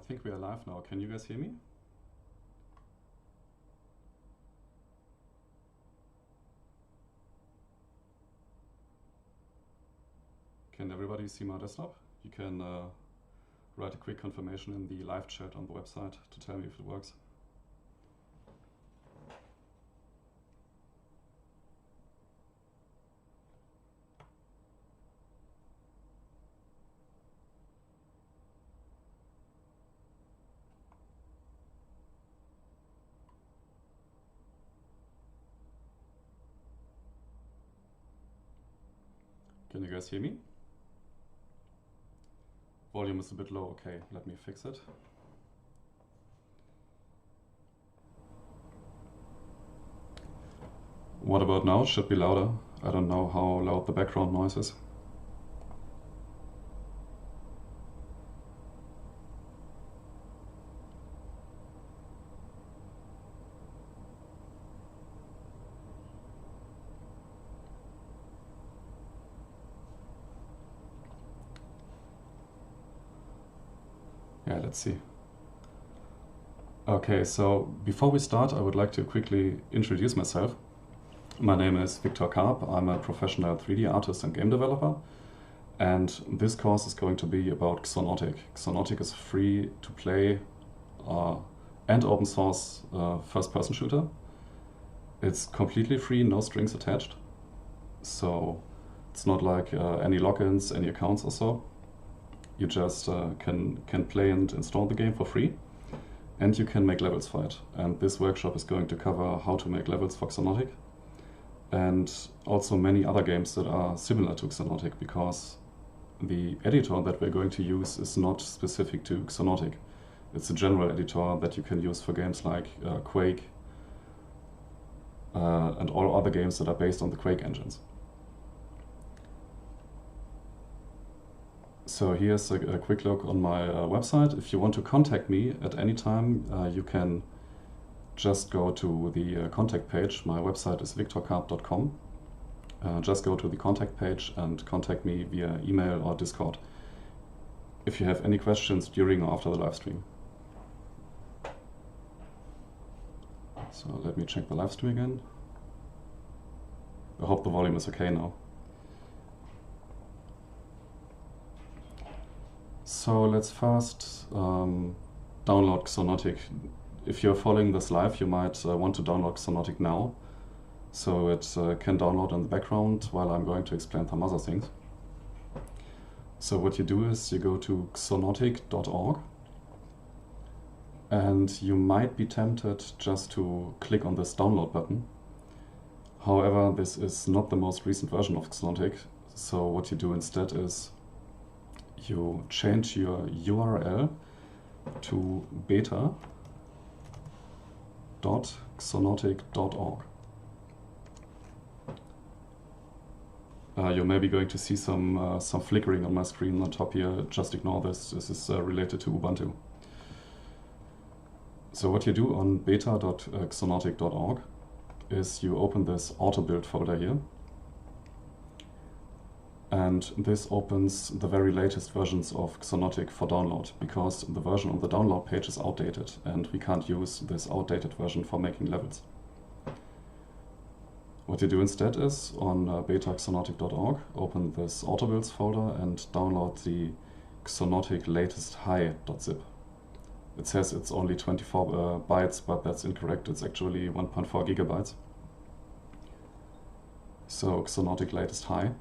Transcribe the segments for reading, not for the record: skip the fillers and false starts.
think we are live now. Can you guys hear me? Can everybody see my desktop? You can write a quick confirmation in the live chat on the website to tell me if it works. Can you guys hear me? Volume is a bit low. Okay, let me fix it. What about now? Should be louder. I don't know how loud the background noise is. Yeah, let's see. Okay, so before we start, I would like to quickly introduce myself. My name is Victor Karp. I'm a professional 3D artist and game developer. And this course is going to be about Xonotic. Xonotic is free to play and open source first-person shooter. It's completely free, no strings attached. So it's not like any logins, any accounts or so. You just can play and install the game for free, and you can make levels for it. And this workshop is going to cover how to make levels for Xonotic, and also many other games that are similar to Xonotic, because the editor that we're going to use is not specific to Xonotic. It's a general editor that you can use for games like Quake and all other games that are based on the Quake engines. So here's a quick look on my website. If you want to contact me at any time, you can just go to the contact page. My website is victorkarp.com. Just go to the contact page and contact me via email or Discord if you have any questions during or after the live stream. So let me check the live stream again. I hope the volume is okay now. So let's first download Xonotic. If you're following this live, you might want to download Xonotic now, so it can download in the background while I'm going to explain some other things. So what you do is you go to xonotic.org, and you might be tempted just to click on this download button. However, this is not the most recent version of Xonotic, so what you do instead is you change your URL to beta.xonotic.org. You're maybe going to see some flickering on my screen on top here. Just ignore this. This is related to Ubuntu. So what you do on beta.xonotic.org is you open this auto build folder here. And this opens the very latest versions of Xonotic for download, because the version on the download page is outdated and we can't use this outdated version for making levels. What you do instead is on beta.xonotic.org, open this autobuilds folder and download the Xonotic latest high.zip. It says it's only 24 bytes, but that's incorrect. It's actually 1.4 gigabytes. So Xonotic latest high.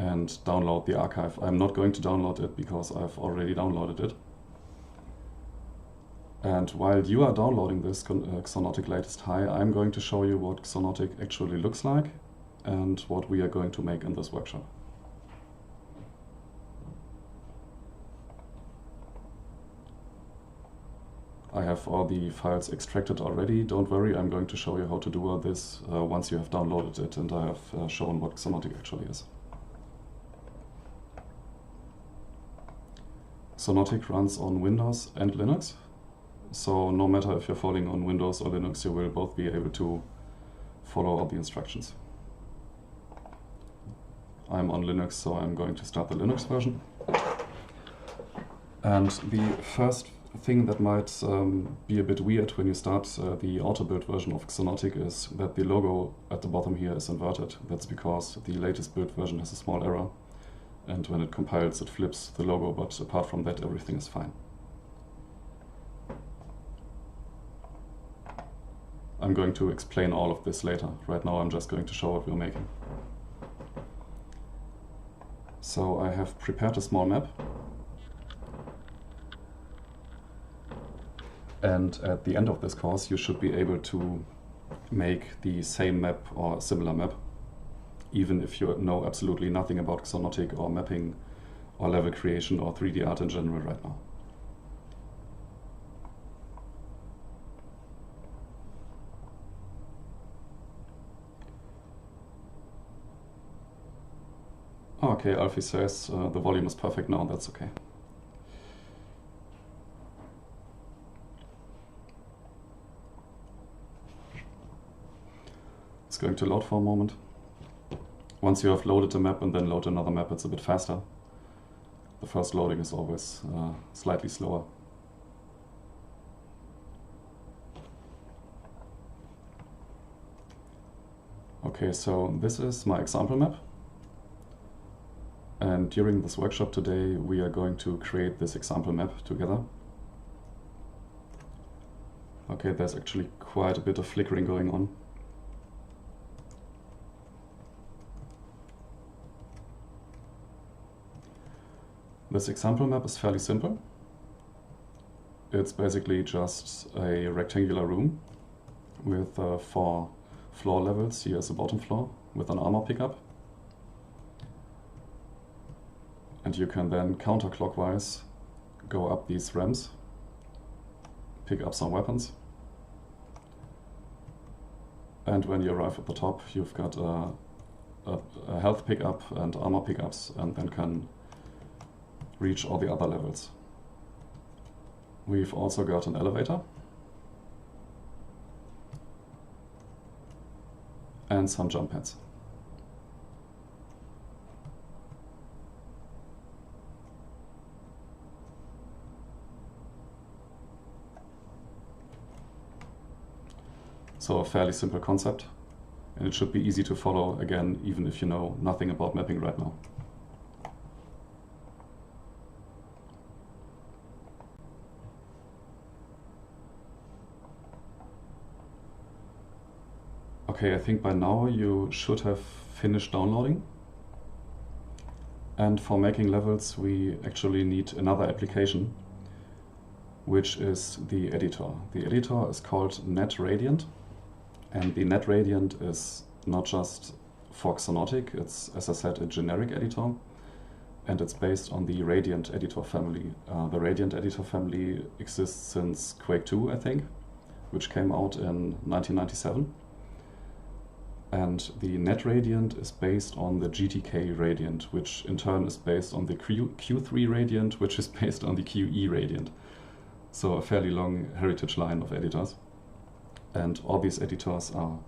And download the archive. I'm not going to download it because I've already downloaded it. And while you are downloading this Xonotic latest high, I'm going to show you what Xonotic actually looks like and what we are going to make in this workshop. I have all the files extracted already. Don't worry, I'm going to show you how to do all this once you have downloaded it and I have shown what Xonotic actually is. Xonotic runs on Windows and Linux, so no matter if you're following on Windows or Linux, you will both be able to follow all the instructions. I'm on Linux, so I'm going to start the Linux version. And the first thing that might be a bit weird when you start the auto-build version of Xonotic is that the logo at the bottom here is inverted. That's because the latest build version has a small error, and when it compiles it flips the logo, but apart from that everything is fine. I'm going to explain all of this later. Right now I'm just going to show what we're making. So I have prepared a small map, and at the end of this course you should be able to make the same map or a similar map, even if you know absolutely nothing about Xonotic or mapping or level creation or 3D art in general right now. Okay, Alfie says the volume is perfect now, that's okay. It's going to load for a moment. Once you have loaded a map and then load another map, it's a bit faster. The first loading is always slightly slower. Okay, so this is my example map. And during this workshop today, we are going to create this example map together. Okay, there's actually quite a bit of flickering going on. This example map is fairly simple. It's basically just a rectangular room with 4 floor levels. Here is the bottom floor with an armor pickup. And you can then counterclockwise go up these ramps, pick up some weapons. And when you arrive at the top, you've got a health pickup and armor pickups, and then can reach all the other levels. We've also got an elevator and some jump pads. So a fairly simple concept, and it should be easy to follow, again, even if you know nothing about mapping right now. Okay, I think by now you should have finished downloading. And for making levels we actually need another application, which is the editor. The editor is called NetRadiant. And the NetRadiant is not just for Xonotic, it's, as I said, a generic editor, and it's based on the Radiant editor family. The Radiant editor family exists since Quake 2, I think, which came out in 1997. And the NetRadiant is based on the GTK Radiant, which in turn is based on the Q3 Radiant, which is based on the QE Radiant. So a fairly long heritage line of editors. And all these editors are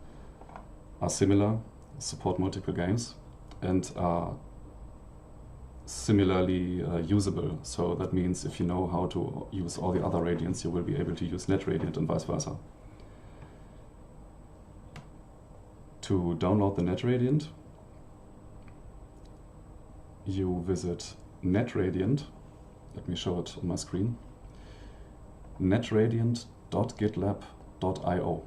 similar, support multiple games, and are similarly usable. So that means if you know how to use all the other Radiants, you will be able to use NetRadiant and vice versa. To download the NetRadiant, you visit NetRadiant. Let me show it on my screen. netradiant.gitlab.io.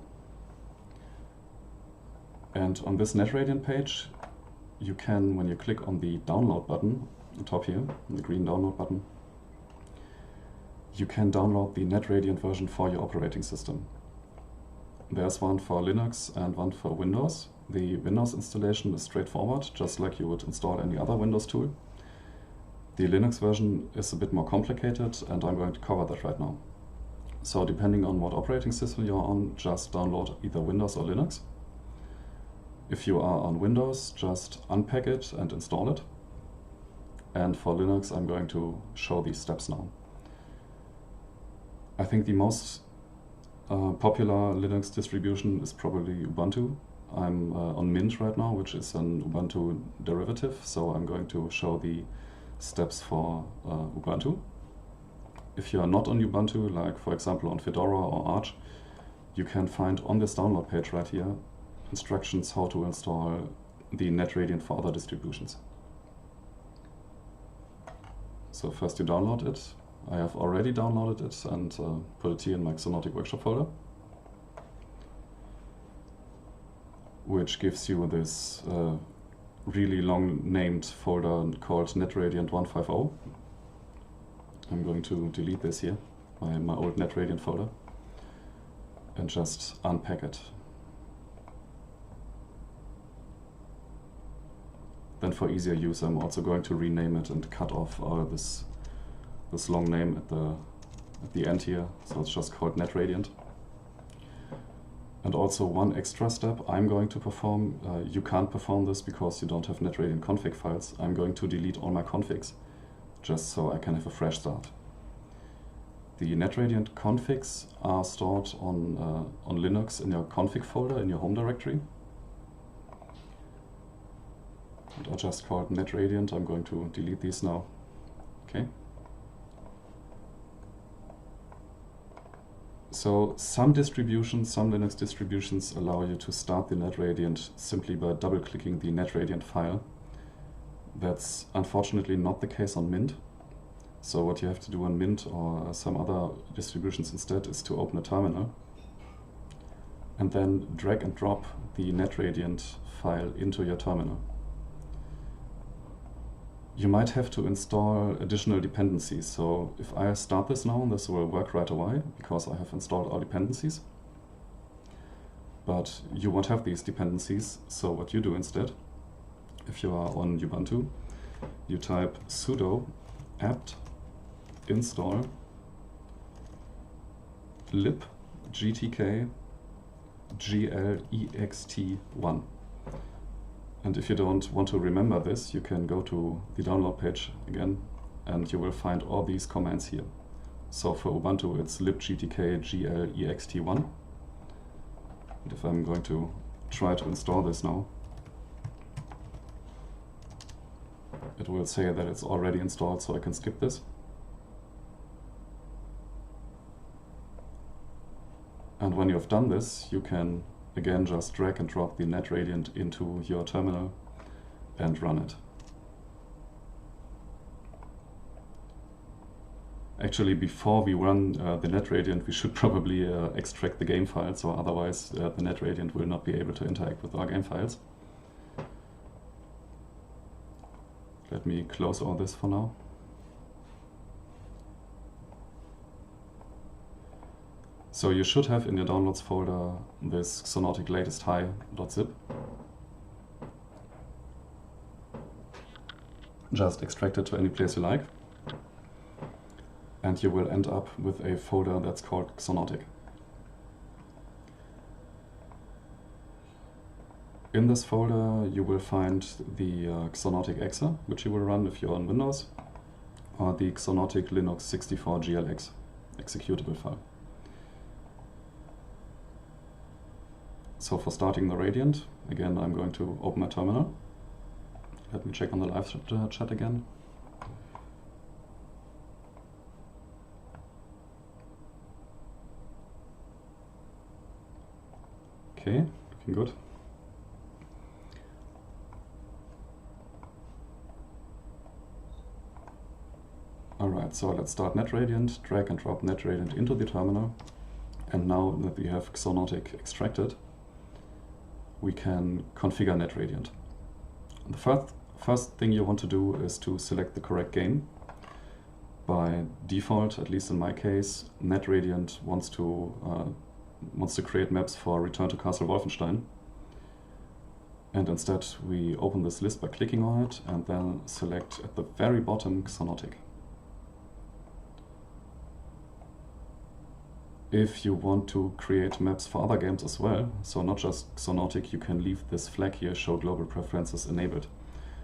And on this NetRadiant page, you can, when you click on the download button on the top here, the green download button, you can download the NetRadiant version for your operating system. There's one for Linux and one for Windows. The Windows installation is straightforward, just like you would install any other Windows tool. The Linux version is a bit more complicated, and I'm going to cover that right now. So depending on what operating system you're on, just download either Windows or Linux. If you are on Windows, just unpack it and install it. And for Linux, I'm going to show these steps now. I think the most popular Linux distribution is probably Ubuntu. I'm on Mint right now, which is an Ubuntu derivative, so I'm going to show the steps for Ubuntu. If you are not on Ubuntu, like for example on Fedora or Arch, you can find on this download page right here instructions how to install the NetRadiant for other distributions. So first you download it. I have already downloaded it and put it here in my Xonotic workshop folder, which gives you this really long named folder called NetRadiant 150. I'm going to delete this here, my old NetRadiant folder, and just unpack it. Then for easier use, I'm also going to rename it and cut off this long name at the end here, so it's just called NetRadiant. And also one extra step I'm going to perform. You can't perform this because you don't have NetRadiant config files. I'm going to delete all my configs, just so I can have a fresh start. The NetRadiant configs are stored on Linux in your config folder in your home directory. And I just called NetRadiant. I'm going to delete these now. Okay. So some distributions, some Linux distributions allow you to start the NetRadiant simply by double-clicking the NetRadiant file. That's unfortunately not the case on Mint. So what you have to do on Mint or some other distributions instead is to open a terminal and then drag and drop the NetRadiant file into your terminal. You might have to install additional dependencies. So if I start this now, this will work right away because I have installed all dependencies. But you won't have these dependencies. So what you do instead, if you are on Ubuntu, you type sudo apt install lib gtk glext1. And if you don't want to remember this, you can go to the download page again and you will find all these commands here. So for Ubuntu it's libgtk glext1. And if I'm going to try to install this now, it will say that it's already installed, so I can skip this. And when you've done this, you can again just drag and drop the NetRadiant into your terminal and run it. Actually, before we run the NetRadiant, we should probably extract the game files, so otherwise the NetRadiant will not be able to interact with our game files. Let me close all this for now. So you should have in your downloads folder this Xonotic latest hi.zip. Just extract it to any place you like. And you will end up with a folder that's called Xonotic. In this folder you will find the Xonotic exe, which you will run if you're on Windows, or the Xonotic Linux 64 glx executable file. So for starting the Radiant, again I'm going to open my terminal. Let me check on the live chat again. Okay, looking good. Alright, so let's start NetRadiant, drag and drop NetRadiant into the terminal. And now that we have Xonotic extracted, we can configure NetRadiant. The first thing you want to do is to select the correct game. By default, at least in my case, NetRadiant wants to create maps for Return to Castle Wolfenstein. And instead we open this list by clicking on it and then select at the very bottom Xonotic. If you want to create maps for other games as well, so not just Xonotic, you can leave this flag here, Show Global Preferences enabled.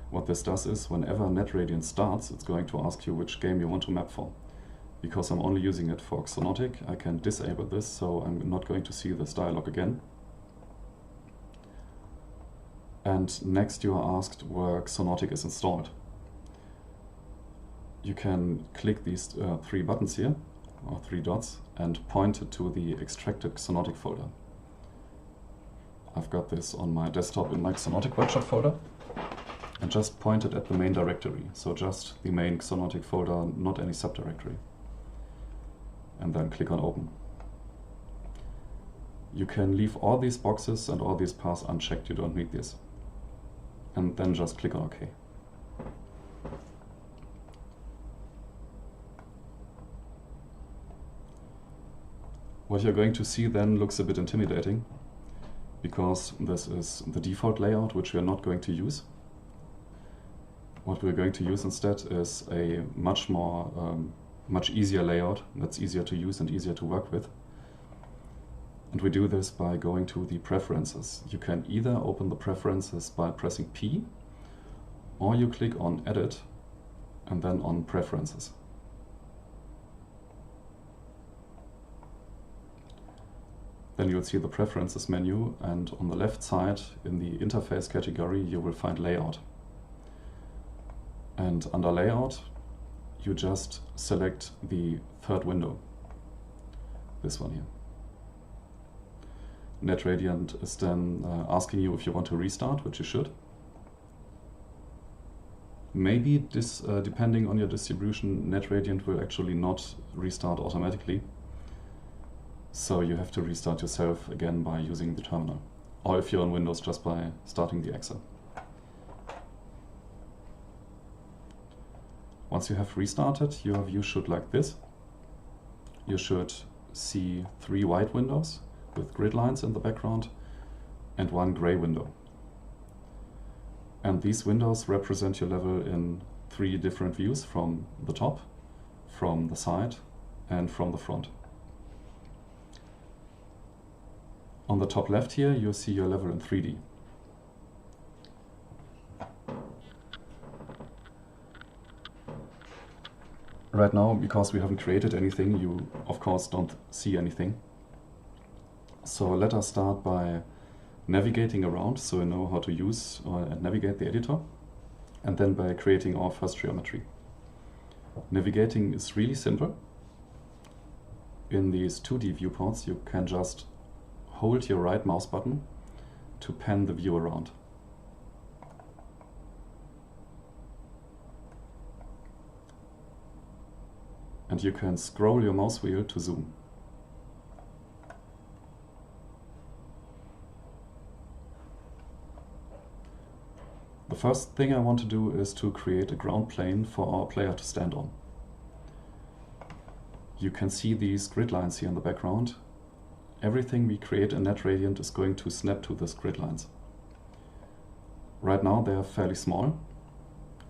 What this does is, whenever NetRadiant starts, it's going to ask you which game you want to map for. Because I'm only using it for Xonotic, I can disable this, so I'm not going to see this dialog again. And next you are asked where Xonotic is installed. you can click these three buttons here, or three dots, and point it to the extracted Xonotic folder. I've got this on my desktop in my Xonotic workshop folder, and just point it at the main directory, so just the main Xonotic folder, not any subdirectory. And then click on Open. You can leave all these boxes and all these paths unchecked, you don't need this. And then just click on OK. What you're going to see then looks a bit intimidating, because this is the default layout, which we are not going to use. What we're going to use instead is a much easier layout that's easier to use and easier to work with. And we do this by going to the preferences. You can either open the preferences by pressing P, or you click on Edit and then on Preferences. Then you'll see the Preferences menu, and on the left side in the Interface category you will find Layout. And under Layout you just select the third window, this one here. NetRadiant is then asking you if you want to restart, which you should. Maybe this, depending on your distribution, NetRadiant will actually not restart automatically. So you have to restart yourself again by using the terminal. Or if you're on Windows, just by starting the exe. Once you have restarted, your view should look like this. You should see 3 white windows with grid lines in the background and 1 gray window. And these windows represent your level in 3 different views: from the top, from the side, and from the front. On the top left here, you'll see your level in 3D. Right now, because we haven't created anything, you of course don't see anything. So let us start by navigating around, so we know how to use and navigate the editor, and then by creating our first geometry. Navigating is really simple. In these 2D viewports, you can just hold your right mouse button to pan the view around. And you can scroll your mouse wheel to zoom. The first thing I want to do is to create a ground plane for our player to stand on. You can see these grid lines here in the background. Everything we create in NetRadiant is going to snap to these grid lines. Right now they are fairly small,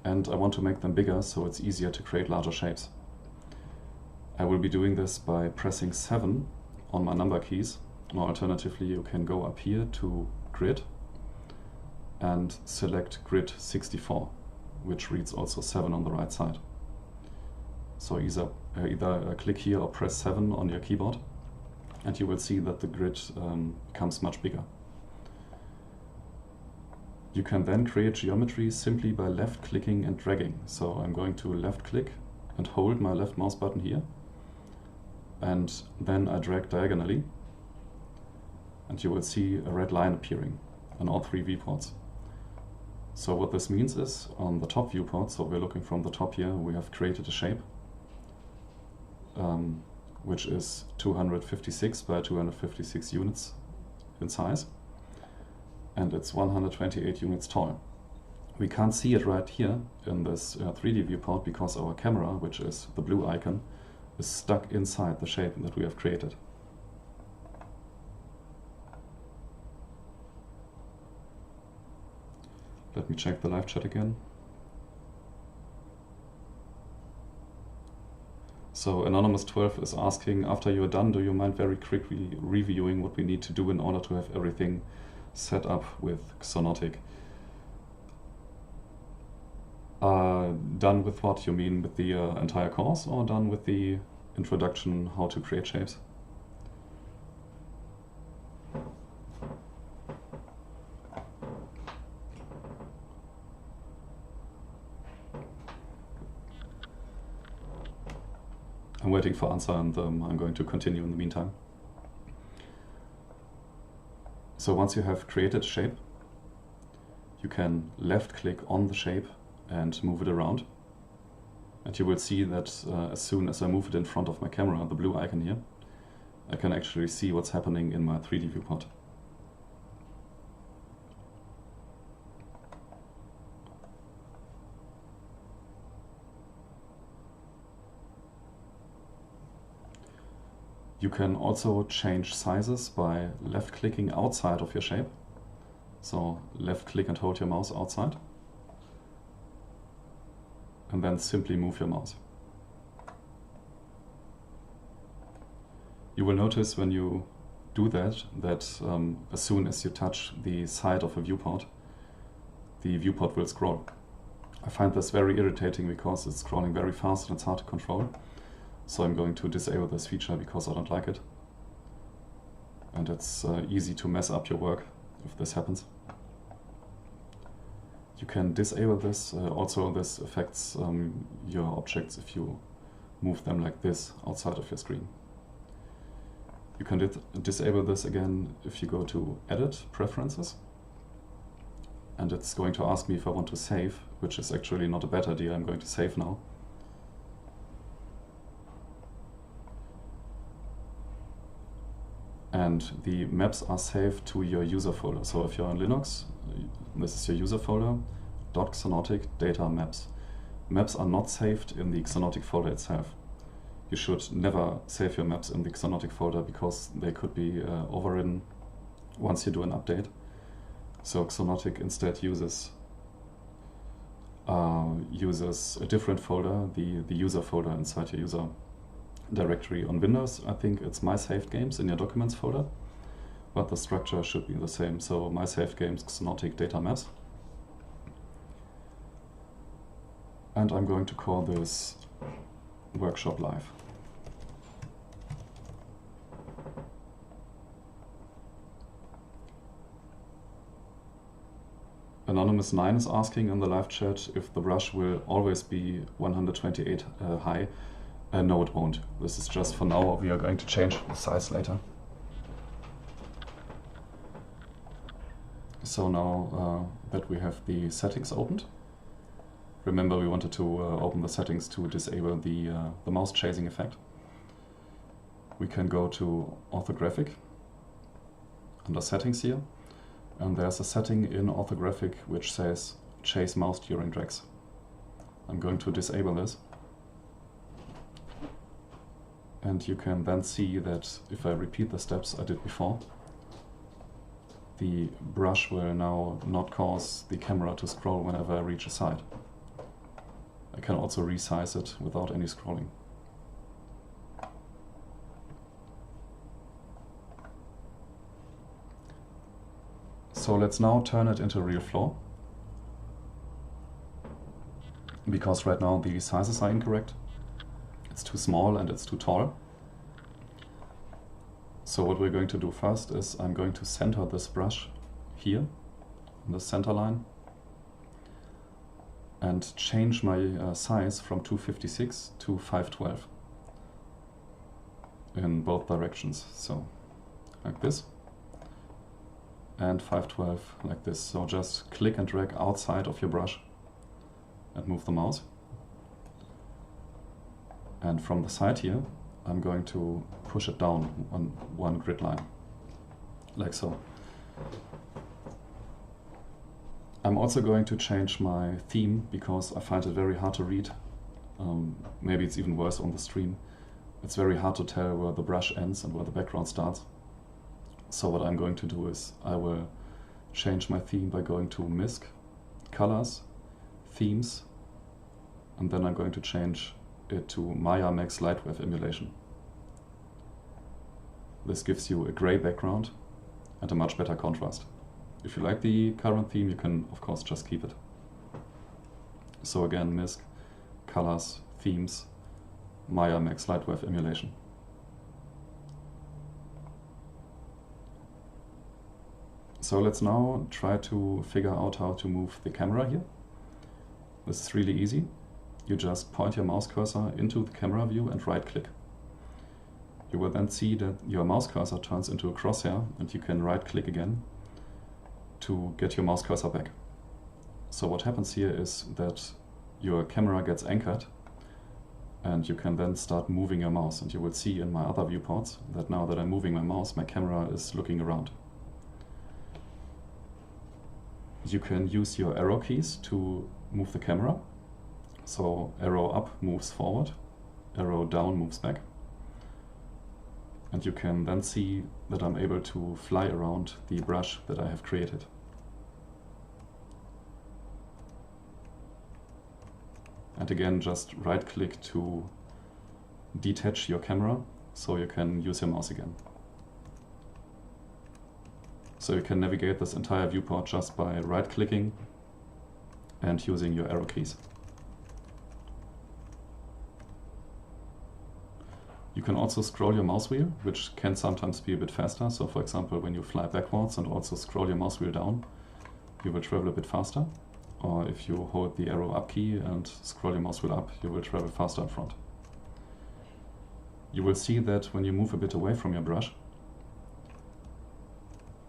and I want to make them bigger so it's easier to create larger shapes. I will be doing this by pressing 7 on my number keys, or alternatively you can go up here to Grid and select Grid 64, which reads also 7 on the right side. So either click here or press 7 on your keyboard, and you will see that the grid becomes much bigger. You can then create geometry simply by left clicking and dragging. So I'm going to left click and hold my left mouse button here, and then I drag diagonally, and you will see a red line appearing on all 3 viewports. So what this means is, on the top viewport, so we're looking from the top here, we have created a shape which is 256 by 256 units in size, and it's 128 units tall. We can't see it right here in this 3D viewport because our camera, which is the blue icon, is stuck inside the shape that we have created. Let me check the live chat again. So Anonymous12 is asking, after you're done, do you mind very quickly reviewing what we need to do in order to have everything set up with Xonotic? Done with what? You mean with the entire course, or done with the introduction, how to create shapes? I'm waiting for answer, and I'm going to continue in the meantime. So once you have created shape, you can left click on the shape and move it around. And you will see that as soon as I move it in front of my camera, the blue icon here, I can actually see what's happening in my 3D viewport. You can also change sizes by left clicking outside of your shape. So left click and hold your mouse outside. And then simply move your mouse. You will notice when you do that, as soon as you touch the side of a viewport, the viewport will scroll. I find this very irritating because it's scrolling very fast and it's hard to control. So I'm going to disable this feature because I don't like it. And it's easy to mess up your work if this happens. You can disable this. Also, this affects your objects if you move them like this outside of your screen. You can disable this again if you go to Edit, Preferences. And it's going to ask me if I want to save, which is actually not a bad idea. I'm going to save now. And the maps are saved to your user folder. So if you're on Linux, this is your user folder, .xonotic data maps. Maps are not saved in the Xonotic folder itself. You should never save your maps in the Xonotic folder because they could be overridden once you do an update. So Xonotic instead uses a different folder, the user folder inside your user directory. On Windows, I think it's My Saved Games in your Documents folder, but the structure should be the same. So My Saved Games, Xonotic Data Maps. And I'm going to call this Workshop Live. Anonymous9 is asking in the live chat if the brush will always be 128 high. No, it won't. This is just for now. We are going to change the size later. So now that we have the settings opened, remember we wanted to open the settings to disable the mouse chasing effect. We can go to orthographic under settings here, and there's a setting in orthographic which says chase mouse during drags. I'm going to disable this. And you can then see that if I repeat the steps I did before, the brush will now not cause the camera to scroll whenever I reach a side. I can also resize it without any scrolling. So let's now turn it into a real floor, because right now the sizes are incorrect. It's too small and it's too tall. So what we're going to do first is I'm going to center this brush here on the center line and change my size from 256 to 512 in both directions. So like this, and 512 like this. So just click and drag outside of your brush and move the mouse. And from the side here, I'm going to push it down on one grid line, like so. I'm also going to change my theme because I find it very hard to read. Maybe it's even worse on the stream. It's very hard to tell where the brush ends and where the background starts. So what I'm going to do is I will change my theme by going to MISC, Colors, Themes, and then I'm going to change it to Maya Max Lightwave Emulation. This gives you a gray background and a much better contrast. If you like the current theme, you can of course just keep it. So again, MISC, Colors, Themes, Maya Max Lightwave Emulation. So let's now try to figure out how to move the camera here. This is really easy. you just point your mouse cursor into the camera view and right click. You will then see that your mouse cursor turns into a crosshair and you can right click again to get your mouse cursor back. So what happens here is that your camera gets anchored and you can then start moving your mouse, and you will see in my other viewports that now that I'm moving my mouse, my camera is looking around. You can use your arrow keys to move the camera. So arrow up moves forward, arrow down moves back. And you can then see that I'm able to fly around the brush that I have created. And again, just right click to detach your camera so you can use your mouse again. So you can navigate this entire viewport just by right clicking and using your arrow keys. You can also scroll your mouse wheel, which can sometimes be a bit faster. So for example, when you fly backwards and also scroll your mouse wheel down, you will travel a bit faster. Or if you hold the arrow up key and scroll your mouse wheel up, you will travel faster in front. You will see that when you move a bit away from your brush,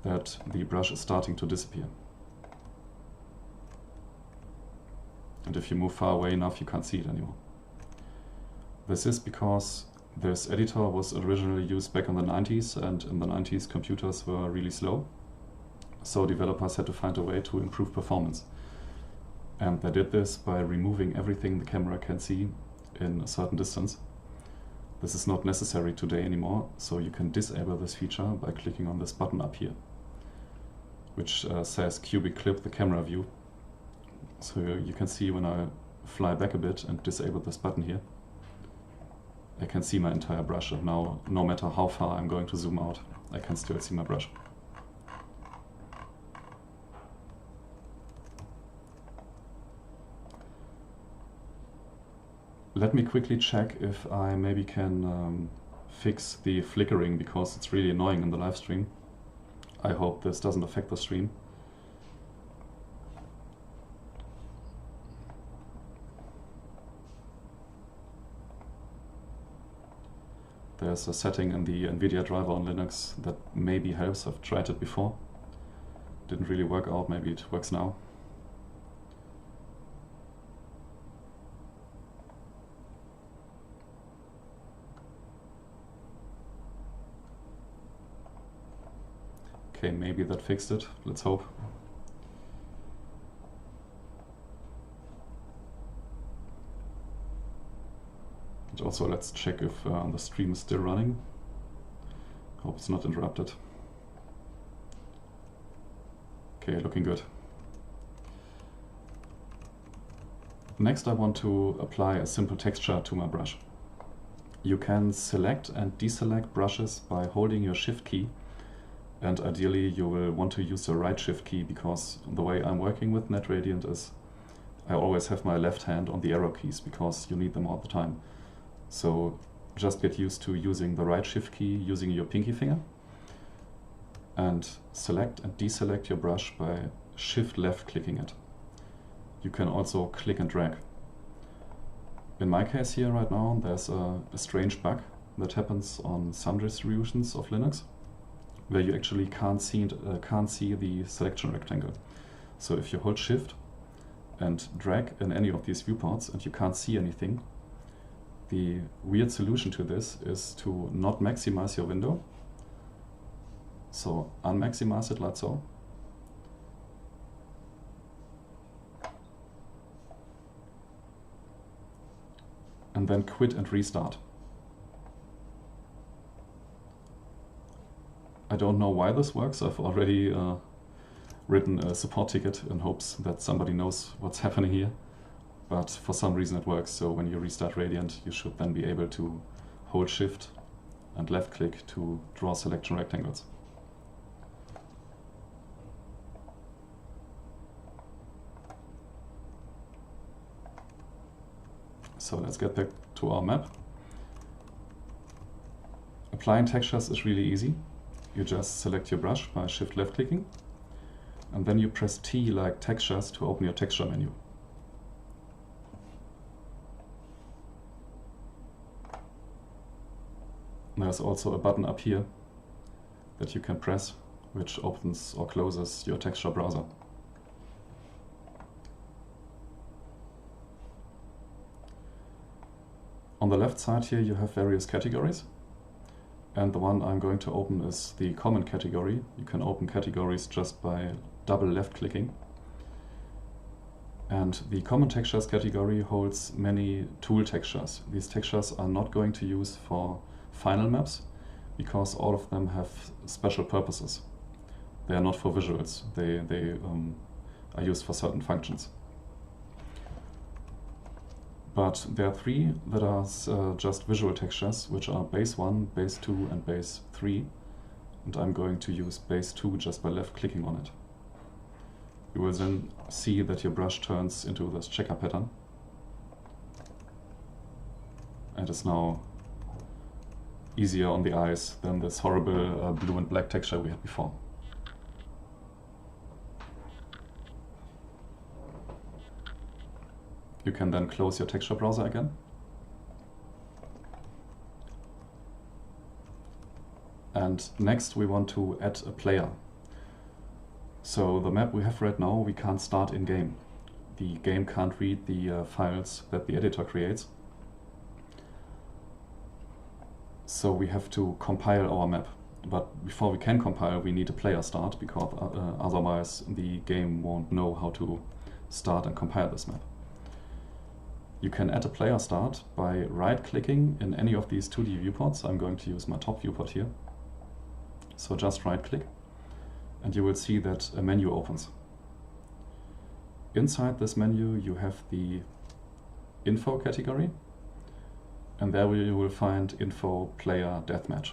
that the brush is starting to disappear. And if you move far away enough, you can't see it anymore. This is because this editor was originally used back in the 90s, and in the 90s computers were really slow. So developers had to find a way to improve performance. And they did this by removing everything the camera can see in a certain distance. This is not necessary today anymore, so you can disable this feature by clicking on this button up here, which says cubic clip the camera view. So you can see when I fly back a bit and disable this button here, I can see my entire brush, and now no matter how far I'm going to zoom out, I can still see my brush. Let me quickly check if I maybe can fix the flickering, because it's really annoying in the live stream. I hope this doesn't affect the stream. There's a setting in the NVIDIA driver on Linux that maybe helps. I've tried it before. Didn't really work out, maybe it works now. Okay, maybe that fixed it. Let's hope. And also let's check if the stream is still running. Hope it's not interrupted. Okay, looking good. Next I want to apply a simple texture to my brush. You can select and deselect brushes by holding your Shift key. And ideally you will want to use the right Shift key, because the way I'm working with NetRadiant is I always have my left hand on the arrow keys because you need them all the time. So just get used to using the right Shift key using your pinky finger, and select and deselect your brush by Shift left clicking it. You can also click and drag. In my case here right now there's a strange bug that happens on some distributions of Linux, where you actually can't see the selection rectangle. So if you hold Shift and drag in any of these viewports and you can't see anything, the weird solution to this is to not maximize your window. So unmaximize it like so. And then quit and restart. I don't know why this works. I've already written a support ticket in hopes that somebody knows what's happening here. But for some reason it works, so when you restart Radiant, you should then be able to hold Shift and left click to draw selection rectangles. So let's get back to our map. Applying textures is really easy. You just select your brush by Shift left clicking, and then you press T like textures to open your texture menu. There's also a button up here that you can press, which opens or closes your texture browser. On the left side here you have various categories, and the one I'm going to open is the common category. You can open categories just by double left clicking. And the common textures category holds many tool textures. These textures are not going to use for final maps because all of them have special purposes. They are not for visuals, they are used for certain functions. But there are three that are just visual textures, which are base 1, base 2 and base 3. And I'm going to use base 2 just by left clicking on it. You will then see that your brush turns into this checker pattern. And is now easier on the eyes than this horrible blue and black texture we had before. You can then close your texture browser again. And next we want to add a player. So the map we have right now we can't start in-game. The game can't read the files that the editor creates. So we have to compile our map. But before we can compile we need a player start, because otherwise the game won't know how to start and compile this map. You can add a player start by right-clicking in any of these 2D viewports. I'm going to use my top viewport here. So just right-click, and you will see that a menu opens. Inside this menu you have the info category, and there you will find info player deathmatch.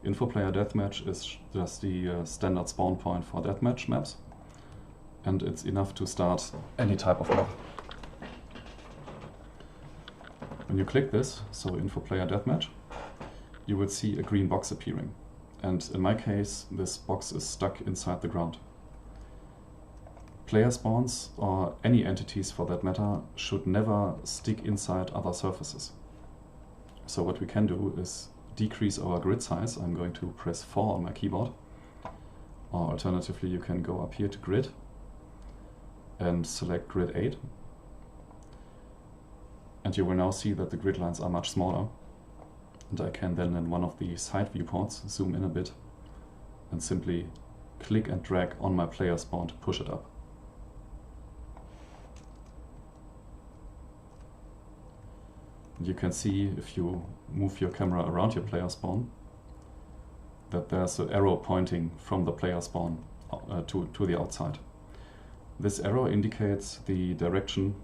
Info player deathmatch is just the standard spawn point for deathmatch maps, and it's enough to start any type of map. When you click this, so info player deathmatch, you will see a green box appearing. And in my case, this box is stuck inside the ground. Player spawns, or any entities for that matter, should never stick inside other surfaces. So what we can do is decrease our grid size. I'm going to press 4 on my keyboard. Or alternatively, you can go up here to grid and select grid 8. And you will now see that the grid lines are much smaller. And I can then in one of the side viewports zoom in a bit and simply click and drag on my player spawn to push it up. And you can see if you move your camera around your player spawn that there's an arrow pointing from the player spawn to the outside. This arrow indicates the direction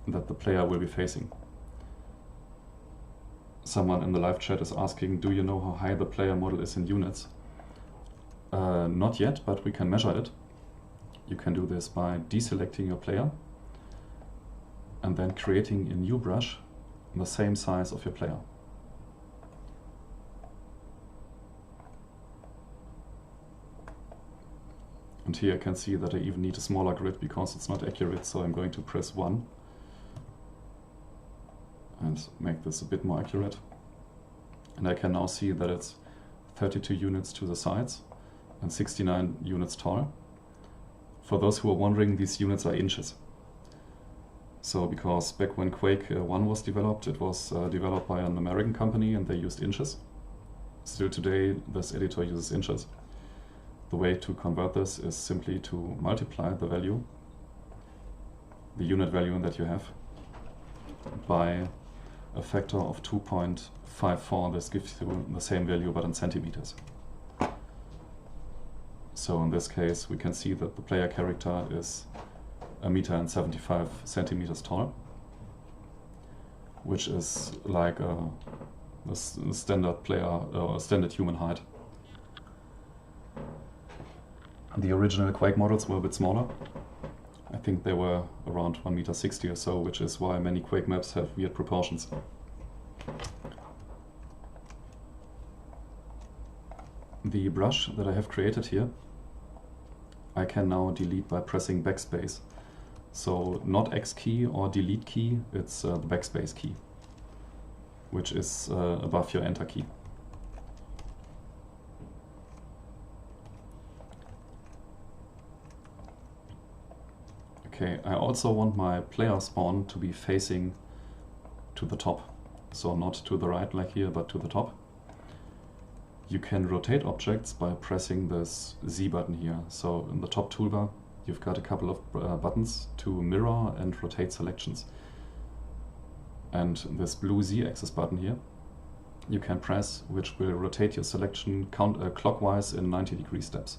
that the player will be facing. Someone in the live chat is asking, do you know how high the player model is in units? Not yet, but we can measure it. You can do this by deselecting your player and then creating a new brush the same size of your player. And here I can see that I even need a smaller grid because it's not accurate, so I'm going to press 1 and make this a bit more accurate. And I can now see that it's 32 units to the sides and 69 units tall. For those who are wondering, these units are inches. So because back when Quake 1 was developed, it was developed by an American company and they used inches. Still today, this editor uses inches. The way to convert this is simply to multiply the value, the unit value that you have, by a factor of 2.54. This gives you the same value but in centimeters. So in this case we can see that the player character is 1.75 meters tall, which is like a standard player standard human height. The original Quake models were a bit smaller. I think they were around 1.60 meters or so, which is why many Quake maps have weird proportions. The brush that I have created here, I can now delete by pressing backspace. So not X key or delete key, it's the backspace key. which is above your enter key. Okay, I also want my player spawn to be facing to the top. So not to the right like here, but to the top. You can rotate objects by pressing this Z button here. So in the top toolbar, you've got a couple of buttons to mirror and rotate selections. And this blue Z-axis button here, you can press, which will rotate your selection clockwise in 90-degree steps.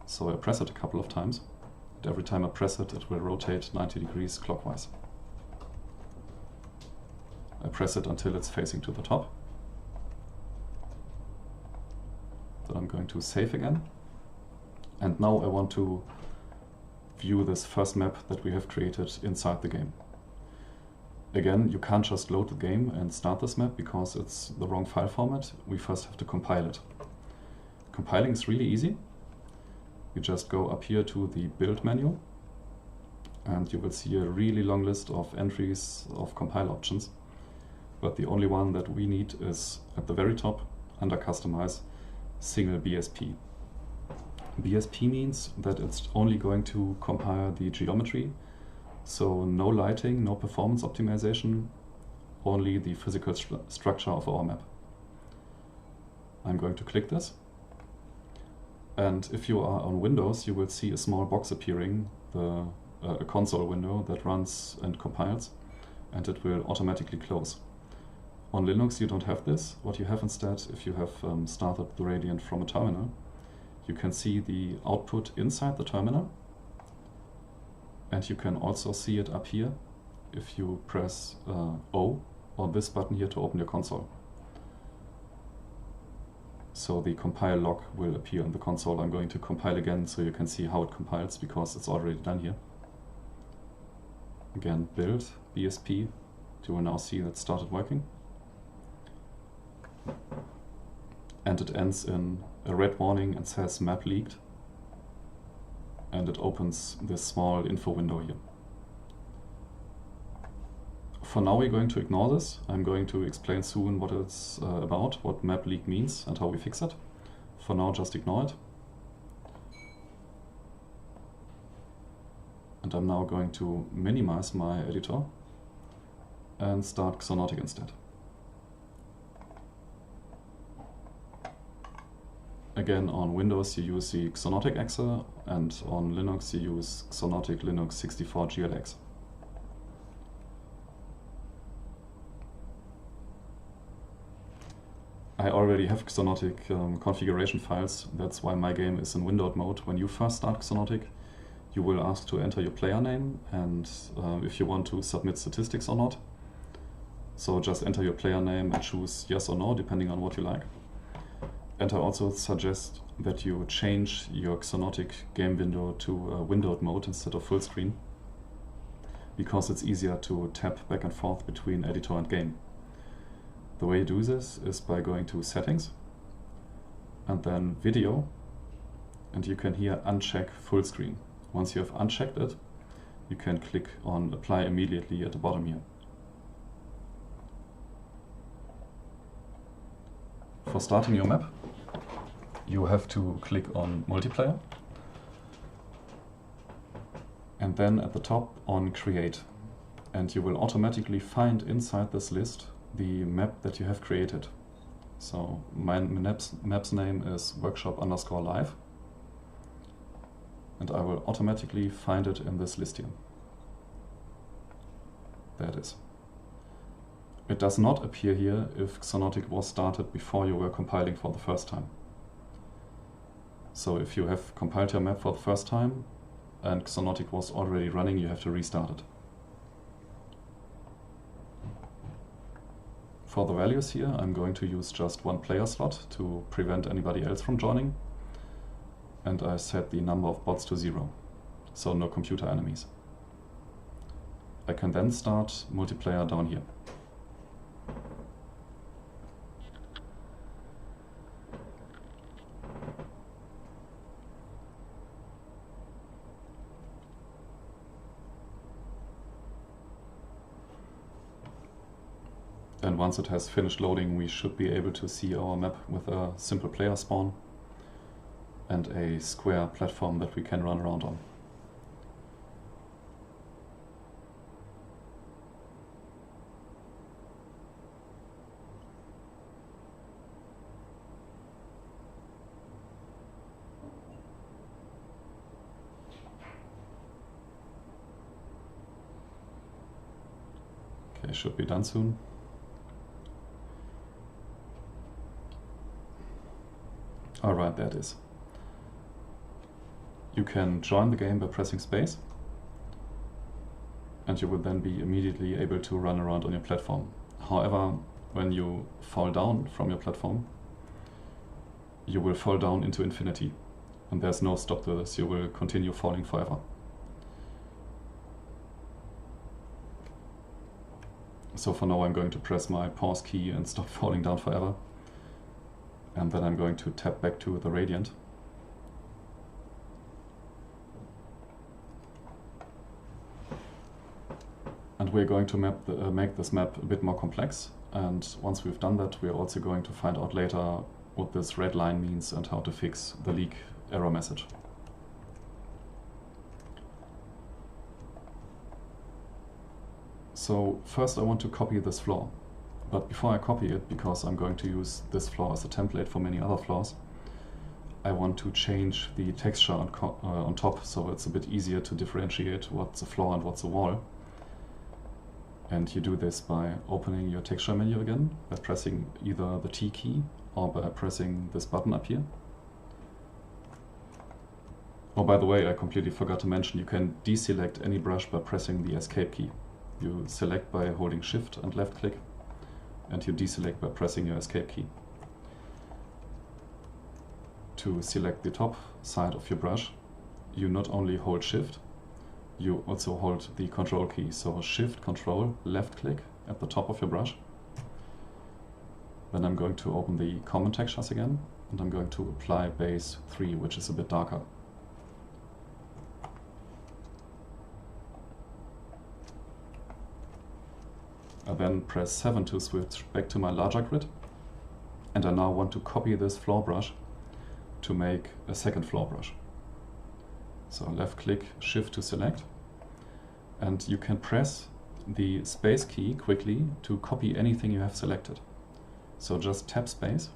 So I press it a couple of times. And every time I press it, it will rotate 90 degrees clockwise. I press it until it's facing to the top. Then I'm going to save again. And now I want to view this first map that we have created inside the game. Again, you can't just load the game and start this map because it's the wrong file format. We first have to compile it. Compiling is really easy. You just go up here to the build menu and you will see a really long list of entries of compile options. But the only one that we need is at the very top, under customize, single BSP. BSP means that it's only going to compile the geometry, so no lighting, no performance optimization, only the physical structure of our map. I'm going to click this, and if you are on Windows, you will see a small box appearing, a console window that runs and compiles, and it will automatically close. On Linux you don't have this. What you have instead, if you have started the Radiant from a terminal, you can see the output inside the terminal, and you can also see it up here if you press O or this button here to open your console. So the compile log will appear in the console. I'm going to compile again so you can see how it compiles because it's already done here. Again, build BSP. You will now see that it started working. And it ends in a red warning and says map leaked. And it opens this small info window here. For now we're going to ignore this. I'm going to explain soon what it's about, what map leak means and how we fix it. For now just ignore it. And I'm now going to minimize my editor and start Xonotic instead. Again, on Windows you use the Xonotic exe, and on Linux you use Xonotic Linux 64 GLX. I already have Xonotic configuration files, that's why my game is in windowed mode. When you first start Xonotic, you will ask to enter your player name and if you want to submit statistics or not. So just enter your player name and choose yes or no, depending on what you like. And I also suggest that you change your Xonotic game window to windowed mode instead of full screen, because it's easier to tap back and forth between editor and game. The way you do this is by going to settings and then video, and you can here uncheck full screen. Once you have unchecked it, you can click on apply immediately at the bottom here. For starting your map, you have to click on multiplayer and then at the top on create, and you will automatically find inside this list the map that you have created. So my map's name is workshop_live, and I will automatically find it in this list here. There it is. It does not appear here if Xonotic was started before you were compiling for the first time. So if you have compiled your map for the first time and Xonotic was already running, you have to restart it. For the values here, I'm going to use just one player slot to prevent anybody else from joining. And I set the number of bots to 0, so no computer enemies. I can then start multiplayer down here. And once it has finished loading, we should be able to see our map with a simple player spawn and a square platform that we can run around on. Okay, should be done soon. Alright, there it is. You can join the game by pressing space, and you will then be immediately able to run around on your platform. However, when you fall down from your platform, you will fall down into infinity, and there's no stop to this. You will continue falling forever. So for now I'm going to press my pause key and stop falling down forever, and then I'm going to tap back to the radiant. And we're going to make this map a bit more complex, and once we've done that, we're also going to find out later what this red line means and how to fix the leak error message. So first I want to copy this floor, but before I copy it, because I'm going to use this floor as a template for many other floors, I want to change the texture on top, so it's a bit easier to differentiate what's a floor and what's a wall. And you do this by opening your texture menu again, by pressing either the T key or by pressing this button up here. Oh, by the way, I completely forgot to mention, you can deselect any brush by pressing the escape key. You select by holding shift and left click, and you deselect by pressing your escape key. To select the top side of your brush, you not only hold shift, you also hold the control key. So shift, control, left click at the top of your brush. Then I'm going to open the common textures again, and I'm going to apply base 3, which is a bit darker. I then press 7 to switch back to my larger grid, and I now want to copy this floor brush to make a second floor brush. So left click, shift to select, and you can press the space key quickly to copy anything you have selected. So just tap space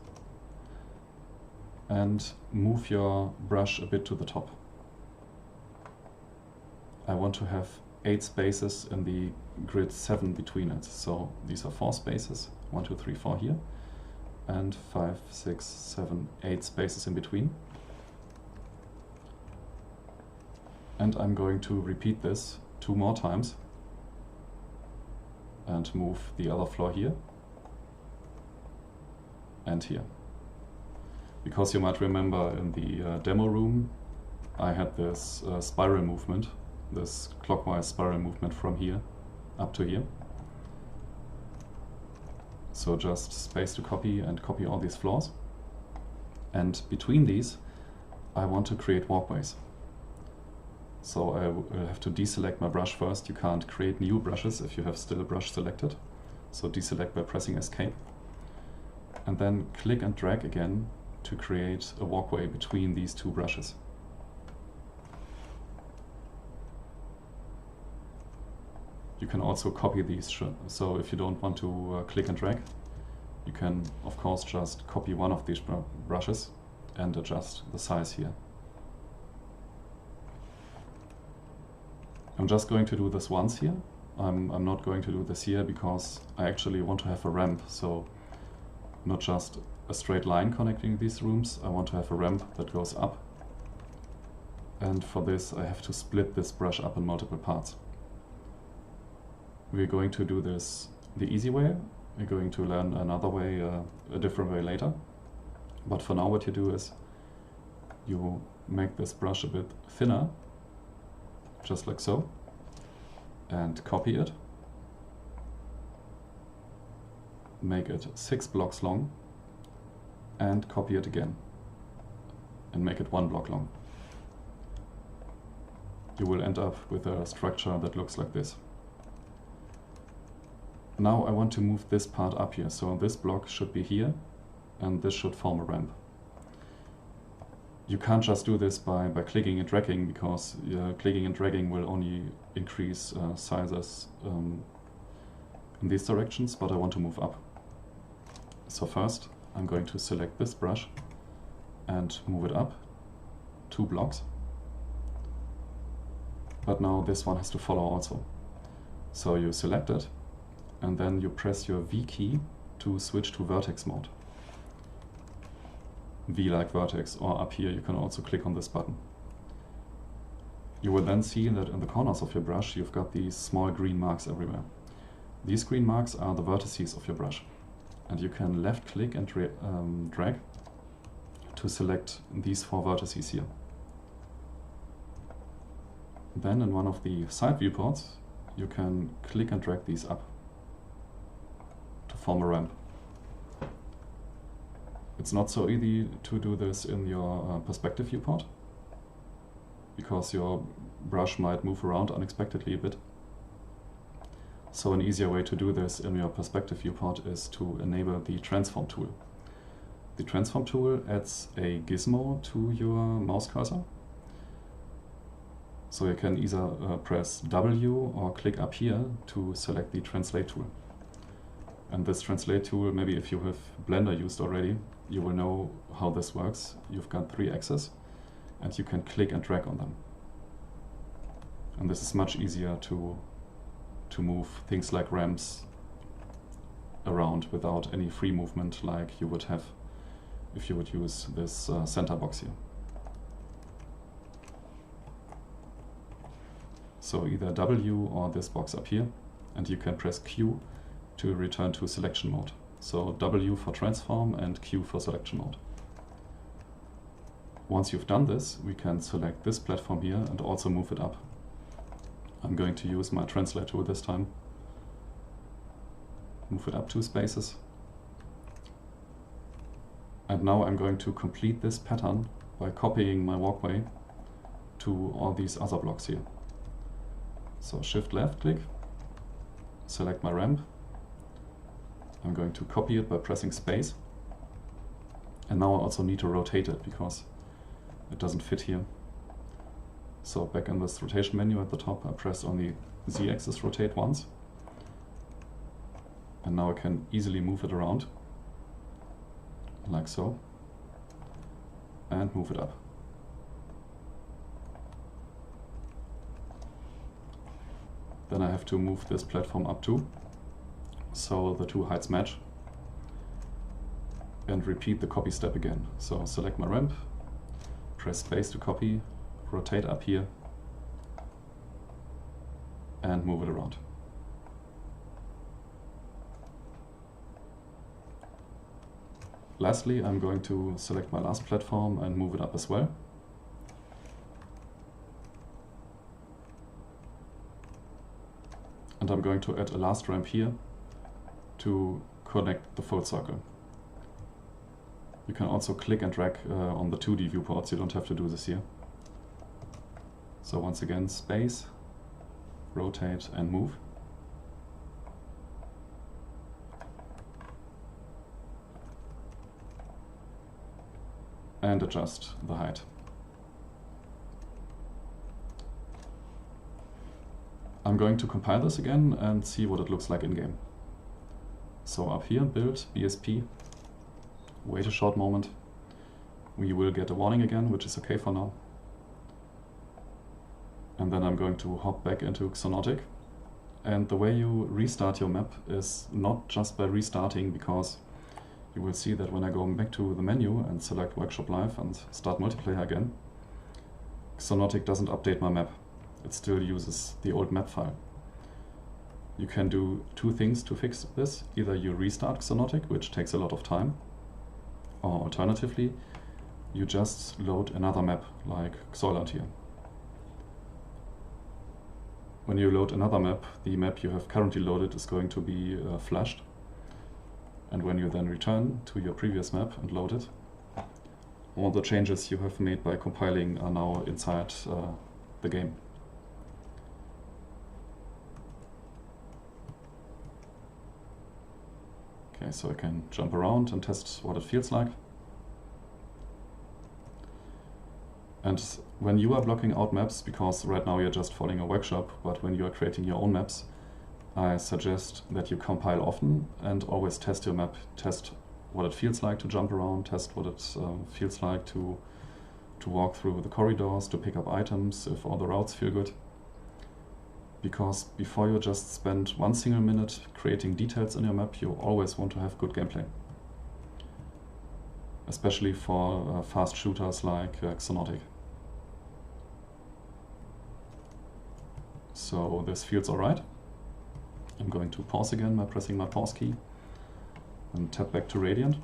and move your brush a bit to the top. I want to have 8 spaces in the grid 7 between it. So these are 4 spaces, 1, 2, 3, 4 here, and 5, 6, 7, 8 spaces in between. And I'm going to repeat this 2 more times and move the other floor here and here. Because you might remember in the demo room I had this spiral movement, this clockwise spiral movement from here up to here. So just space to copy and copy all these floors. And between these I want to create walkways. So I will have to deselect my brush first. You can't create new brushes if you have still a brush selected. So deselect by pressing escape. And then click and drag again to create a walkway between these 2 brushes. You can also copy these. So if you don't want to click and drag, you can of course just copy one of these brushes and adjust the size here. I'm just going to do this once here. I'm not going to do this here because I actually want to have a ramp, so not just a straight line connecting these rooms. I want to have a ramp that goes up, and for this I have to split this brush up in multiple parts. We're going to do this the easy way. We're going to learn another way, a different way later. But for now what you do is you make this brush a bit thinner, just like so, and copy it. Make it 6 blocks long and copy it again and make it 1 block long. You will end up with a structure that looks like this. Now I want to move this part up here, so this block should be here, and this should form a ramp. You can't just do this by clicking and dragging, because clicking and dragging will only increase sizes in these directions, but I want to move up. So first I'm going to select this brush and move it up 2 blocks. But now this one has to follow also. So you select it, and then you press your V key to switch to vertex mode. V like vertex, or up here you can also click on this button. You will then see that in the corners of your brush you've got these small green marks everywhere. These green marks are the vertices of your brush, and you can left click and drag to select these 4 vertices here. Then in one of the side viewports you can click and drag these up to form a ramp. It's not so easy to do this in your perspective viewport, because your brush might move around unexpectedly a bit. So an easier way to do this in your perspective viewport is to enable the transform tool. The transform tool adds a gizmo to your mouse cursor. So you can either press W or click up here to select the translate tool. And this translate tool, maybe if you have Blender used already, you will know how this works. You've got 3 axes and you can click and drag on them. And this is much easier to move things like ramps around without any free movement like you would have if you would use this center box here. So either W or this box up here, and you can press Q to return to selection mode. So W for transform and Q for selection mode. Once you've done this, we can select this platform here and also move it up. I'm going to use my translate tool this time. Move it up 2 spaces. And now I'm going to complete this pattern by copying my walkway to all these other blocks here. So shift left click, select my ramp. I'm going to copy it by pressing space. And now I also need to rotate it because it doesn't fit here. So back in this rotation menu at the top, I press on the Z-axis rotate once. And now I can easily move it around, like so, and move it up. Then I have to move this platform up too, so the 2 heights match, and repeat the copy step again. So select my ramp, press space to copy, rotate up here, and move it around. Lastly, I'm going to select my last platform and move it up as well. And I'm going to add a last ramp here to connect the full circle. You can also click and drag on the 2D viewports, you don't have to do this here. So once again, space, rotate and move. And adjust the height. I'm going to compile this again and see what it looks like in-game. So up here, build, BSP, wait a short moment. We will get a warning again, which is okay for now. And then I'm going to hop back into Xonotic. And the way you restart your map is not just by restarting, because you will see that when I go back to the menu and select Workshop Live and start multiplayer again, Xonotic doesn't update my map. It still uses the old map file. You can do 2 things to fix this. Either you restart Xonotic, which takes a lot of time, or alternatively, you just load another map like Xoiland here. When you load another map, the map you have currently loaded is going to be flashed. And when you then return to your previous map and load it, all the changes you have made by compiling are now inside the game. Okay, so I can jump around and test what it feels like. And when you are blocking out maps, because right now you're just following a workshop, but when you are creating your own maps, I suggest that you compile often and always test your map. Test what it feels like to jump around, test what it feels like to walk through the corridors, to pick up items, if all the routes feel good. Because before you just spend 1 single minute creating details in your map, you always want to have good gameplay. Especially for fast shooters like Xonotic. So this feels alright. I'm going to pause again by pressing my pause key and tap back to Radiant.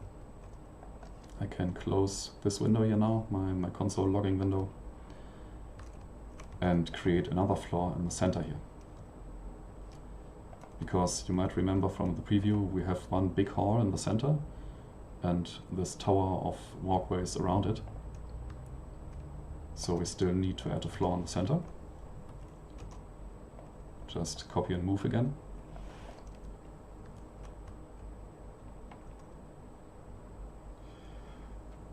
I can close this window here now, my console logging window, and create another floor in the center here. Because you might remember from the preview, we have one big hall in the center and this tower of walkways around it. So we still need to add a floor in the center. Just copy and move again.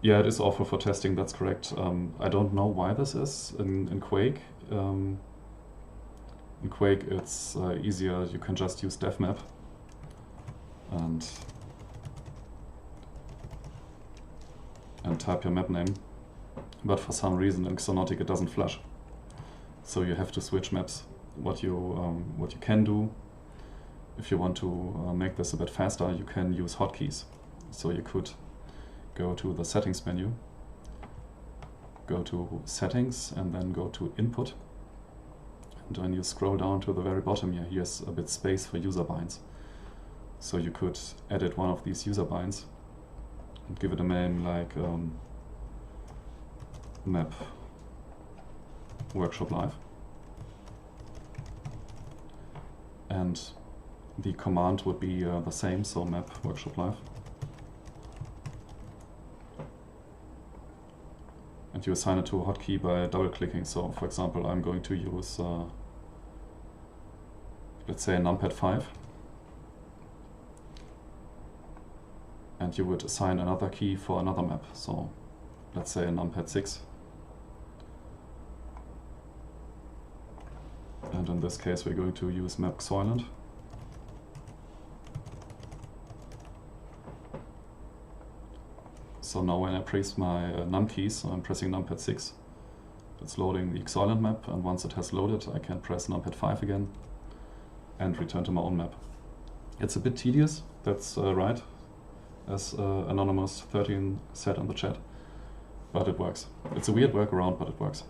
Yeah, it is awful for testing, that's correct. I don't know why this is in Quake. In Quake it's easier, you can just use dev map and type your map name. But for some reason in Xonotic it doesn't flash. So you have to switch maps. What you can do, if you want to make this a bit faster, you can use hotkeys. So you could go to the settings menu, go to settings and then go to input. And when you scroll down to the very bottom here, here's a bit space for user binds. So you could edit one of these user binds and give it a name like map workshop live. And the command would be the same, so map workshop live. And you assign it to a hotkey by double clicking. So for example, I'm going to use, let's say, a numpad 5. And you would assign another key for another map. So let's say a numpad 6. And in this case, we're going to use map Xoiland. So now when I press my num keys, so I'm pressing numpad 6, it's loading the Xoiland map, and once it has loaded, I can press numpad 5 again and return to my own map. It's a bit tedious, that's right, as Anonymous13 said in the chat, but it works. It's a weird workaround, but it works.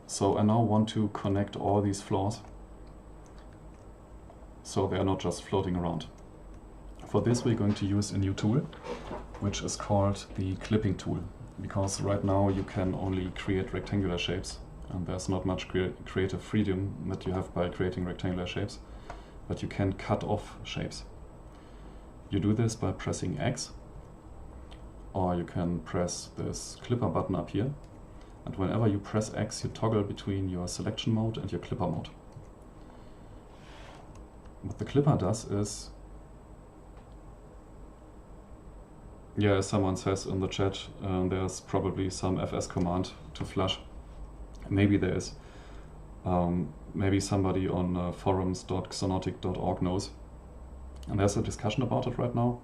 So I now want to connect all these floors so they are not just floating around. For this we're going to use a new tool, which is called the clipping tool, because right now you can only create rectangular shapes and there's not much creative freedom that you have by creating rectangular shapes, but you can cut off shapes. You do this by pressing X, or you can press this clipper button up here. And whenever you press X, you toggle between your selection mode and your clipper mode. What the clipper does is, yeah, as someone says in the chat, there's probably some FS command to flush. Maybe there is. Maybe somebody on forums.xonotic.org knows. And there's a discussion about it right now.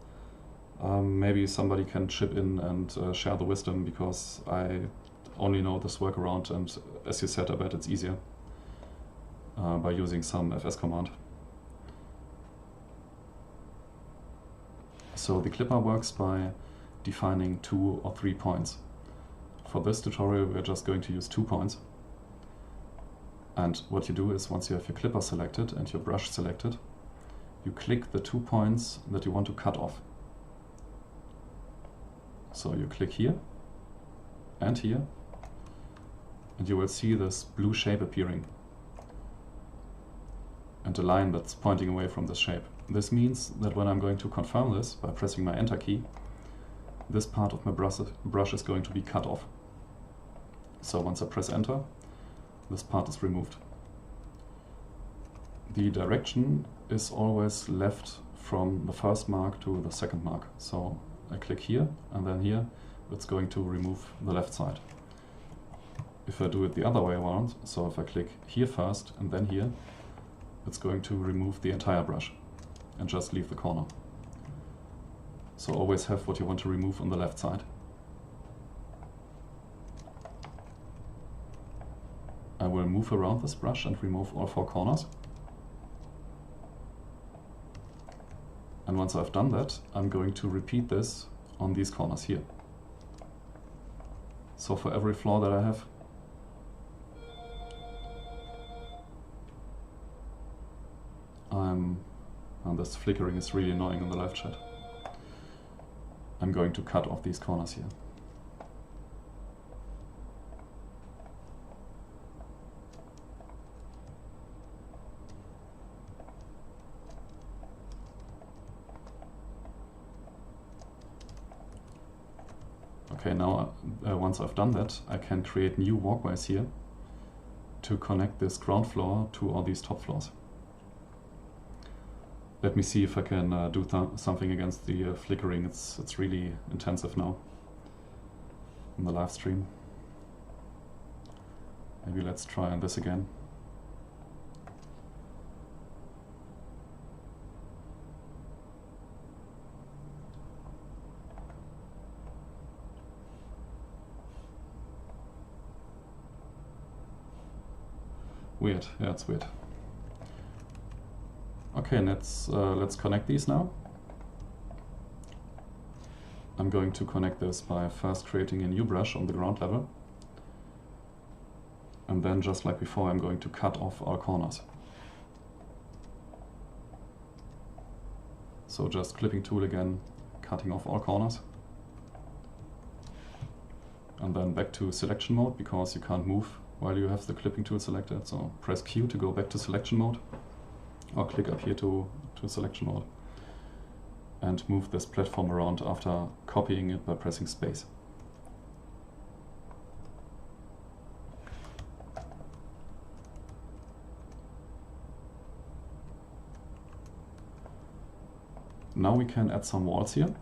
Maybe somebody can chip in and share the wisdom, because I only know this workaround, and as you said, I bet it's easier by using some FS command. So the clipper works by defining 2 or 3 points. For this tutorial we're just going to use 2 points. And what you do is, once you have your clipper selected and your brush selected, you click the 2 points that you want to cut off. So you click here and here, and you will see this blue shape appearing and a line that's pointing away from this shape. This means that when I'm going to confirm this by pressing my enter key, this part of my brush is going to be cut off. So once I press enter, this part is removed. The direction is always left from the first mark to the second mark. So I click here and then here, it's going to remove the left side. If I do it the other way around, so if I click here first and then here, it's going to remove the entire brush and just leave the corner. So always have what you want to remove on the left side. I will move around this brush and remove all 4 corners. And once I've done that, I'm going to repeat this on these corners here. So for every flaw that I have, and this flickering is really annoying in the live chat, I'm going to cut off these corners here. Okay, now once I've done that, I can create new walkways here to connect this ground floor to all these top floors. Let me see if I can do something against the flickering. It's really intensive now in the live stream. Maybe let's try on this again. Weird, yeah, it's weird. Okay, let's connect these now. I'm going to connect this by first creating a new brush on the ground level. And then, just like before, I'm going to cut off all corners. So just clipping tool again, cutting off all corners. And then back to selection mode, because you can't move while you have the clipping tool selected. So press Q to go back to selection mode, or click up here to selection mode, and move this platform around after copying it by pressing space. Now we can add some walls here.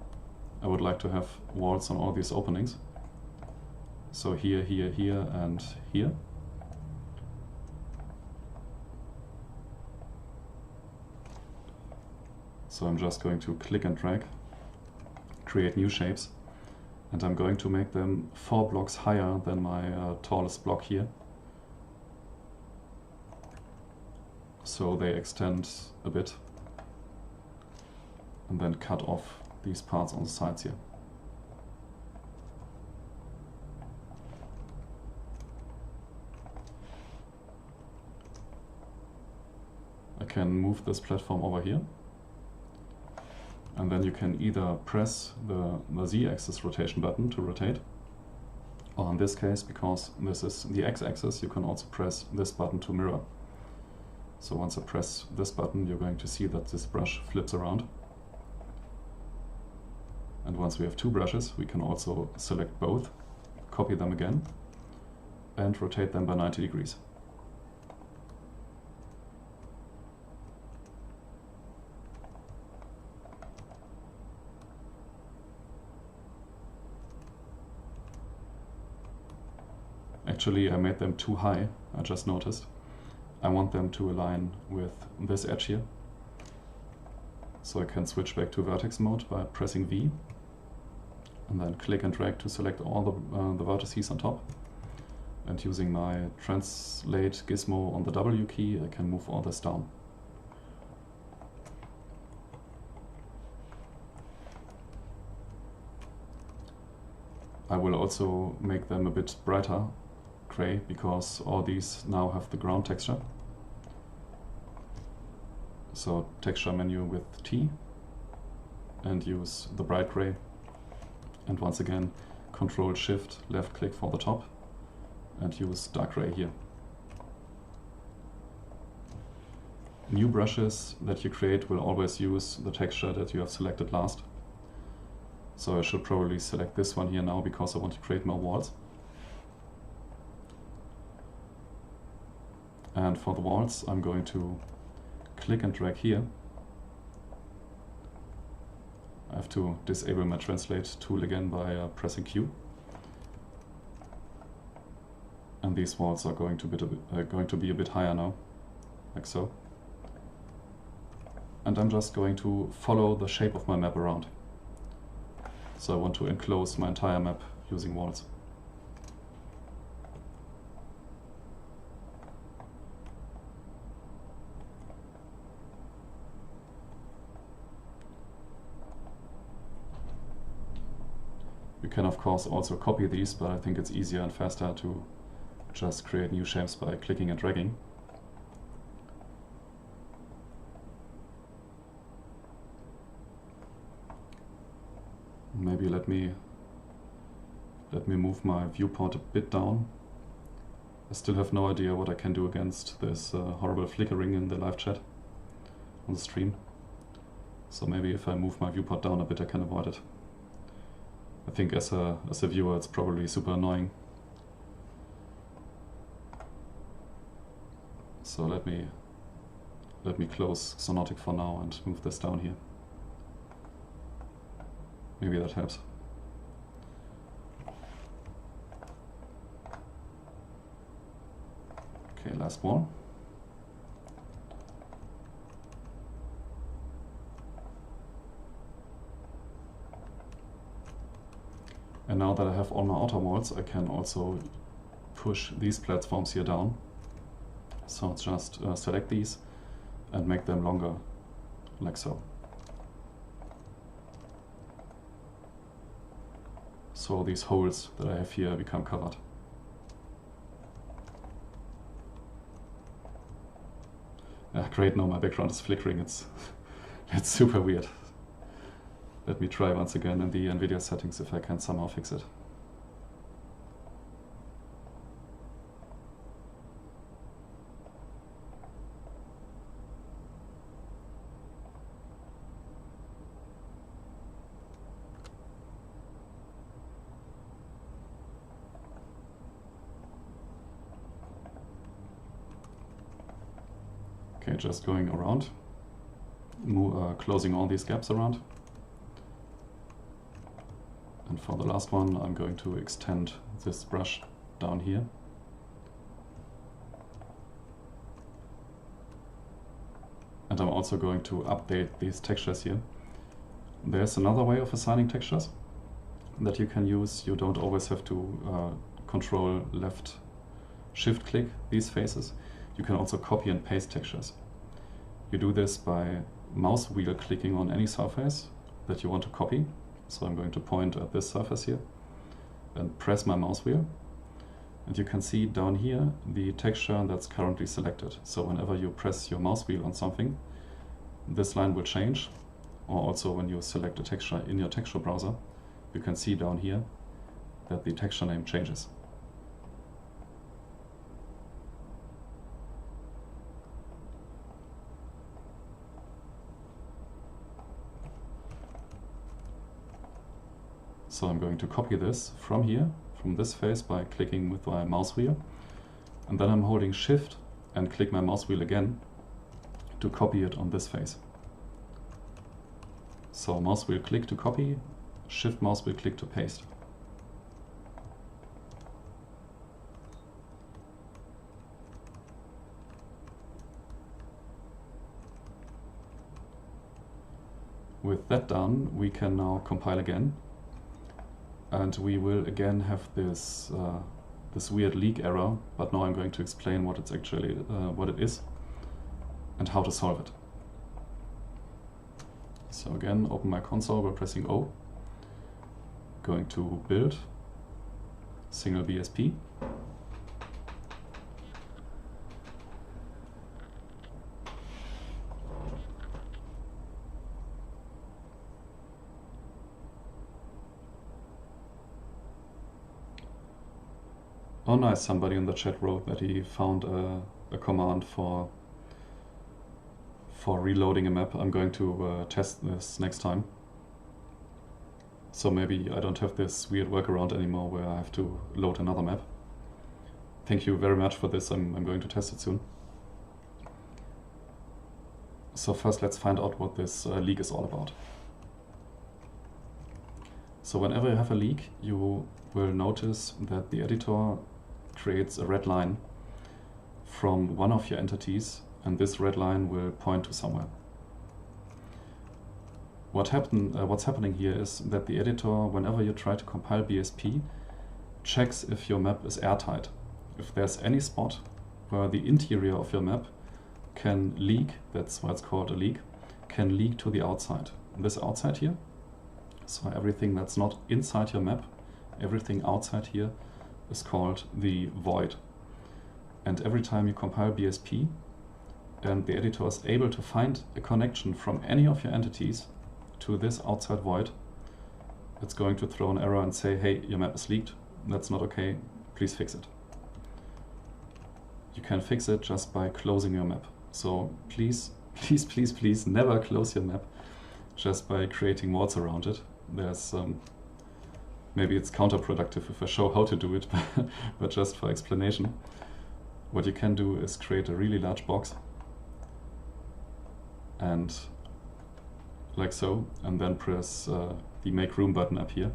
I would like to have walls on all these openings. So here, here, here, and here. So I'm just going to click and drag, create new shapes, and I'm going to make them 4 blocks higher than my tallest block here. So they extend a bit, and then cut off these parts on the sides here. I can move this platform over here, and then you can either press the Z-axis rotation button to rotate, or in this case, because this is the X-axis, you can also press this button to mirror. So once I press this button, you're going to see that this brush flips around. And once we have 2 brushes, we can also select both, copy them again, and rotate them by 90 degrees. Actually, I made them too high, I just noticed. I want them to align with this edge here. So I can switch back to vertex mode by pressing V, and then click and drag to select all the vertices on top. And using my translate gizmo on the W key, I can move all this down. I will also make them a bit brighter gray, because all these now have the ground texture. So texture menu with T, and use the bright gray, and once again Control Shift left click for the top and use dark gray here. New brushes that you create will always use the texture that you have selected last. So I should probably select this one here now, because I want to create more walls. And for the walls, I'm going to click and drag here. I have to disable my translate tool again by pressing Q. And these walls are going to be a bit higher now, like so. And I'm just going to follow the shape of my map around. So I want to enclose my entire map using walls. You can of course also copy these, but I think it's easier and faster to just create new shapes by clicking and dragging. Maybe let me move my viewport a bit down. I still have no idea what I can do against this horrible flickering in the live chat on the stream. So maybe if I move my viewport down a bit, I can avoid it. I think as a viewer, it's probably super annoying. So let me close Xonotic for now and move this down here. Maybe that helps. Okay, last one. And now that I have all my outer walls, I can also push these platforms here down. So it's just select these and make them longer, like so. So these holes that I have here become covered. Great, now my background is flickering. It's super weird. Let me try once again in the NVIDIA settings if I can somehow fix it. Okay, just going around, closing all these gaps around. And for the last one, I'm going to extend this brush down here. And I'm also going to update these textures here. There's another way of assigning textures that you can use. You don't always have to control left shift click these faces. You can also copy and paste textures. You do this by mouse wheel clicking on any surface that you want to copy. So I'm going to point at this surface here and press my mouse wheel. And you can see down here the texture that's currently selected. So whenever you press your mouse wheel on something, this line will change. Or also when you select a texture in your texture browser, you can see down here that the texture name changes. So I'm going to copy this from here, from this face, by clicking with my mouse wheel. And then I'm holding Shift and click my mouse wheel again to copy it on this face. So mouse wheel click to copy, Shift mouse wheel click to paste. With that done, we can now compile again. And we will again have this this weird leak error, but now I'm going to explain what it's actually what it is and how to solve it. So again, open my console by pressing O. Going to build single BSP. Oh nice, somebody in the chat wrote that he found a command for reloading a map. I'm going to test this next time. So maybe I don't have this weird workaround anymore where I have to load another map. Thank you very much for this. I'm going to test it soon. So first let's find out what this leak is all about. So whenever you have a leak, you will notice that the editor creates a red line from one of your entities, and this red line will point to somewhere. What's happening here is that the editor, whenever you try to compile BSP, checks if your map is airtight. If there's any spot where the interior of your map can leak, that's why it's called a leak, can leak to the outside. This outside here, so everything that's not inside your map, everything outside here is called the void. And every time you compile BSP and the editor is able to find a connection from any of your entities to this outside void, it's going to throw an error and say, hey, your map is leaked, that's not okay, please fix it. You can fix it just by closing your map. So please, please, please, please never close your map just by creating walls around it. There's maybe it's counterproductive if I show how to do it, but just for explanation, what you can do is create a really large box, and like so, and then press the make room button up here.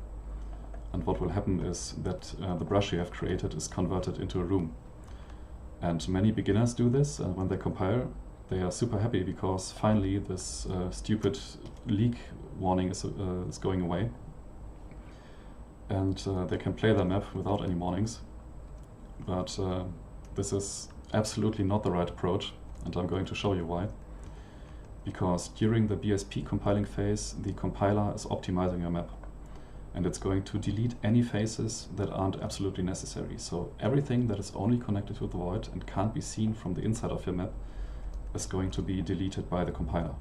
And what will happen is that the brush you have created is converted into a room. And many beginners do this, and when they compile, they are super happy because finally this stupid leak warning is going away. And they can play their map without any warnings. But this is absolutely not the right approach, and I'm going to show you why. Because during the BSP compiling phase, the compiler is optimizing your map. And it's going to delete any faces that aren't absolutely necessary. So everything that is only connected to the void and can't be seen from the inside of your map is going to be deleted by the compiler.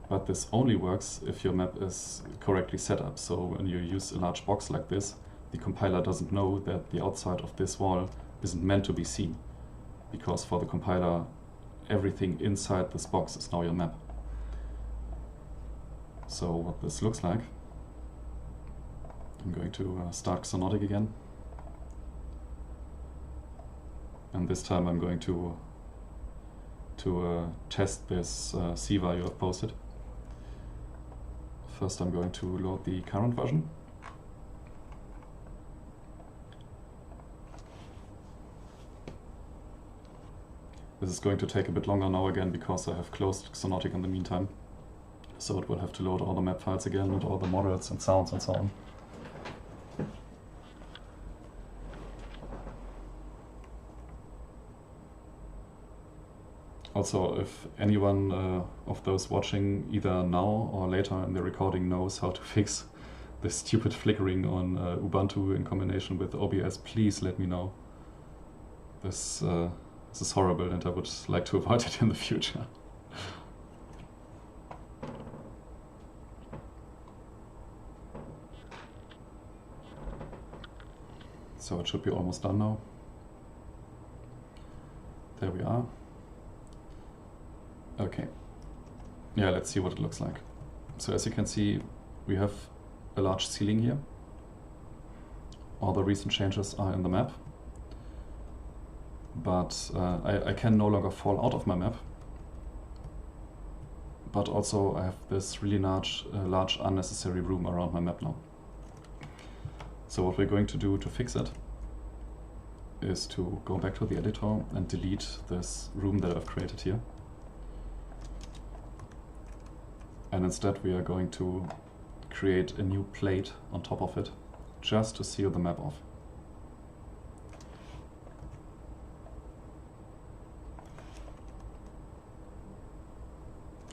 But this only works if your map is correctly set up. So when you use a large box like this, the compiler doesn't know that the outside of this wall isn't meant to be seen. Because for the compiler, everything inside this box is now your map. So what this looks like, I'm going to start Xonotic again. And this time I'm going to test this CVAR you have posted. First I'm going to load the current version. This is going to take a bit longer now again because I have closed Xonotic in the meantime. So it will have to load all the map files again and all the models and sounds and so on. Also, if anyone of those watching either now or later in the recording knows how to fix this stupid flickering on Ubuntu in combination with OBS, please let me know. This is horrible and I would like to avoid it in the future. So it should be almost done now. There we are. Okay, yeah, let's see what it looks like. So as you can see, we have a large ceiling here. All the recent changes are in the map. But I can no longer fall out of my map. But also I have this really large unnecessary room around my map now. So what we're going to do to fix it is to go back to the editor and delete this room that I've created here. And instead we are going to create a new plate on top of it, just to seal the map off.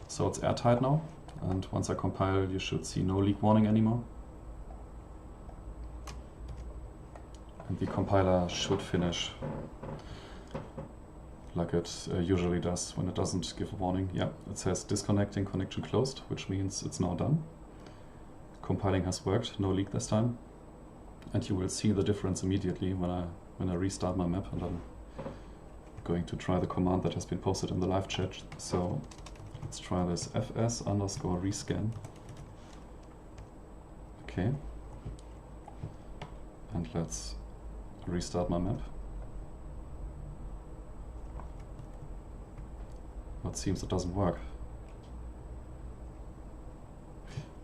So it's airtight now, and once I compile you should see no leak warning anymore. And the compiler should finish like it usually does when it doesn't give a warning. Yeah, it says disconnecting, connection closed, which means it's now done. Compiling has worked, no leak this time. And you will see the difference immediately when I restart my map, and I'm going to try the command that has been posted in the live chat. So let's try this fs_rescan. Okay. And let's restart my map. But it seems it doesn't work.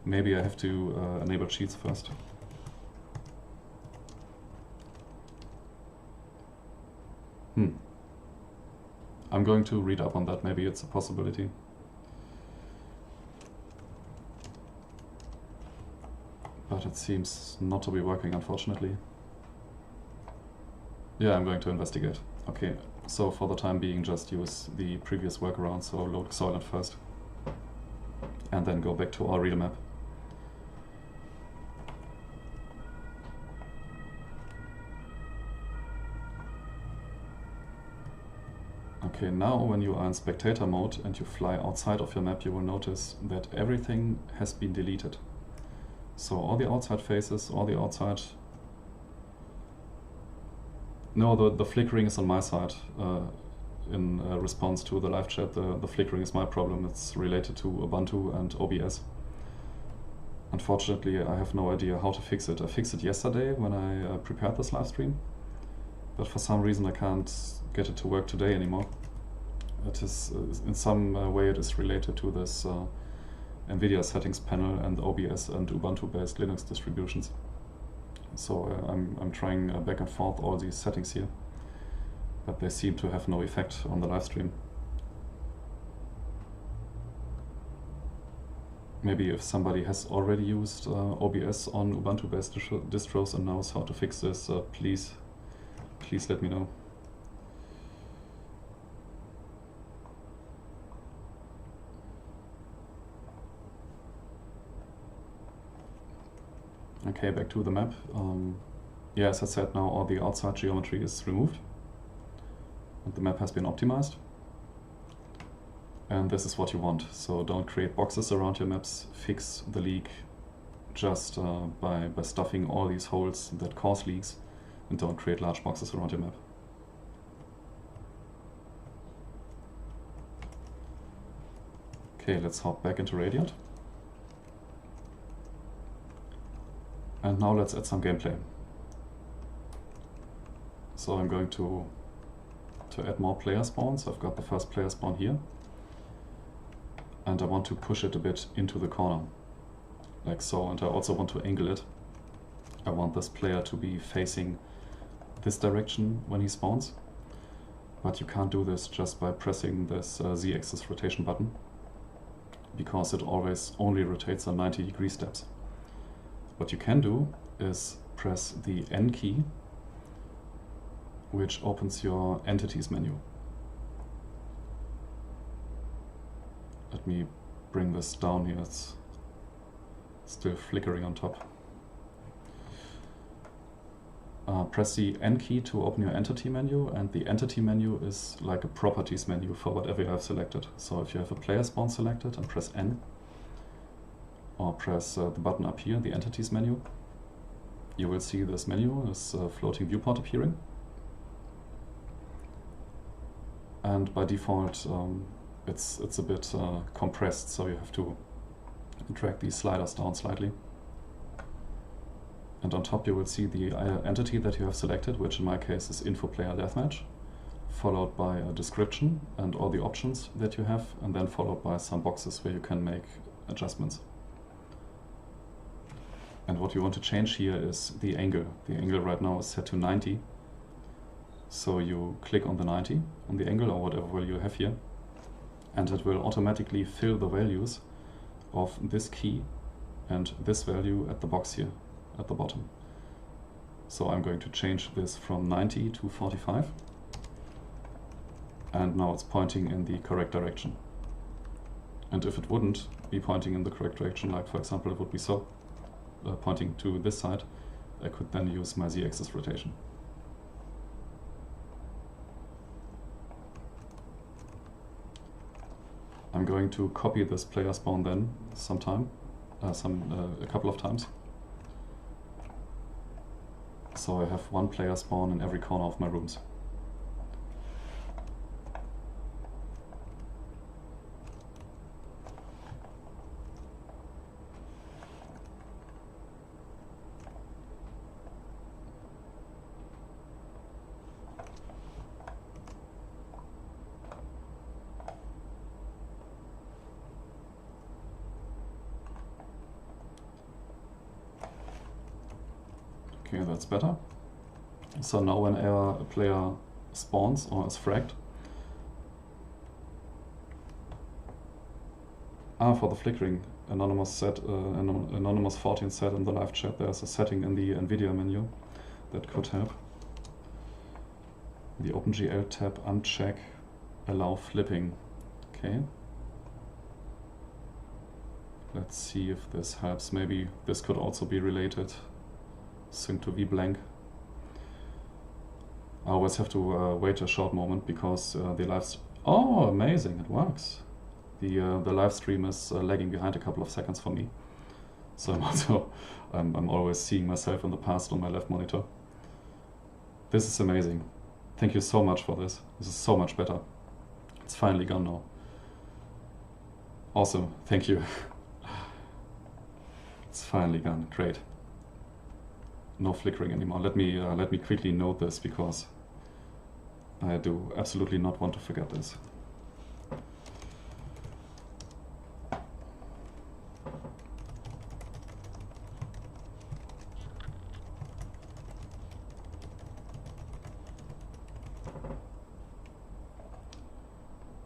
Maybe I have to enable cheats first. I'm going to read up on that, maybe it's a possibility. But it seems not to be working, unfortunately. Yeah, I'm going to investigate. Okay, so for the time being, just use the previous workaround, so load Xonotic first. And then go back to our real map. Okay, now when you are in spectator mode and you fly outside of your map, you will notice that everything has been deleted. So all the outside faces, all the outside... No, the flickering is on my side. In response to the live chat, the flickering is my problem. It's related to Ubuntu and OBS. Unfortunately, I have no idea how to fix it. I fixed it yesterday when I prepared this live stream, but for some reason I can't get it to work today anymore. It is, in some way, it is related to this NVIDIA settings panel and OBS and Ubuntu-based Linux distributions. So I'm trying back and forth all these settings here, but they seem to have no effect on the live stream. Maybe if somebody has already used OBS on Ubuntu-based distros and knows how to fix this, please let me know. Okay, back to the map. Yeah, as I said, now all the outside geometry is removed and the map has been optimized. And this is what you want. So don't create boxes around your maps, fix the leak just by stuffing all these holes that cause leaks, and don't create large boxes around your map. Okay, let's hop back into Radiant. And now let's add some gameplay. So I'm going to add more player spawns. I've got the first player spawn here. And I want to push it a bit into the corner, like so, and I also want to angle it. I want this player to be facing this direction when he spawns, but you can't do this just by pressing this Z-axis rotation button, because it always only rotates on 90-degree steps. What you can do is press the N key, which opens your entities menu. Let me bring this down here, it's still flickering on top. Press the N key to open your entity menu, and the entity menu is like a properties menu for whatever you have selected. So if you have a player spawn selected, and press N, or press the button up here, the entities menu, you will see this menu, this floating viewport appearing. And by default, it's a bit compressed, so you have to drag these sliders down slightly. And on top you will see the entity that you have selected, which in my case is Info Player Deathmatch, followed by a description and all the options that you have, and then followed by some boxes where you can make adjustments. And what you want to change here is the angle. The angle right now is set to 90. So you click on the 90 on the angle or whatever value you have here, and it will automatically fill the values of this key and this value at the box here at the bottom. So I'm going to change this from 90 to 45, and now it's pointing in the correct direction. And if it wouldn't be pointing in the correct direction, like for example it would be so, pointing to this side, I could then use my Z-axis rotation. I'm going to copy this player spawn then sometime, a couple of times. So I have one player spawn in every corner of my rooms. Okay, that's better. So now whenever a player spawns or is fragged, for the flickering, Anonymous 14 said in the live chat there's a setting in the NVIDIA menu that could help. The OpenGL tab, uncheck, allow flipping. Okay. Let's see if this helps. Maybe this could also be related. Sync to vblank. I always have to wait a short moment because the live. Oh, amazing! It works. The live stream is lagging behind a couple of seconds for me, so I'm always seeing myself in the past on my left monitor. This is amazing. Thank you so much for this. This is so much better. It's finally gone now. Awesome. Thank you. It's finally gone. Great. No flickering anymore. Let me quickly note this because I do absolutely not want to forget this.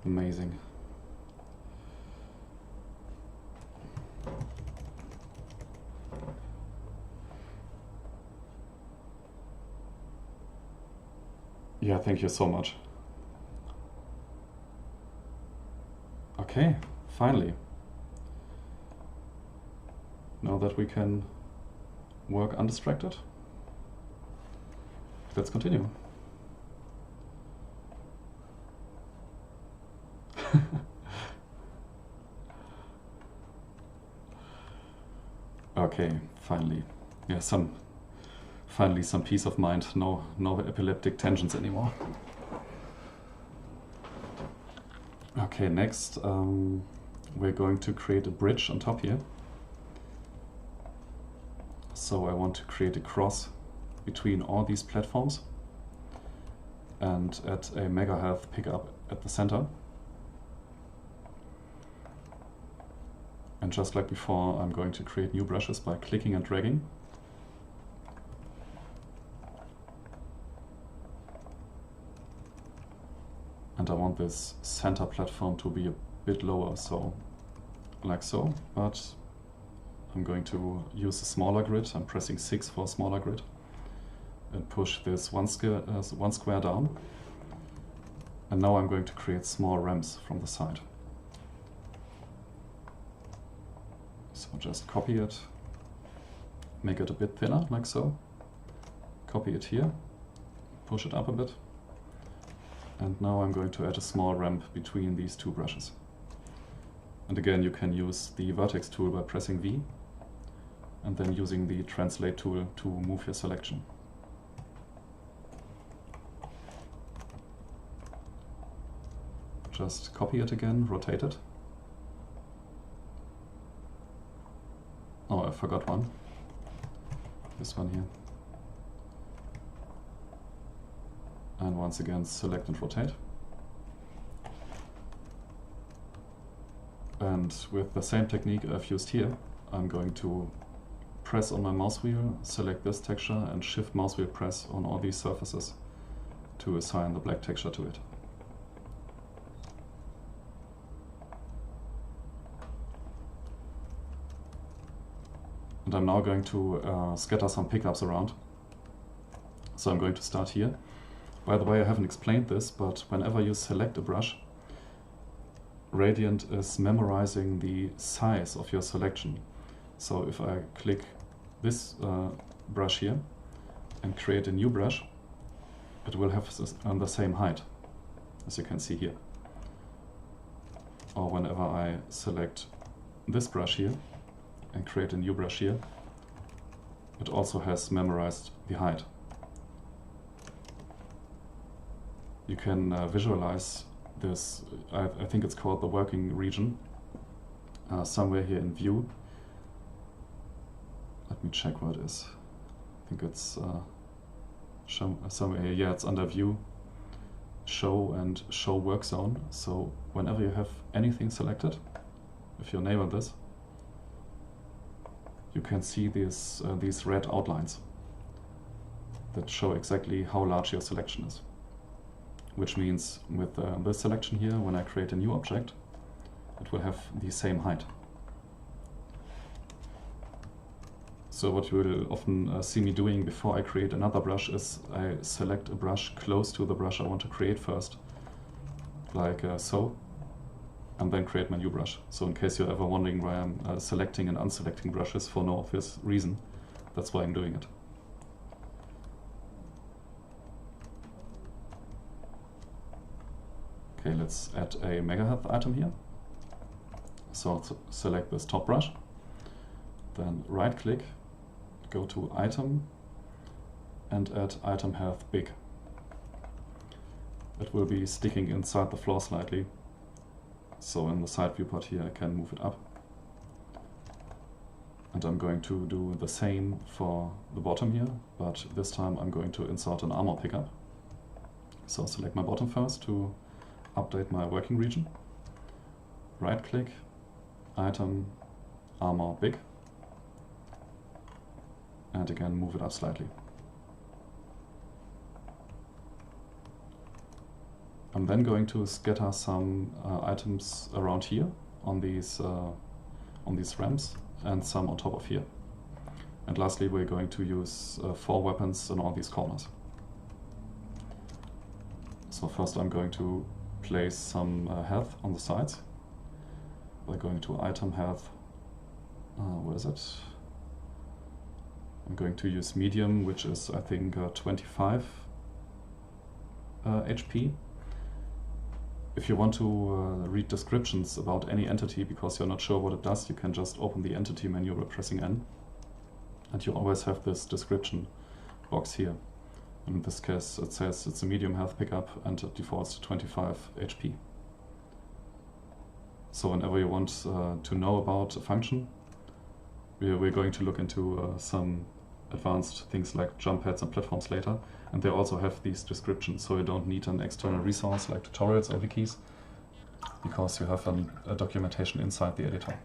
Amazing. Yeah, thank you so much. Okay, finally. Now that we can work undistracted, let's continue. Okay, finally. Yeah, finally some peace of mind. No epileptic tensions anymore. Okay, next we're going to create a bridge on top here. So I want to create a cross between all these platforms and add a mega health pickup at the center. And just like before, I'm going to create new brushes by clicking and dragging. And I want this center platform to be a bit lower, so like so, but I'm going to use a smaller grid. I'm pressing 6 for a smaller grid and push this one square down. And now I'm going to create small ramps from the side. So just copy it, make it a bit thinner, like so. Copy it here, push it up a bit. And now I'm going to add a small ramp between these two brushes. And again, you can use the vertex tool by pressing V and then using the translate tool to move your selection. Just copy it again, rotate it. Oh, I forgot one. This one here. And once again, select and rotate. And with the same technique I've used here, I'm going to press on my mouse wheel, select this texture, and shift mouse wheel press on all these surfaces to assign the black texture to it. And I'm now going to scatter some pickups around. So I'm going to start here. By the way, I haven't explained this, but whenever you select a brush, Radiant is memorizing the size of your selection. So if I click this brush here and create a new brush, it will have the same height, as you can see here. Or whenever I select this brush here and create a new brush here, it also has memorized the height. You can visualize this, I think it's called the working region, somewhere here in view. Let me check where it is. I think it's somewhere here. Yeah, it's under view, show, and show work zone. So whenever you have anything selected, if you enable this, you can see these red outlines. that show exactly how large your selection is. Which means with this selection here, when I create a new object, it will have the same height. So what you will often see me doing before I create another brush is I select a brush close to the brush I want to create first, like so, and then create my new brush. So in case you're ever wondering why I'm selecting and unselecting brushes for no obvious reason, that's why I'm doing it. Okay, let's add a megahertz item here. So select this top brush, then right click, go to item and add item height big. It will be sticking inside the floor slightly. So in the side viewport here I can move it up. And I'm going to do the same for the bottom here, but this time I'm going to insert an armor pickup. So select my bottom first to update my working region. Right click, item, armor big. And again move it up slightly. I'm then going to scatter some items around here on these ramps and some on top of here. And lastly we're going to use 4 weapons in all these corners. So first I'm going to place some health on the sides. We're going to item health, where is it? I'm going to use medium, which is I think 25 HP. If you want to read descriptions about any entity because you're not sure what it does, you can just open the entity menu by pressing N. And you always have this description box here. In this case it says it's a medium health pickup and it defaults to 25 HP. So whenever you want to know about a function, we're going to look into some advanced things like jump pads and platforms later, and they also have these descriptions, so you don't need an external resource like tutorials or wikis, because you have a documentation inside the editor.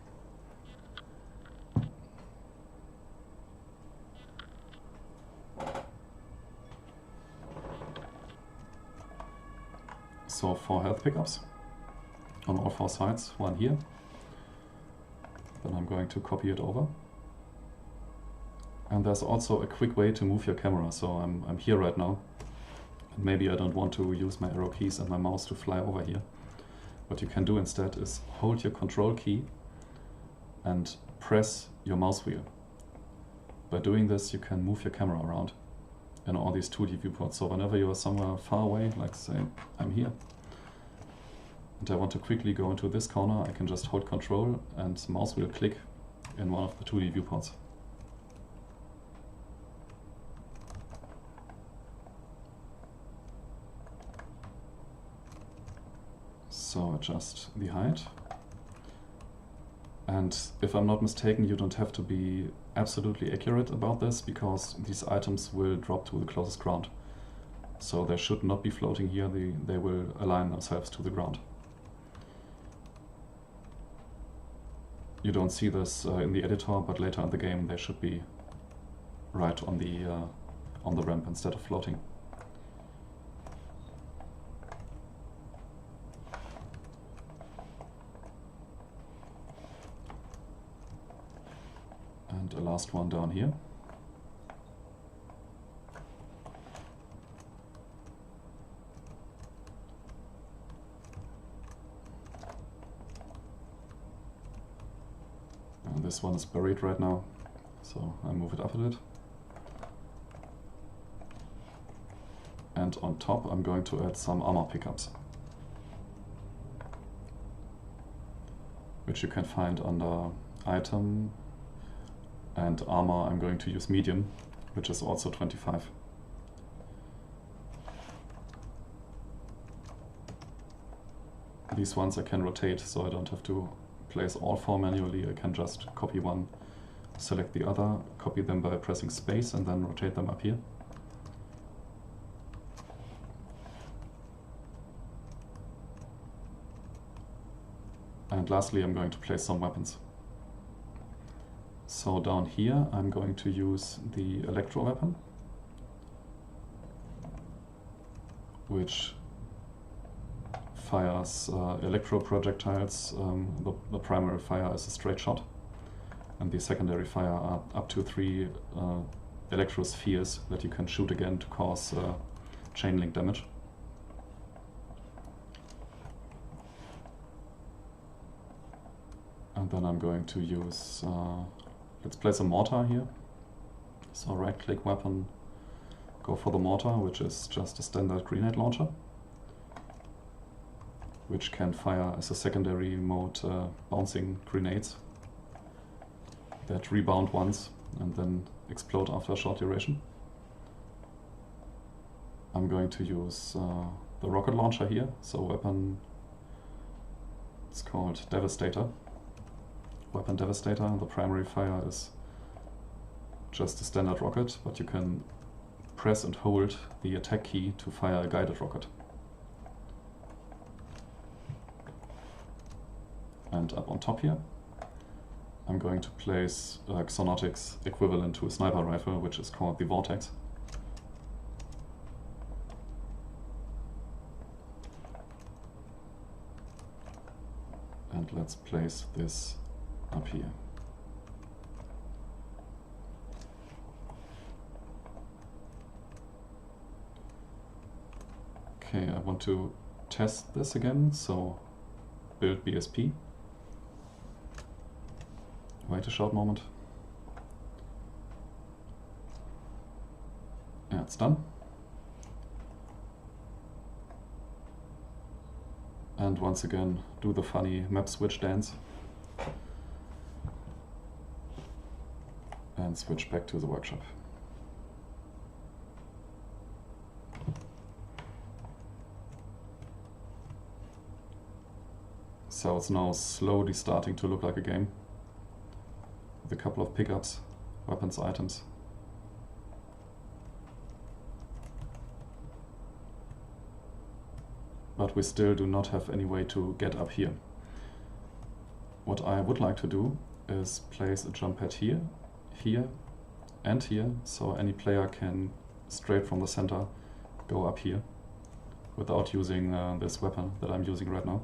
So 4 health pickups on all 4 sides, 1 here. Then I'm going to copy it over. And there's also a quick way to move your camera. So I'm here right now. And maybe I don't want to use my arrow keys and my mouse to fly over here. What you can do instead is hold your control key and press your mouse wheel. By doing this, you can move your camera around in all these 2D viewports. So whenever you are somewhere far away, like say I'm here, and I want to quickly go into this corner, I can just hold control and mouse wheel click in one of the 2D viewports. So adjust the height. And if I'm not mistaken, you don't have to be absolutely accurate about this, because these items will drop to the closest ground. So they should not be floating here, they will align themselves to the ground. You don't see this in the editor, but later in the game they should be right on the ramp instead of floating. And a last one down here. And this one is buried right now, so I move it up a bit. And on top I'm going to add some armor pickups, which you can find under item and armor. I'm going to use medium, which is also 25. These ones I can rotate, so I don't have to place all 4 manually. I can just copy one, select the other, copy them by pressing space and then rotate them up here. And lastly I'm going to place some weapons. So down here I'm going to use the electro weapon, which fires electro projectiles. The primary fire is a straight shot, and the secondary fire are up to 3 electrospheres that you can shoot again to cause chain link damage. And then I'm going to use, let's place a mortar here. So right click weapon, go for the mortar, which is just a standard grenade launcher, which can fire as a secondary mode bouncing grenades that rebound once and then explode after a short duration. I'm going to use the rocket launcher here, so weapon, it's called Devastator. Weapon Devastator, the primary fire is just a standard rocket, but you can press and hold the attack key to fire a guided rocket. And up on top here, I'm going to place Xonotic's equivalent to a sniper rifle, which is called the Vortex. And let's place this up here. Okay, I want to test this again, so build BSP. Wait a short moment. Yeah, it's done. And once again, do the funny map switch dance. And switch back to the workshop. So it's now slowly starting to look like a game, with a couple of pickups, weapons, items. But we still do not have any way to get up here. What I would like to do is place a jump pad here, here and here, so any player can straight from the center go up here without using this weapon that I'm using right now.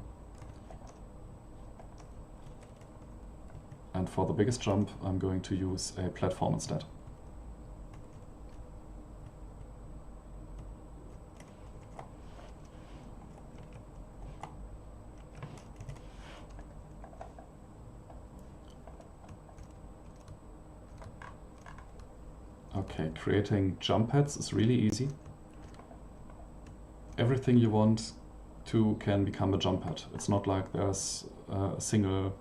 And for the biggest jump, I'm going to use a platform instead. Okay, creating jump pads is really easy. Everything you want to can become a jump pad. It's not like there's a single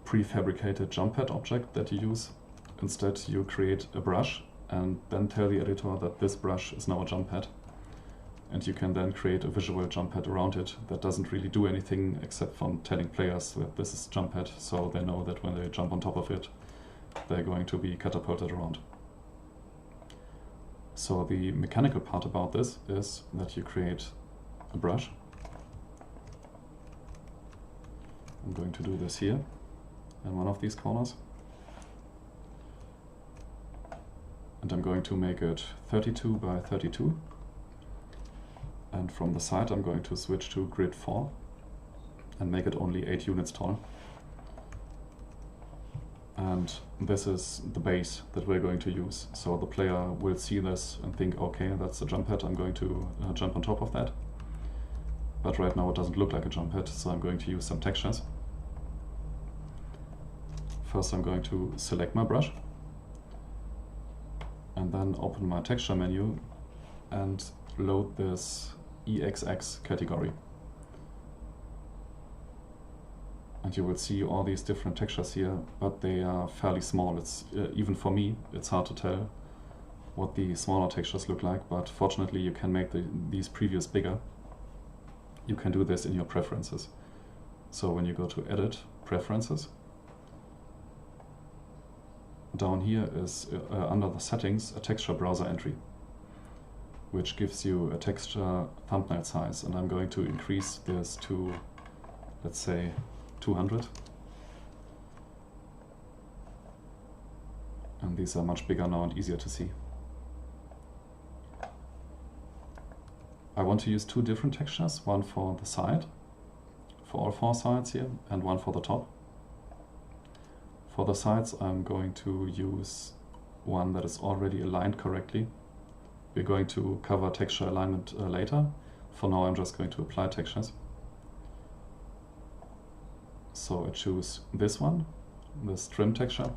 prefabricated jump pad object that you use. Instead, you create a brush and then tell the editor that this brush is now a jump pad. And you can then create a visual jump pad around it that doesn't really do anything except from telling players that this is jump pad, so they know that when they jump on top of it, they're going to be catapulted around. So the mechanical part about this is that you create a brush. I'm going to do this here in one of these corners. And I'm going to make it 32 by 32. And from the side I'm going to switch to grid 4 and make it only 8 units tall. And this is the base that we're going to use. So the player will see this and think, okay, that's a jump pad, I'm going to jump on top of that. But right now it doesn't look like a jump pad, so I'm going to use some textures. First I'm going to select my brush and then open my texture menu and load this EXX category. And you will see all these different textures here, but they are fairly small. It's even for me, it's hard to tell what the smaller textures look like, but fortunately you can make these previews bigger. You can do this in your preferences. So when you go to Edit, Preferences, down here is under the settings a texture browser entry, which gives you a texture thumbnail size, and I'm going to increase this to, let's say, 200. And these are much bigger now and easier to see. I want to use two different textures, one for the side, for all four sides here, and one for the top. For the sides I'm going to use one that is already aligned correctly. We're going to cover texture alignment later. For now I'm just going to apply textures. So I choose this one, this trim texture,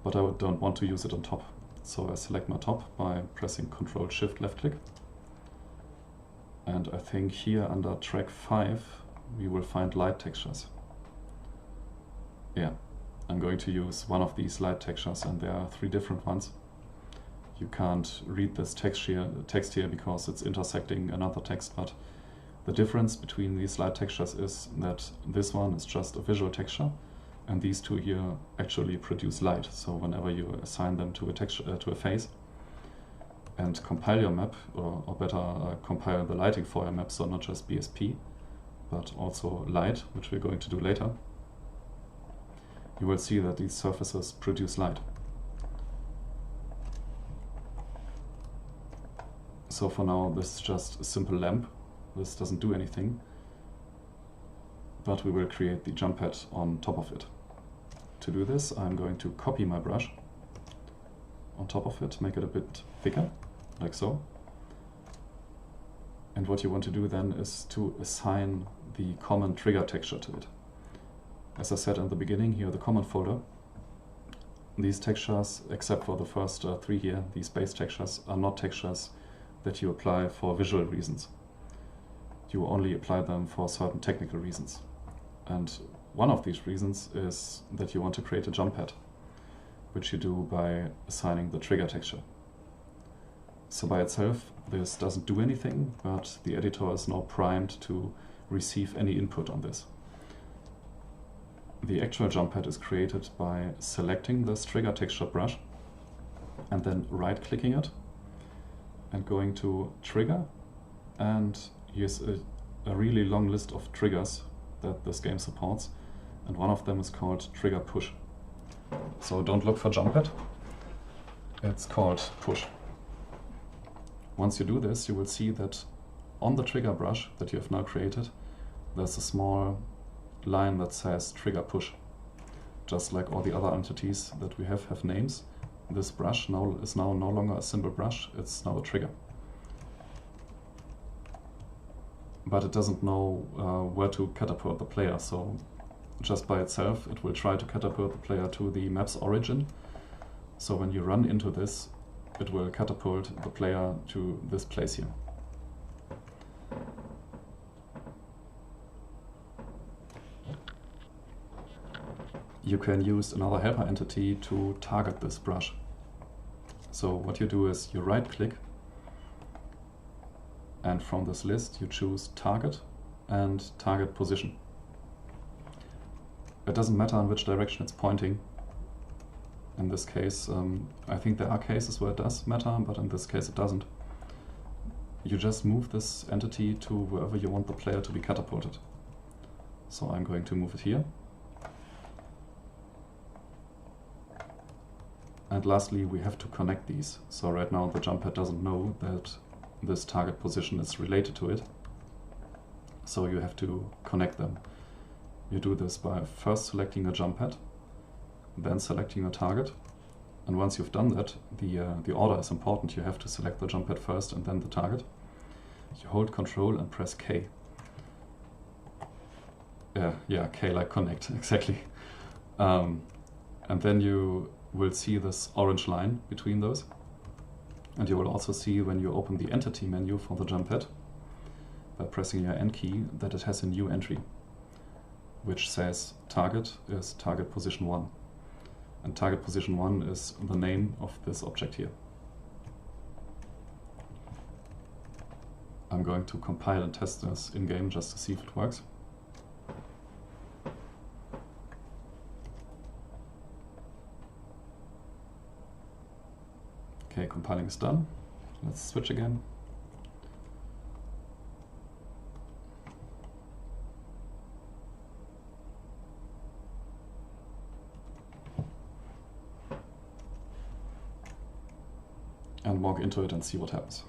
but I don't want to use it on top. So I select my top by pressing Ctrl-Shift left click. And I think here under track 5 we will find light textures. Yeah, I'm going to use one of these light textures, and there are 3 different ones. You can't read this text here because it's intersecting another text, but the difference between these light textures is that this one is just a visual texture, and these two here actually produce light. So whenever you assign them to a texture, to a face, and compile your map, or better compile the lighting for your map, so not just BSP, but also light, which we're going to do later, you will see that these surfaces produce light. So for now this is just a simple lamp. This doesn't do anything, but we will create the jump pad on top of it. To do this, I'm going to copy my brush on top of it, make it a bit thicker, like so. And what you want to do then is to assign the common trigger texture to it. As I said in the beginning, here the common folder. These textures, except for the first 3 here, these base textures, are not textures that you apply for visual reasons. You only apply them for certain technical reasons. And one of these reasons is that you want to create a jump pad, which you do by assigning the trigger texture. So by itself, this doesn't do anything, but the editor is now primed to receive any input on this. The actual jump pad is created by selecting this trigger texture brush and then right-clicking it and going to trigger, and here's a really long list of triggers that this game supports, and one of them is called trigger push. So don't look for jump pad, it's called push. Once you do this, you will see that on the trigger brush that you have now created, there's a small line that says trigger push. Just like all the other entities that we have names, this brush is now no longer a simple brush, it's now a trigger. But it doesn't know where to catapult the player, so just by itself it will try to catapult the player to the map's origin. So when you run into this, it will catapult the player to this place here. You can use another helper entity to target this brush. So what you do is you right-click, and from this list you choose target and target position. It doesn't matter in which direction it's pointing. In this case, I think there are cases where it does matter, but in this case it doesn't. You just move this entity to wherever you want the player to be catapulted. So I'm going to move it here. And lastly, we have to connect these. So right now the jump pad doesn't know that this target position is related to it. So you have to connect them. You do this by first selecting a jump pad, then selecting a target. And once you've done that, the order is important. You have to select the jump pad first and then the target. You hold Control and press K. Yeah, K like connect, exactly. And then you will see this orange line between those. And you will also see when you open the entity menu for the jump pad by pressing your N key that it has a new entry, which says target is target position 1. And target position 1 is the name of this object here. I'm going to compile and test this in-game just to see if it works. Okay, compiling is done. Let's switch again. And walk into it and see what happens.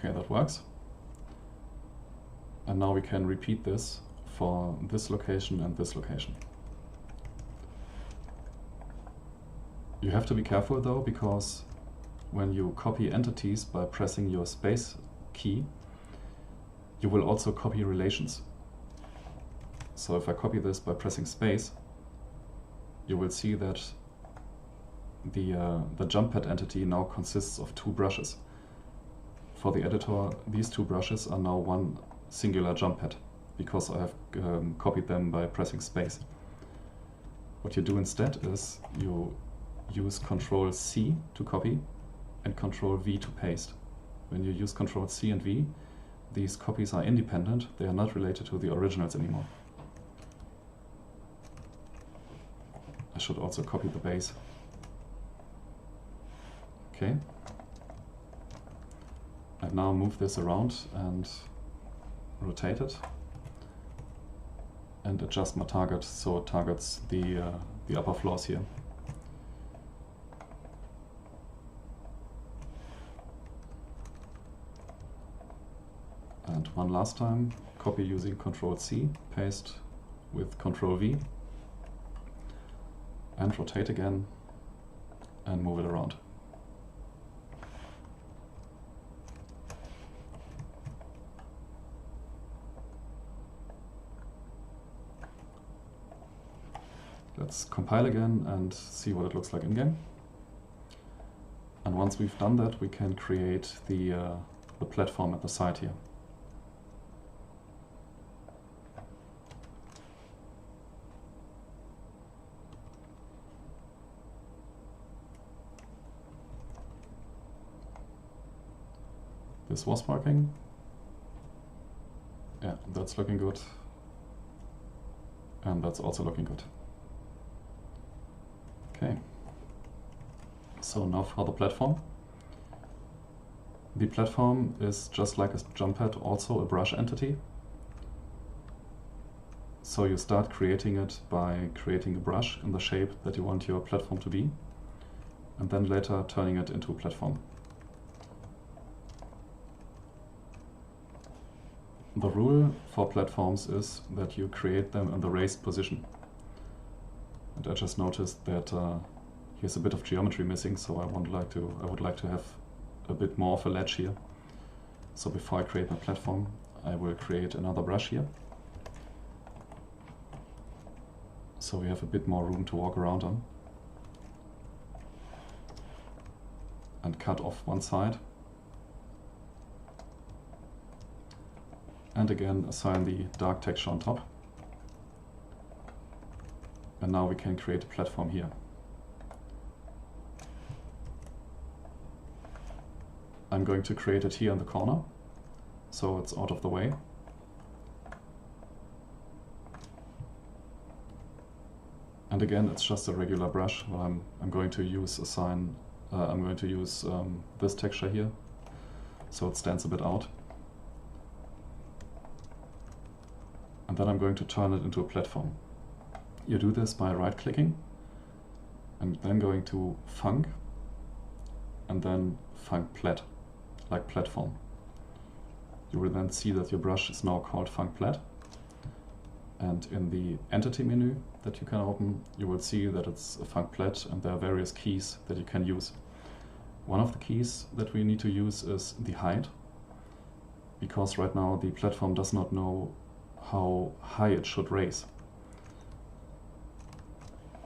Okay, that works. And now we can repeat this for this location and this location. You have to be careful though, because when you copy entities by pressing your space key, you will also copy relations. So if I copy this by pressing space, you will see that the jump pad entity now consists of two brushes. For the editor, these two brushes are now one singular jump pad, because I have copied them by pressing space. What you do instead is you use Ctrl C to copy and Ctrl V to paste. When you use Ctrl C and V, these copies are independent, they are not related to the originals anymore. I should also copy the base. Okay. And now move this around and rotate it and adjust my target so it targets the upper floors here. And one last time, copy using Ctrl C, paste with Ctrl V, and rotate again and move it around. Let's compile again and see what it looks like in-game. And once we've done that, we can create the platform at the side here. This was working. Yeah, that's looking good. And that's also looking good. Okay. So now for the platform. The platform is just like a jump pad, also a brush entity. So you start creating it by creating a brush in the shape that you want your platform to be, and then later turning it into a platform. The rule for platforms is that you create them in the raised position. And I just noticed that here's a bit of geometry missing, so I would like to have a bit more of a ledge here. So before I create my platform, I will create another brush here. So we have a bit more room to walk around on. And cut off one side. And again assign the dark texture on top. And now we can create a platform here. I'm going to create it here in the corner, so it's out of the way. And again, it's just a regular brush. Well, I'm going to use this texture here, so it stands a bit out. And then I'm going to turn it into a platform. You do this by right-clicking, and then going to Func, and then Func Plat, like platform. You will then see that your brush is now called Func Plat. And in the entity menu that you can open, you will see that it's a Func Plat, and there are various keys that you can use. One of the keys that we need to use is the height, because right now the platform does not know how high it should raise.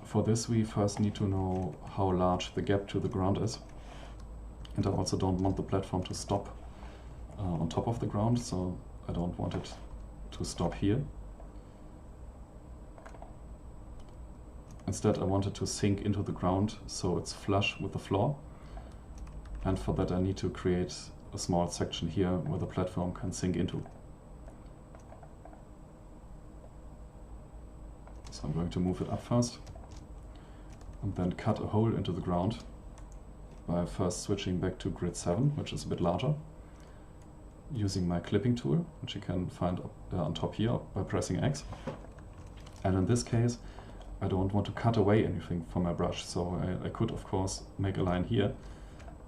For this, we first need to know how large the gap to the ground is. And I also don't want the platform to stop on top of the ground, so I don't want it to stop here. Instead, I want it to sink into the ground so it's flush with the floor. And for that, I need to create a small section here where the platform can sink into. So I'm going to move it up first, and then cut a hole into the ground by first switching back to grid 7, which is a bit larger, using my clipping tool, which you can find on top here by pressing X. And in this case, I don't want to cut away anything from my brush, so I could of course make a line here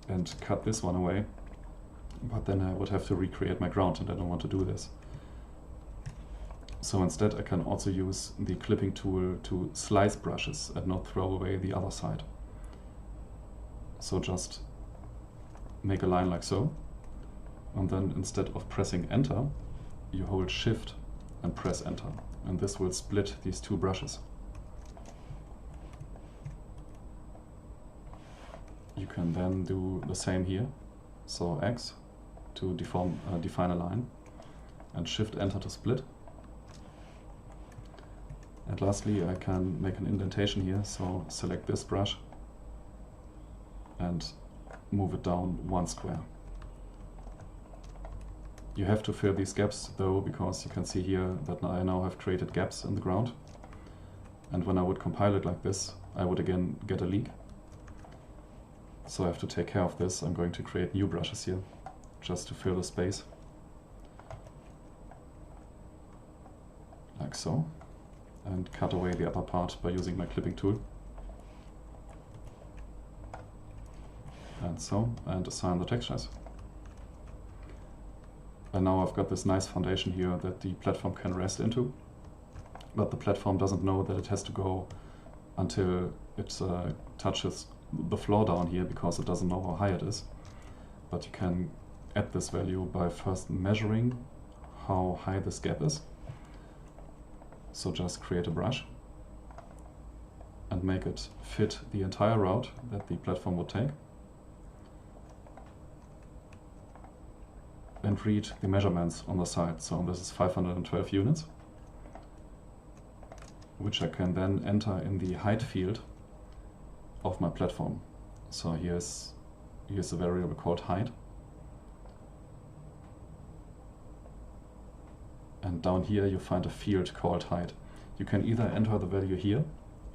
and cut this one away but then I would have to recreate my ground, and I don't want to do this. So instead I can also use the clipping tool to slice brushes and not throw away the other side. So just make a line like so, and then instead of pressing enter, you hold shift and press enter, and this will split these two brushes. You can then do the same here, so X to define a line, and shift enter to split. And lastly, I can make an indentation here, so select this brush and move it down 1 square. You have to fill these gaps though, because you can see here that I now have created gaps in the ground. And when I would compile it like this, I would again get a leak. So I have to take care of this. I'm going to create new brushes here, just to fill the space. Like so. And cut away the upper part by using my clipping tool. And so, and assign the textures. And now I've got this nice foundation here that the platform can rest into, but the platform doesn't know that it has to go until it touches the floor down here, because it doesn't know how high it is. But you can add this value by first measuring how high this gap is. So just create a brush and make it fit the entire route that the platform would take. And read the measurements on the side. So this is 512 units, which I can then enter in the height field of my platform. So here's a variable called height. And down here you find a field called height. You can either enter the value here,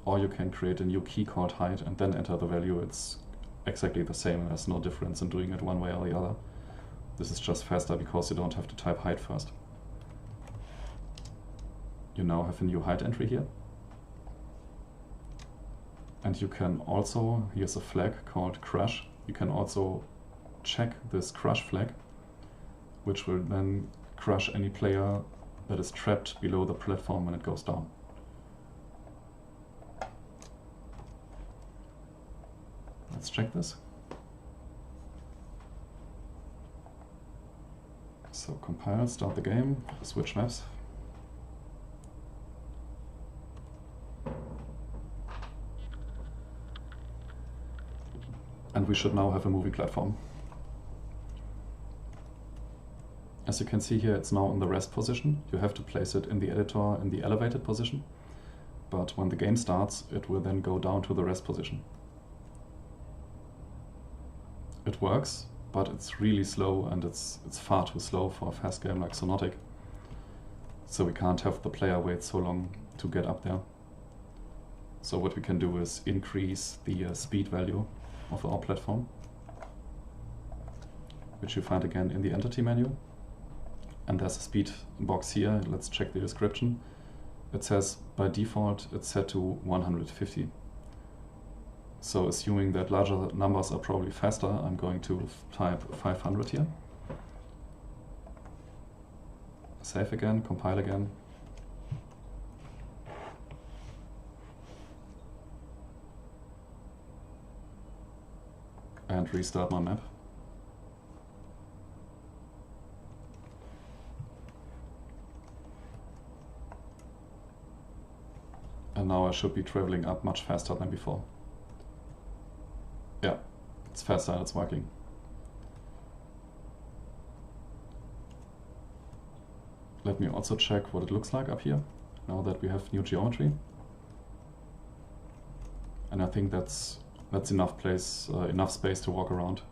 or you can create a new key called height and then enter the value. It's exactly the same. There's no difference in doing it one way or the other. This is just faster because you don't have to type height first. You now have a new height entry here. And you can also, here's a flag called crush. You can also check this crush flag, which will then crush any player that is trapped below the platform when it goes down. Let's check this. So compile, start the game, switch maps. And we should now have a moving platform. As you can see here, it's now in the rest position. You have to place it in the editor in the elevated position. But when the game starts, it will then go down to the rest position. It works, but it's really slow, and it's far too slow for a fast game like Xonotic. So we can't have the player wait so long to get up there. So what we can do is increase the speed value of our platform, which you find again in the entity menu. And there's a speed box here. Let's check the description. It says by default it's set to 150. So assuming that larger numbers are probably faster, I'm going to type 500 here. Save again, compile again. And restart my map. And now I should be traveling up much faster than before. Yeah, it's faster and it's working. Let me also check what it looks like up here, now that we have new geometry. And I think that's enough space to walk around.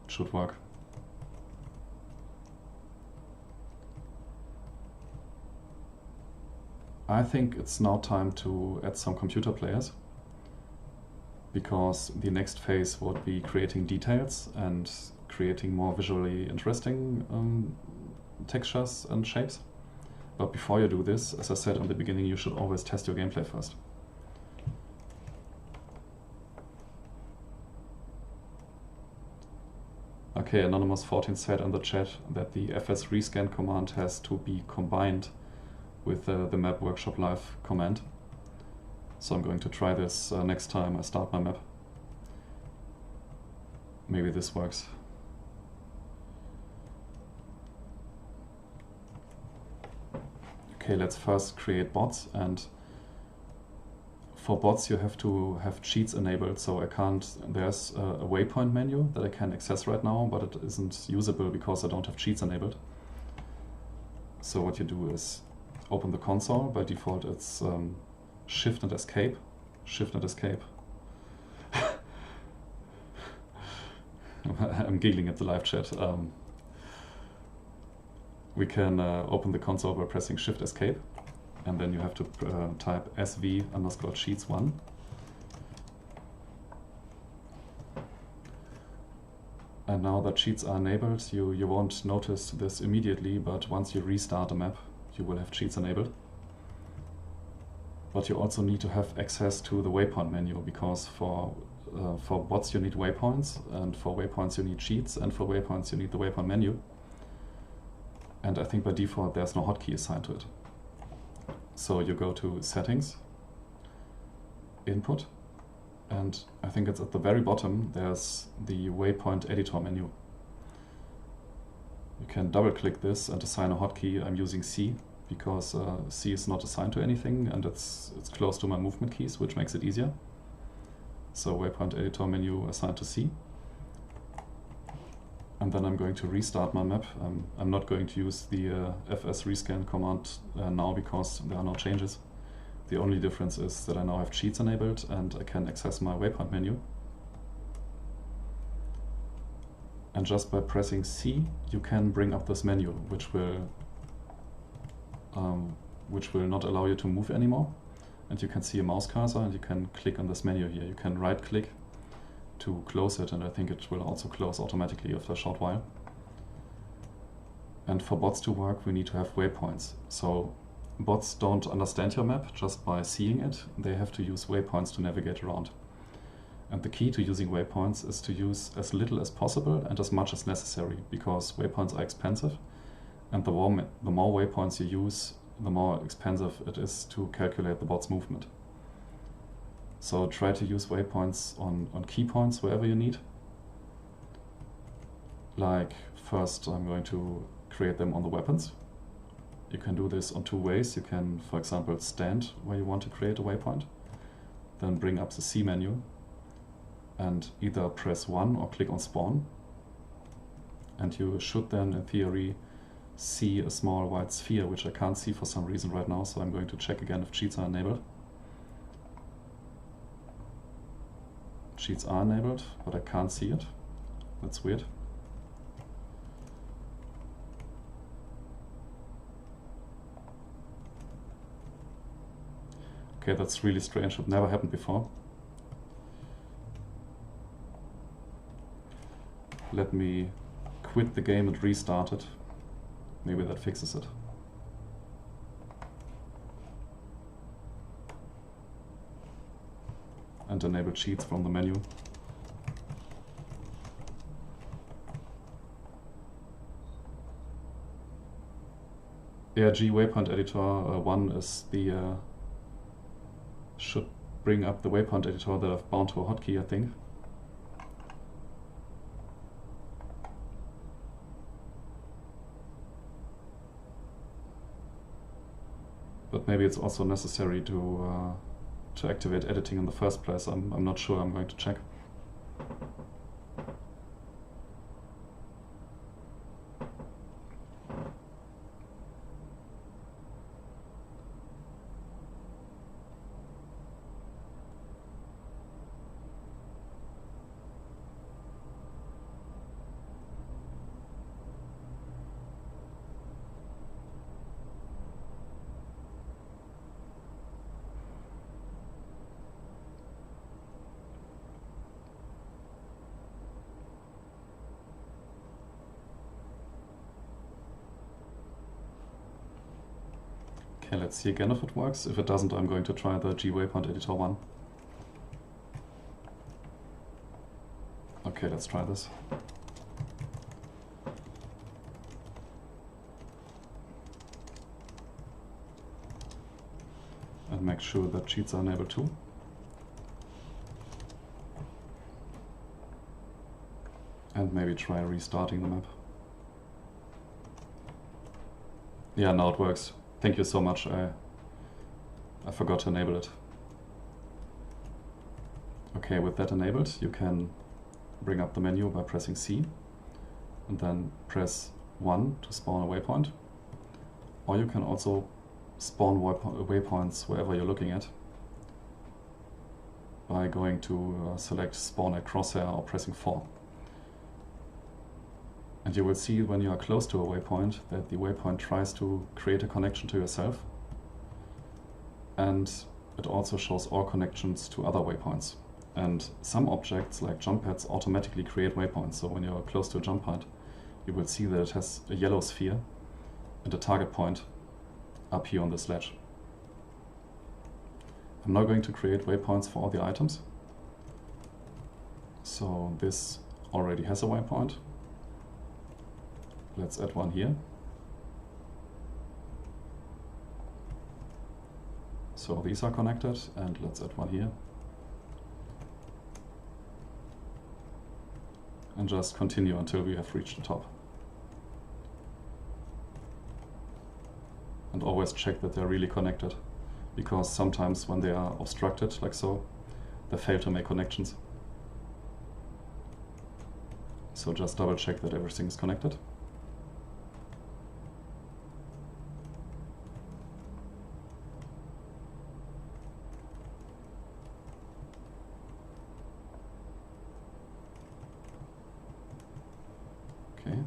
It should work. I think it's now time to add some computer players, because the next phase would be creating details and creating more visually interesting textures and shapes. But before you do this, as I said in the beginning, you should always test your gameplay first. Okay, Anonymous14 said in the chat that the fs rescan command has to be combined with the map workshop live command. So I'm going to try this next time I start my map. Maybe this works. Okay, let's first create bots, and for bots you have to have cheats enabled, so I can't, there's a waypoint menu that I can access right now, but it isn't usable because I don't have cheats enabled. So what you do is open the console. By default it's Shift and Escape. Shift and Escape. I'm giggling at the live chat. We can open the console by pressing Shift Escape, and then you have to type sv_cheats1. And now that cheats are enabled, you won't notice this immediately, but once you restart the map, you will have cheats enabled. But you also need to have access to the waypoint menu, because for bots you need waypoints, and for waypoints you need cheats, and for waypoints you need the waypoint menu. And I think by default there's no hotkey assigned to it. So you go to Settings, Input, and I think it's at the very bottom there's the Waypoint Editor menu. You can double click this and assign a hotkey. I'm using C because C is not assigned to anything, and it's close to my movement keys, which makes it easier. So Waypoint Editor menu assigned to C. And then I'm going to restart my map. I'm not going to use the fs rescan command now because there are no changes. The only difference is that I now have cheats enabled and I can access my waypoint menu. And just by pressing C, you can bring up this menu, which will not allow you to move anymore. And you can see a mouse cursor, and you can click on this menu here. You can right click to close it, and I think it will also close automatically after a short while. And for bots to work, we need to have waypoints. So bots don't understand your map just by seeing it. They have to use waypoints to navigate around. And the key to using waypoints is to use as little as possible and as much as necessary, because waypoints are expensive, and the more waypoints you use, the more expensive it is to calculate the bot's movement. So try to use waypoints on key points wherever you need. Like, first I'm going to create them on the weapons. You can do this on two ways. You can, for example, stand where you want to create a waypoint, then bring up the C menu and either press 1 or click on spawn. And you should then, in theory, see a small white sphere, which I can't see for some reason right now, so I'm going to check again if cheats are enabled. Cheats are enabled, but I can't see it. That's weird. Okay, that's really strange. It never happened before. Let me quit the game and restart it. Maybe that fixes it. And enable cheats from the menu. Yeah, G waypoint editor 1 is the should bring up the waypoint editor that I've bound to a hotkey, I think. But maybe it's also necessary to activate editing in the first place. I'm not sure. I'm going to check. Okay, let's see again if it works. If it doesn't, I'm going to try the G waypoint editor 1. Okay, let's try this. make sure that cheats are enabled too. And maybe try restarting the map. Yeah, now it works. Thank you so much. I forgot to enable it. Okay, with that enabled, you can bring up the menu by pressing C and then press 1 to spawn a waypoint. Or you can also spawn waypoints wherever you're looking at by going to select spawn at crosshair or pressing 4. And you will see when you are close to a waypoint that the waypoint tries to create a connection to yourself, and it also shows all connections to other waypoints. And some objects like jump pads automatically create waypoints, so when you're close to a jump pad you will see that it has a yellow sphere and a target point up here on this ledge. I'm now going to create waypoints for all the items. So this already has a waypoint. Let's add one here. So these are connected, and let's add one here. And just continue until we have reached the top. And always check that they're really connected, because sometimes when they are obstructed like so, they fail to make connections. So just double check that everything is connected. Okay.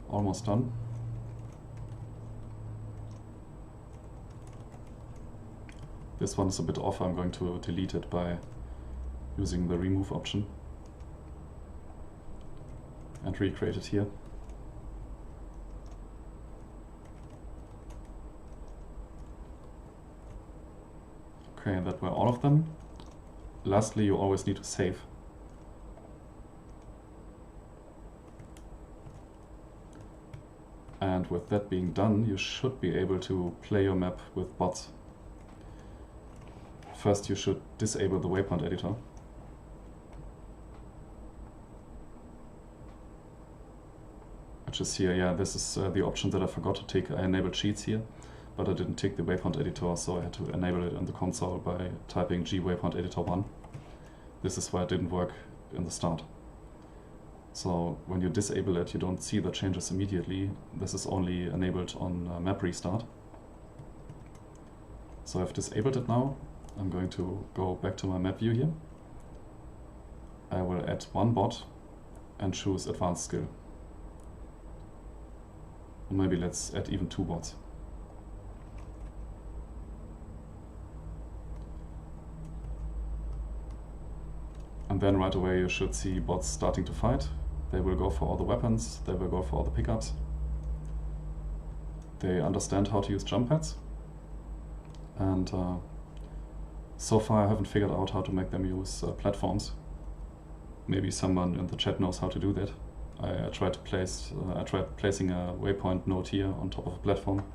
Almost done. This one is a bit off. I'm going to delete it by using the remove option and recreate it here. Okay, and that were all of them. Lastly, you always need to save. And with that being done, you should be able to play your map with bots. First, you should disable the waypoint editor. Which is here. Yeah, this is the option that I forgot to tick. I enabled cheats here, but I didn't tick the waypoint editor, so I had to enable it in the console by typing G waypoint editor 1. This is why it didn't work in the start. So when you disable it, you don't see the changes immediately. This is only enabled on map restart. So I've disabled it now. I'm going to go back to my map view here. I will add one bot and choose advanced skill. Or maybe let's add even two bots. And then right away you should see bots starting to fight. They will go for all the weapons, they will go for all the pickups. They understand how to use jump pads. And so far I haven't figured out how to make them use platforms. Maybe someone in the chat knows how to do that. I tried placing a waypoint node here on top of a platform,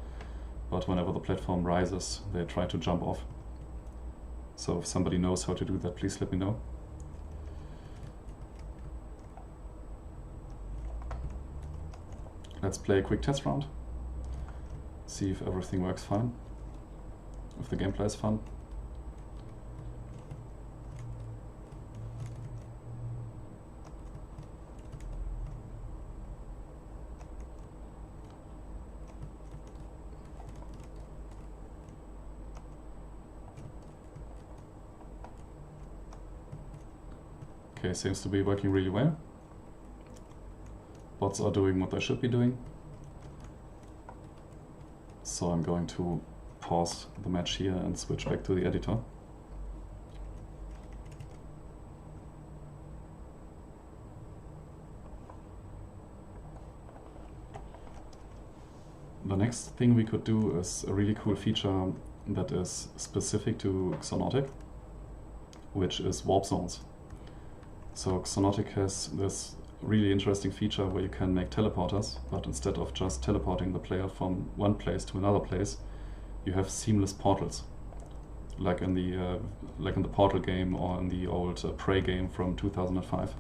but whenever the platform rises, they try to jump off. So if somebody knows how to do that, please let me know. Let's play a quick test round. See if everything works fine. If the gameplay is fun. Okay, seems to be working really well. Bots are doing what they should be doing. So I'm going to pause the match here and switch back to the editor. The next thing we could do is a really cool feature that is specific to Xonotic, which is warp zones. So Xonotic has this really interesting feature where you can make teleporters, but instead of just teleporting the player from one place to another place, you have seamless portals, like in the Portal game or in the old Prey game from 2005.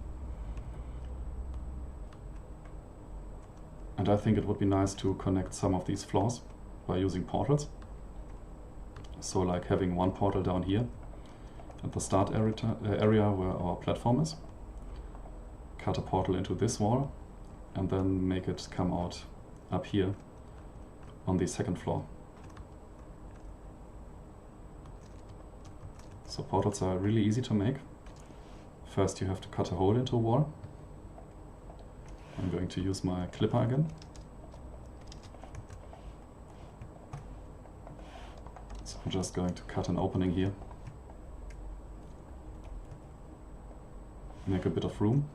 And I think it would be nice to connect some of these floors by using portals. So like having one portal down here at the start area where our platform is, cut a portal into this wall, and then make it come out up here on the second floor. So portals are really easy to make. First you have to cut a hole into a wall. I'm going to use my clipper again. So I'm just going to cut an opening here. Make a bit of room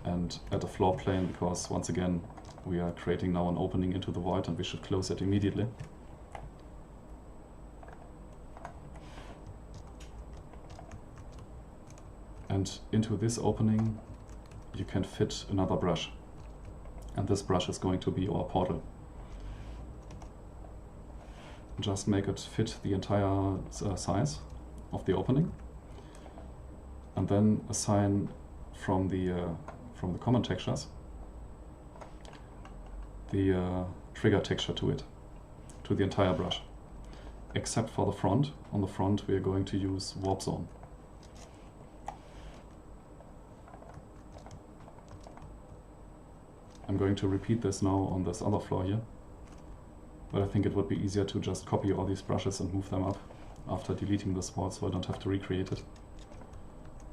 and add a floor plane, because once again we are creating now an opening into the void and we should close it immediately. And into this opening you can fit another brush. And this brush is going to be our portal. Just make it fit the entire size of the opening. And then assign from the common textures the trigger texture to it, to the entire brush. Except for the front. On the front we are going to use warp zone. I'm going to repeat this now on this other floor here, but I think it would be easier to just copy all these brushes and move them up after deleting this wall, so I don't have to recreate it.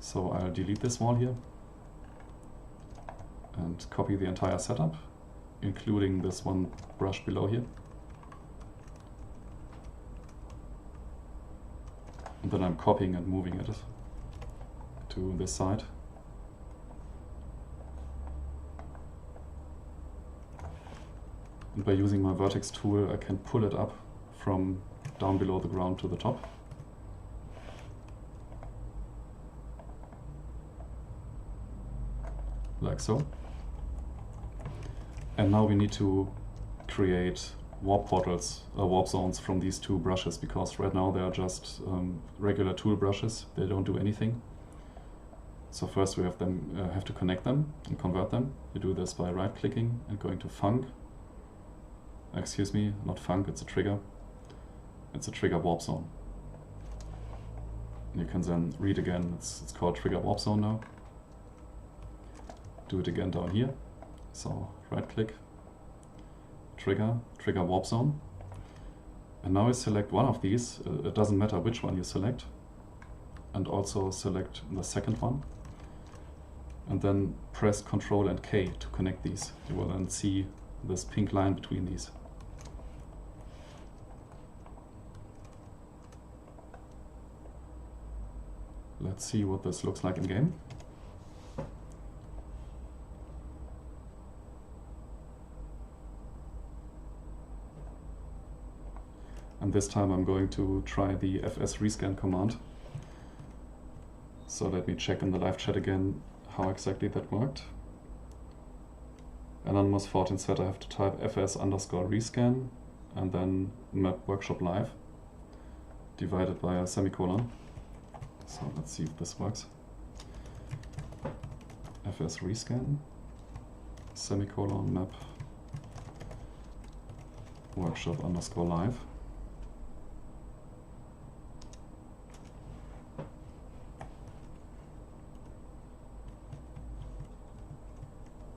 So I'll delete this wall here and copy the entire setup, including this one brush below here. And then I'm copying and moving it to this side. And by using my vertex tool I can pull it up from down below the ground to the top. Like so. And now we need to create warp portals, warp zones from these two brushes, because right now they are just regular tool brushes, they don't do anything. So first we have to connect them and convert them. You do this by right clicking and going to func. Excuse me, not func, it's a trigger. It's a trigger warp zone. You can then read again, it's called trigger warp zone now. Do it again down here. So right click, trigger warp zone. And now you select one of these, it doesn't matter which one you select. And also select the second one. And then press Ctrl and K to connect these. You will then see this pink line between these. Let's see what this looks like in game. And this time I'm going to try the fs rescan command. So let me check in the live chat again how exactly that worked. Anonymous14 said I have to type fs_rescan and then map workshop live divided by a semicolon. So let's see if this works. fs rescan semicolon map workshop_live.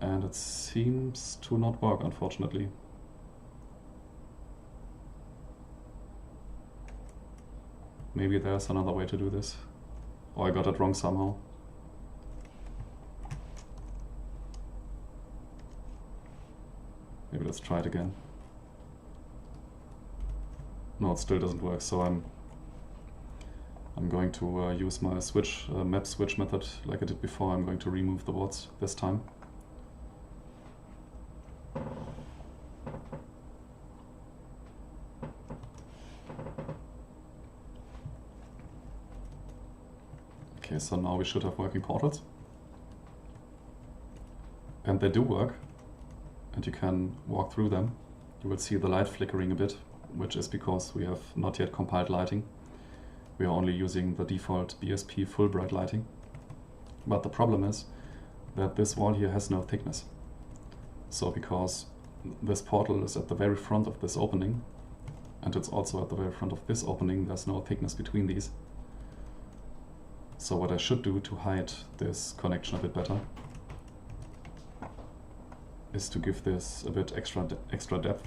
And it seems to not work, unfortunately. Maybe there's another way to do this. Or I got it wrong somehow. Maybe let's try it again. No, it still doesn't work, so I'm going to use my map switch method like I did before. I'm going to remove the wards this time. Okay, so now we should have working portals. And they do work, and you can walk through them. You will see the light flickering a bit, which is because we have not yet compiled lighting. We are only using the default BSP full bright lighting. But the problem is that this wall here has no thickness. So because this portal is at the very front of this opening, and it's also at the very front of this opening, there's no thickness between these. So what I should do to hide this connection a bit better is to give this a bit extra depth.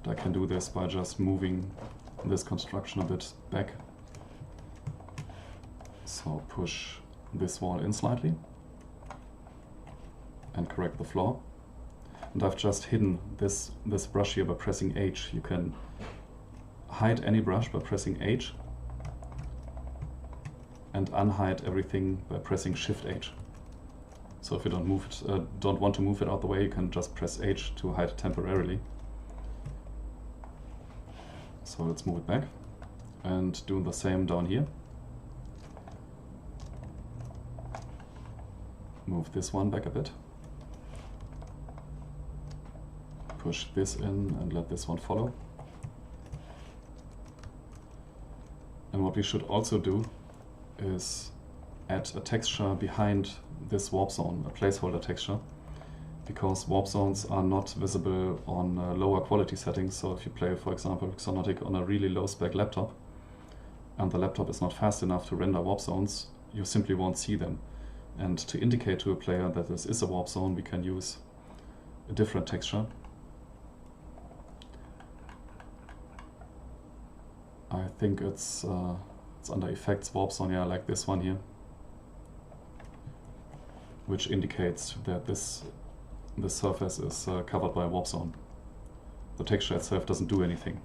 I can do this by just moving this construction a bit back. So push this wall in slightly and correct the floor. And I've just hidden this brush here by pressing H. You can hide any brush by pressing H and unhide everything by pressing Shift H. So if you don't want to move it out the way, you can just press H to hide it temporarily. So let's move it back and do the same down here. Move this one back a bit. Push this in and let this one follow. And what we should also do is add a texture behind this warp zone, a placeholder texture, because warp zones are not visible on lower quality settings. So if you play, for example, Xonotic on a really low spec laptop, and the laptop is not fast enough to render warp zones, you simply won't see them. And to indicate to a player that this is a warp zone, we can use a different texture. I think it's under effects warp zone, yeah, like this one here, which indicates that this surface is covered by a warp zone. The texture itself doesn't do anything.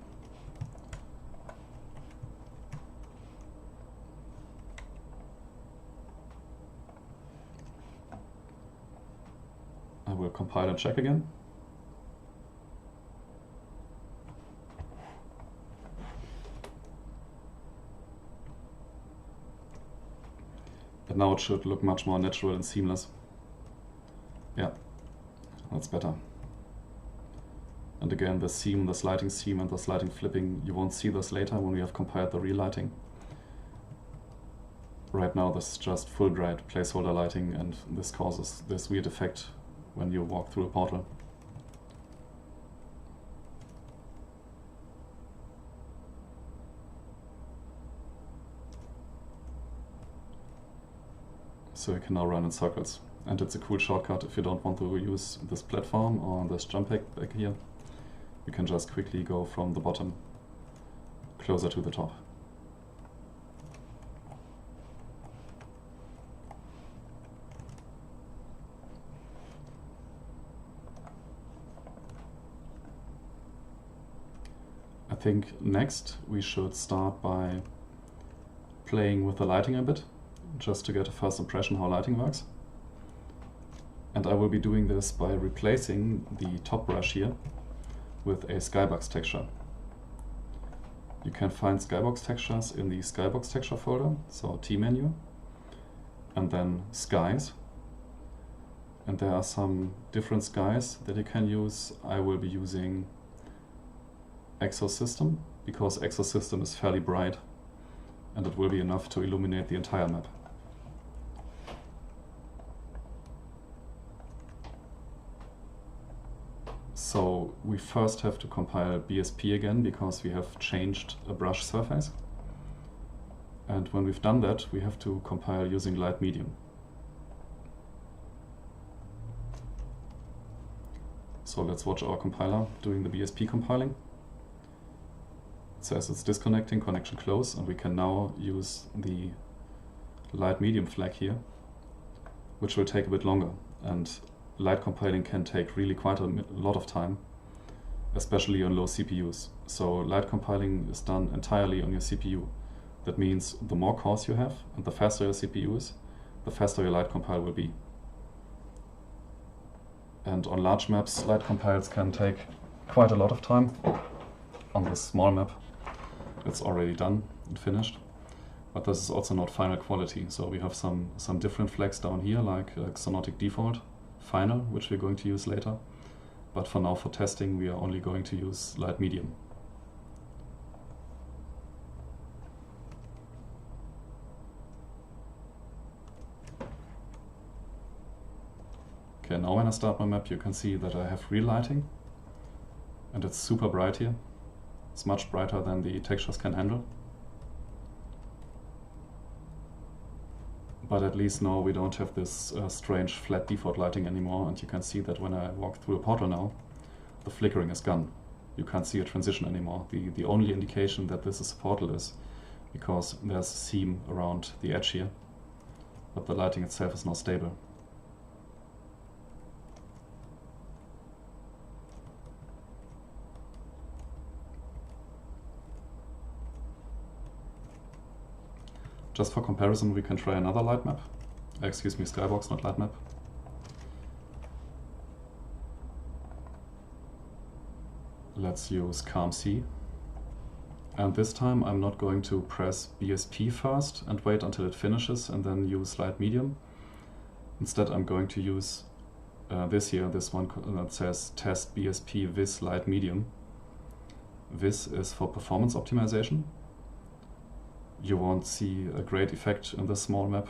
I will compile and check again. But now it should look much more natural and seamless. Yeah, that's better. And again, the seam, the sliding seam and the sliding flipping, you won't see this later when we have compiled the real lighting. Right now this is just full bright placeholder lighting, and this causes this weird effect when you walk through a portal. So you can now run in circles. And it's a cool shortcut if you don't want to use this platform or this jump pack back here. You can just quickly go from the bottom closer to the top. I think next we should start by playing with the lighting a bit, just to get a first impression how lighting works. And I will be doing this by replacing the top brush here with a skybox texture. You can find skybox textures in the skybox texture folder, so T menu, and then skies. And there are some different skies that you can use. I will be using Exosystem, because Exosystem is fairly bright and it will be enough to illuminate the entire map. So we first have to compile BSP again, because we have changed a brush surface. And when we've done that, we have to compile using light medium. So let's watch our compiler doing the BSP compiling. It says it's disconnecting, connection close, and we can now use the light medium flag here, which will take a bit longer. And light compiling can take really quite a lot of time, especially on low CPUs. So light compiling is done entirely on your CPU. That means the more cores you have and the faster your CPU is, the faster your light compile will be. And on large maps, light compiles can take quite a lot of time. On this small map, it's already done and finished. But this is also not final quality, so we have some different flags down here, like Xonotic default, final, which we're going to use later. But for now, for testing, we are only going to use light medium. Okay, now when I start my map, you can see that I have real lighting, and it's super bright here. It's much brighter than the textures can handle. But at least now we don't have this strange flat default lighting anymore, and you can see that when I walk through a portal now, the flickering is gone. You can't see a transition anymore. The only indication that this is a portal is because there's a seam around the edge here, but the lighting itself is not stable. Just for comparison, we can try another light map. Excuse me, skybox, not light map. Let's use Calm C. And this time I'm not going to press BSP first and wait until it finishes and then use light medium. Instead I'm going to use this one that says test BSP vis light medium. Vis is for performance optimization. You won't see a great effect in this small map,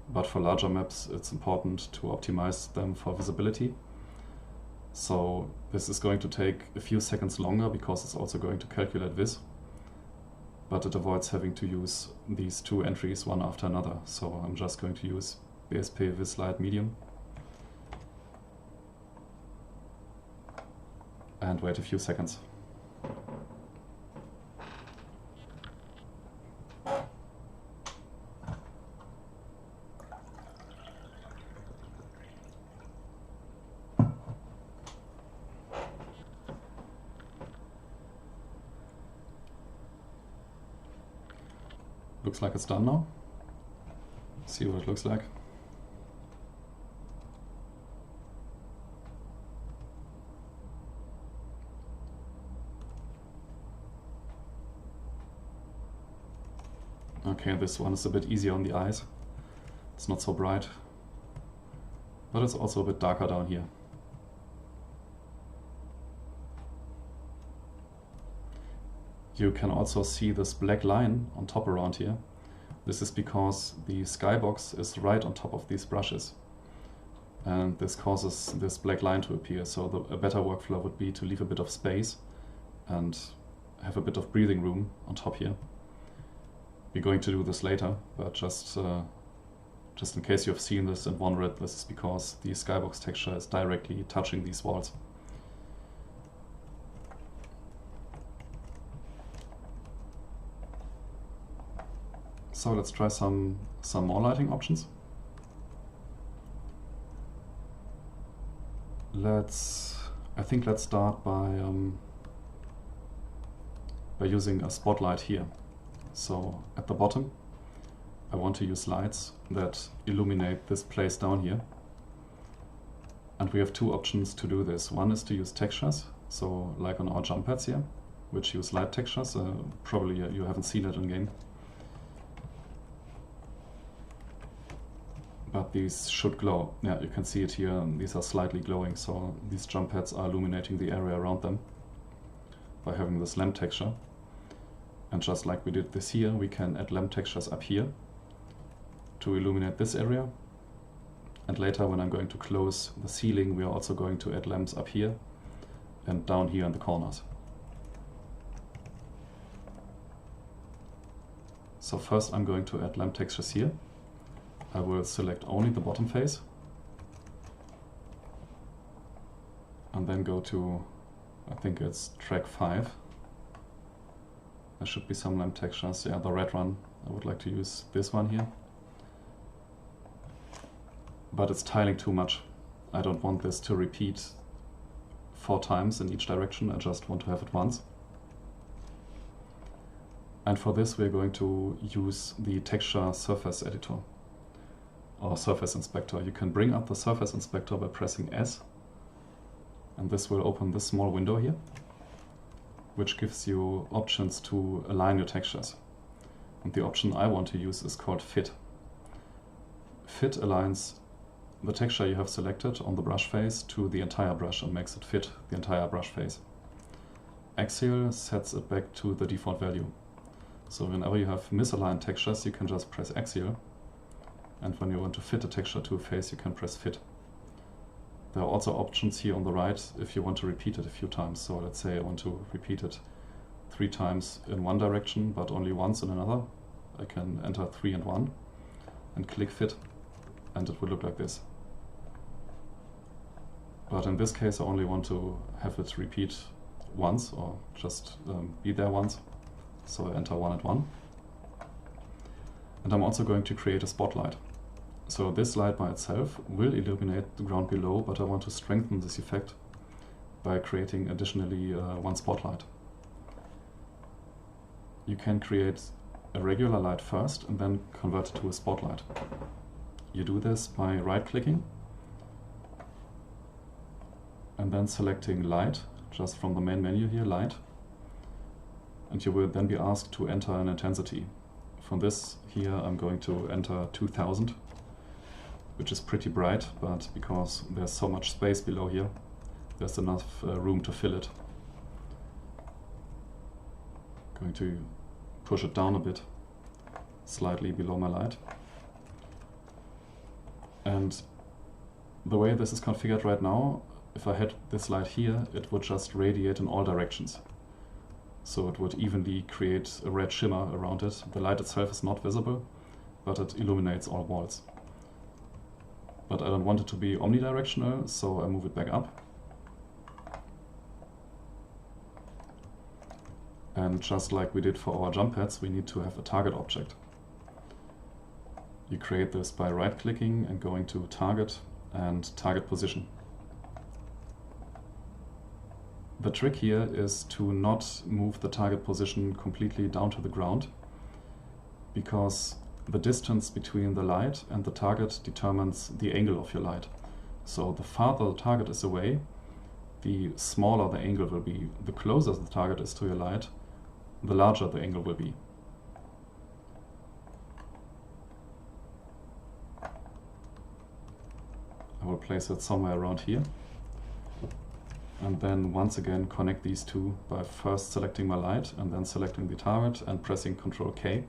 but for larger maps it's important to optimize them for visibility. So this is going to take a few seconds longer because it's also going to calculate vis, but it avoids having to use these two entries one after another. So I'm just going to use BSP vis light medium and wait a few seconds. Looks like it's done now. See what it looks like. Okay, this one is a bit easier on the eyes. It's not so bright, but it's also a bit darker down here. You can also see this black line on top around here. This is because the skybox is right on top of these brushes. And this causes this black line to appear. So a better workflow would be to leave a bit of space and have a bit of breathing room on top here. We're going to do this later, but just in case you've seen this and wondered, this is because the skybox texture is directly touching these walls. So let's try some more lighting options. I think let's start by using a spotlight here. So at the bottom, I want to use lights that illuminate this place down here. And we have two options to do this. One is to use textures, so like on our jump pads here, which use light textures. Probably you haven't seen it in game. But these should glow. Yeah, you can see it here, and these are slightly glowing, so these jump pads are illuminating the area around them by having this lamp texture. And just like we did this here, we can add lamp textures up here to illuminate this area. And later, when I'm going to close the ceiling, we are also going to add lamps up here and down here in the corners. So first I'm going to add lamp textures here. I will select only the bottom face and then go to, I think it's track 5. There should be some lamp textures. Yeah, the red one. I would like to use this one here. But it's tiling too much. I don't want this to repeat 4 times in each direction. I just want to have it once. And for this we're going to use the texture surface editor or surface inspector. You can bring up the surface inspector by pressing S, and this will open this small window here, which gives you options to align your textures. And the option I want to use is called fit. Fit aligns the texture you have selected on the brush face to the entire brush and makes it fit the entire brush face. Axial sets it back to the default value. So whenever you have misaligned textures, you can just press axial. And when you want to fit a texture to a face, you can press fit. There are also options here on the right if you want to repeat it a few times. So let's say I want to repeat it 3 times in one direction, but only once in another. I can enter 3 and 1 and click fit, and it will look like this. But in this case, I only want to have it repeat once, or just be there once. So I enter 1 and 1. And I'm also going to create a spotlight. So this light by itself will illuminate the ground below, but I want to strengthen this effect by creating additionally one spotlight. You can create a regular light first and then convert it to a spotlight. You do this by right-clicking and then selecting light, just from the main menu here, light. And you will then be asked to enter an intensity. From this here I'm going to enter 2000, which is pretty bright, but because there's so much space below here, there's enough room to fill it. Going to push it down a bit, slightly below my light. And the way this is configured right now, if I had this light here, it would just radiate in all directions. So it would evenly create a red shimmer around it. The light itself is not visible, but it illuminates all walls. But I don't want it to be omnidirectional, so I move it back up. And just like we did for our jump pads, we need to have a target object. You create this by right-clicking and going to Target and Target Position. The trick here is to not move the target position completely down to the ground, because the distance between the light and the target determines the angle of your light. So the farther the target is away, the smaller the angle will be. The closer the target is to your light, the larger the angle will be. I will place it somewhere around here. And then once again connect these two by first selecting my light and then selecting the target and pressing Ctrl K.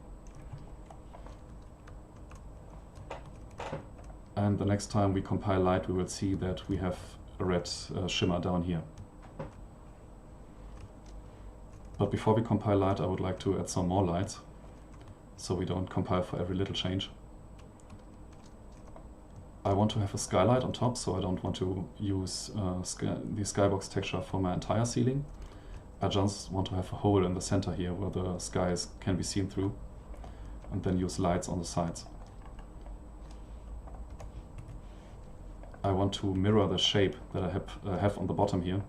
And the next time we compile light, we will see that we have a red shimmer down here. But before we compile light, I would like to add some more lights, so we don't compile for every little change. I want to have a skylight on top, so I don't want to use the skybox texture for my entire ceiling. I just want to have a hole in the center here where the skies can be seen through, and then use lights on the sides. I want to mirror the shape that I have on the bottom here.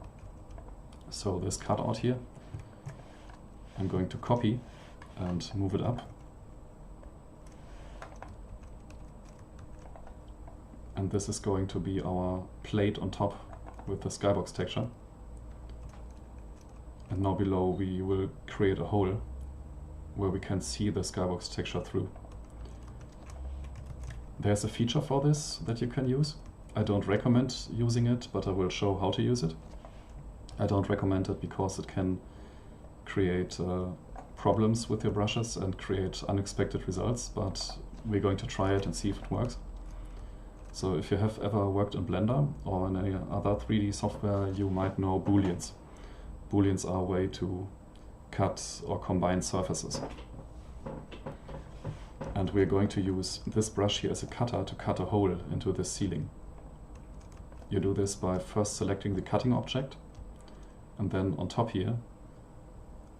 So this cutout here, I'm going to copy and move it up. And this is going to be our plate on top with the skybox texture. And now below we will create a hole where we can see the skybox texture through. There's a feature for this that you can use. I don't recommend using it, but I will show how to use it. I don't recommend it because it can create problems with your brushes and create unexpected results, but we're going to try it and see if it works. So if you have ever worked in Blender or in any other 3D software, you might know booleans. Booleans are a way to cut or combine surfaces. And we're going to use this brush here as a cutter to cut a hole into this ceiling. You do this by first selecting the cutting object, and then on top here,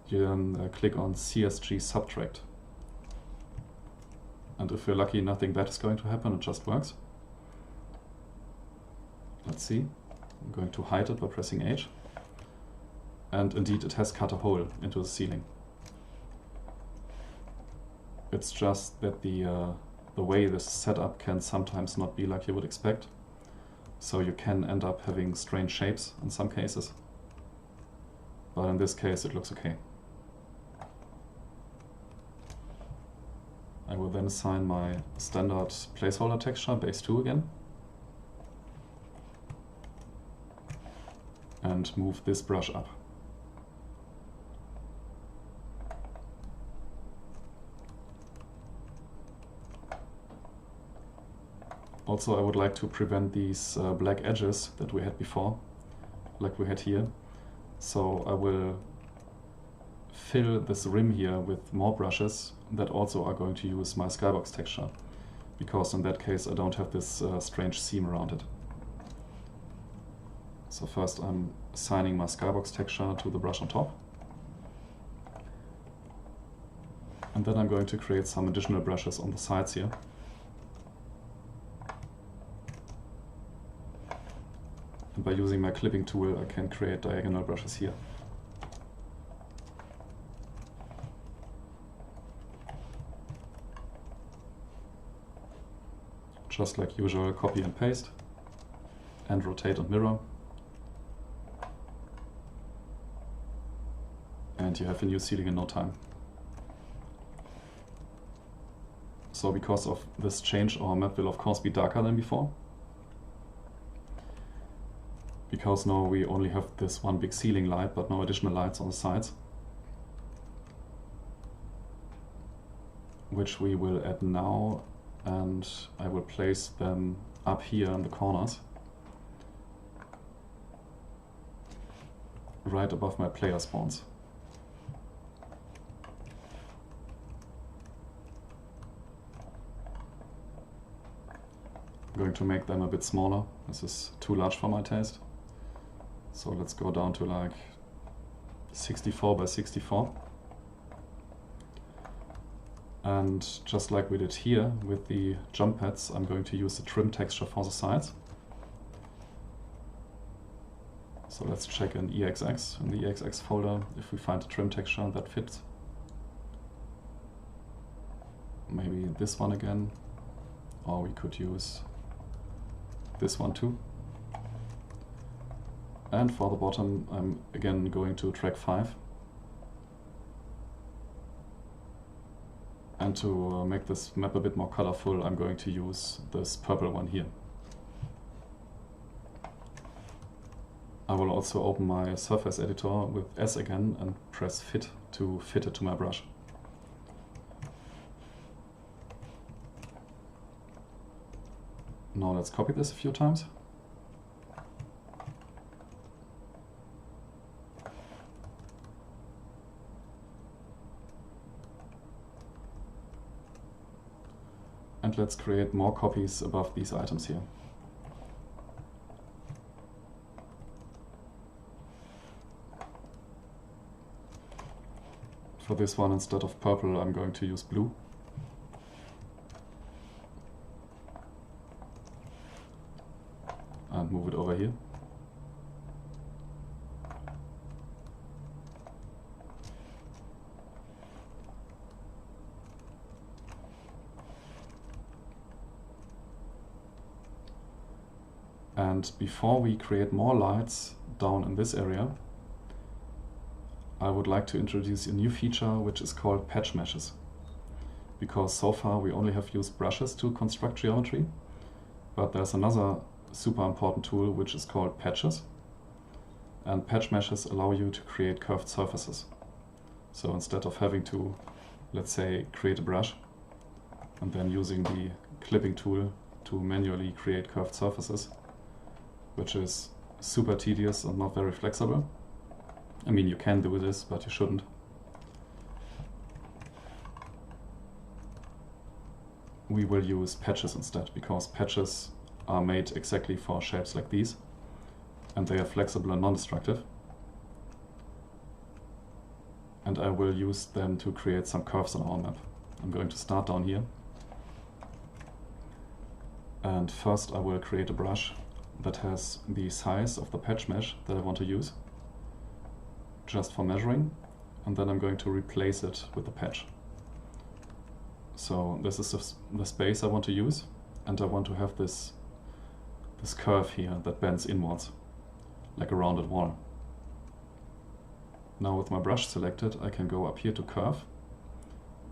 you then click on CSG Subtract. And if you're lucky, nothing bad is going to happen, it just works. Let's see, I'm going to hide it by pressing H. And indeed it has cut a hole into the ceiling. It's just that the way this is set up can sometimes not be like you would expect. So you can end up having strange shapes in some cases. But in this case it looks okay. I will then assign my standard placeholder texture, base 2 again. And move this brush up. Also, I would like to prevent these black edges that we had before, like we had here. So I will fill this rim here with more brushes that also are going to use my skybox texture, because in that case I don't have this strange seam around it. So first I'm assigning my skybox texture to the brush on top. And then I'm going to create some additional brushes on the sides here. And by using my clipping tool, I can create diagonal brushes here. Just like usual, copy and paste, and rotate and mirror. And you have a new ceiling in no time. So because of this change, our map will of course be darker than before. Because now we only have this one big ceiling light, but no additional lights on the sides, which we will add now, and I will place them up here in the corners, right above my player spawns. I'm going to make them a bit smaller. This is too large for my taste. So let's go down to like 64 by 64. And just like we did here with the jump pads, I'm going to use the trim texture for the sides. So let's check in EXX, in the EXX folder, if we find a trim texture that fits. Maybe this one again, or we could use this one too. And for the bottom, I'm again going to track 5. And to make this map a bit more colorful, I'm going to use this purple one here. I will also open my surface editor with S again and press Fit to fit it to my brush. Now let's copy this a few times. And let's create more copies above these items here. For this one, instead of purple, I'm going to use blue. And move it over here. And before we create more lights down in this area, I would like to introduce a new feature which is called patch meshes. Because so far we only have used brushes to construct geometry, but there's another super important tool which is called patches. And patch meshes allow you to create curved surfaces. So instead of having to, let's say, create a brush and then using the clipping tool to manually create curved surfaces, which is super tedious and not very flexible. I mean, you can do this, but you shouldn't. We will use patches instead, because patches are made exactly for shapes like these, and they are flexible and non-destructive. And I will use them to create some curves on our map. I'm going to start down here. And first I will create a brush that has the size of the patch mesh that I want to use, just for measuring, and then I'm going to replace it with the patch. So this is the space I want to use, and I want to have this curve here that bends inwards, like a rounded wall. Now with my brush selected, I can go up here to curve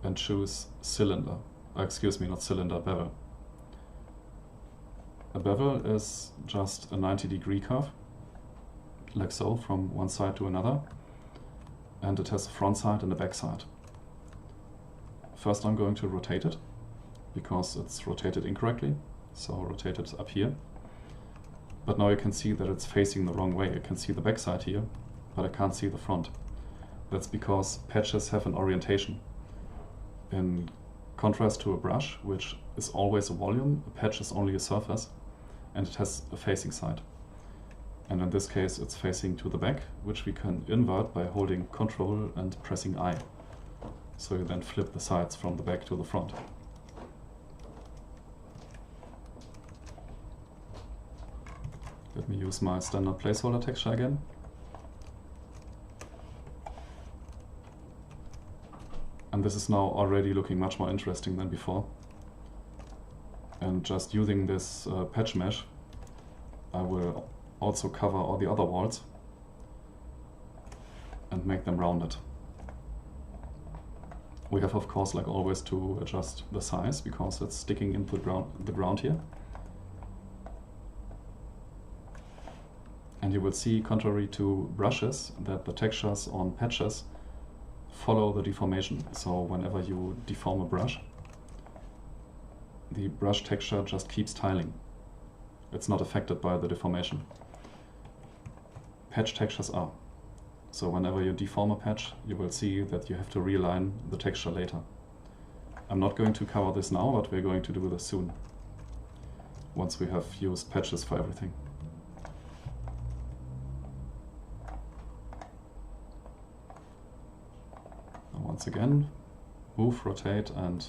and choose cylinder. excuse me, not cylinder, bevel. A bevel is just a 90-degree curve, like so, from one side to another, and it has a front side and a back side. First I'm going to rotate it, because it's rotated incorrectly, so rotate it up here. But now you can see that it's facing the wrong way. You can see the back side here, but I can't see the front. That's because patches have an orientation. In contrast to a brush, which is always a volume, a patch is only a surface, and it has a facing side. And in this case it's facing to the back, which we can invert by holding Ctrl and pressing I. So you then flip the sides from the back to the front. Let me use my standard placeholder texture again. And this is now already looking much more interesting than before. And just using this patch mesh, I will also cover all the other walls and make them rounded. We have, of course, like always, to adjust the size because it's sticking into the ground here. And you will see, contrary to brushes, that the textures on patches follow the deformation. So whenever you deform a brush, the brush texture just keeps tiling. It's not affected by the deformation. Patch textures are. So whenever you deform a patch, you will see that you have to realign the texture later. I'm not going to cover this now, but we're going to do this soon, once we have used patches for everything. Once again, move, rotate and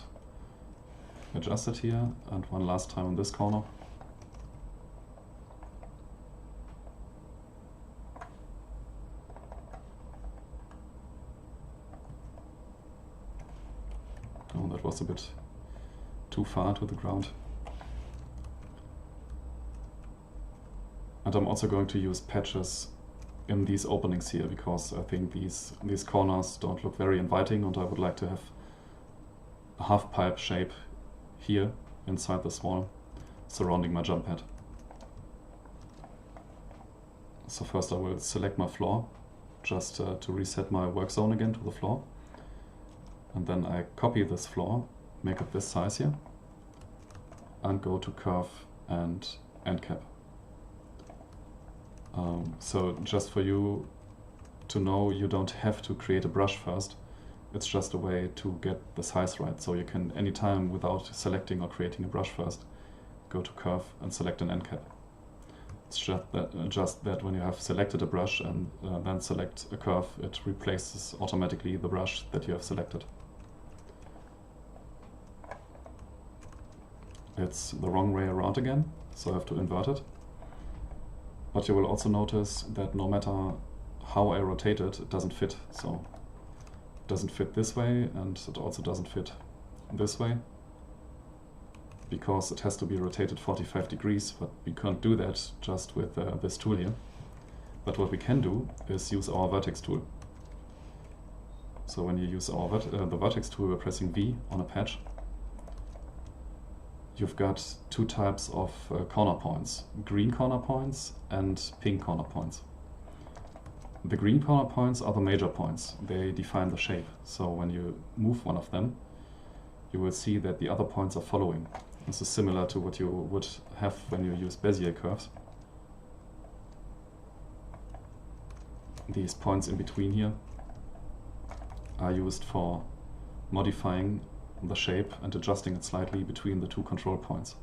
adjust it here, and one last time in this corner. Oh, that was a bit too far to the ground. And I'm also going to use patches in these openings here, because I think these corners don't look very inviting, and I would like to have a half pipe shape here inside this wall surrounding my jump pad. So first I will select my floor just to reset my work zone again to the floor, and then I copy this floor, make it this size here, and go to curve and end cap. So just for you to know, you don't have to create a brush first. It's just a way to get the size right. So you can, anytime without selecting or creating a brush first, go to curve and select an end cap. It's just that when you have selected a brush and then select a curve, it replaces automatically the brush that you have selected. It's the wrong way around again, so I have to invert it. But you will also notice that no matter how I rotate it, it doesn't fit. So it doesn't fit this way, and it also doesn't fit this way, because it has to be rotated 45 degrees, but we can't do that just with this tool here. But what we can do is use our vertex tool. So when you use our the vertex tool, we're pressing V on a patch. You've got two types of corner points, green corner points and pink corner points. The green corner points are the major points. They define the shape. So when you move one of them, you will see that the other points are following. This is similar to what you would have when you use Bezier curves. These points in between here are used for modifying the shape and adjusting it slightly between the two control points.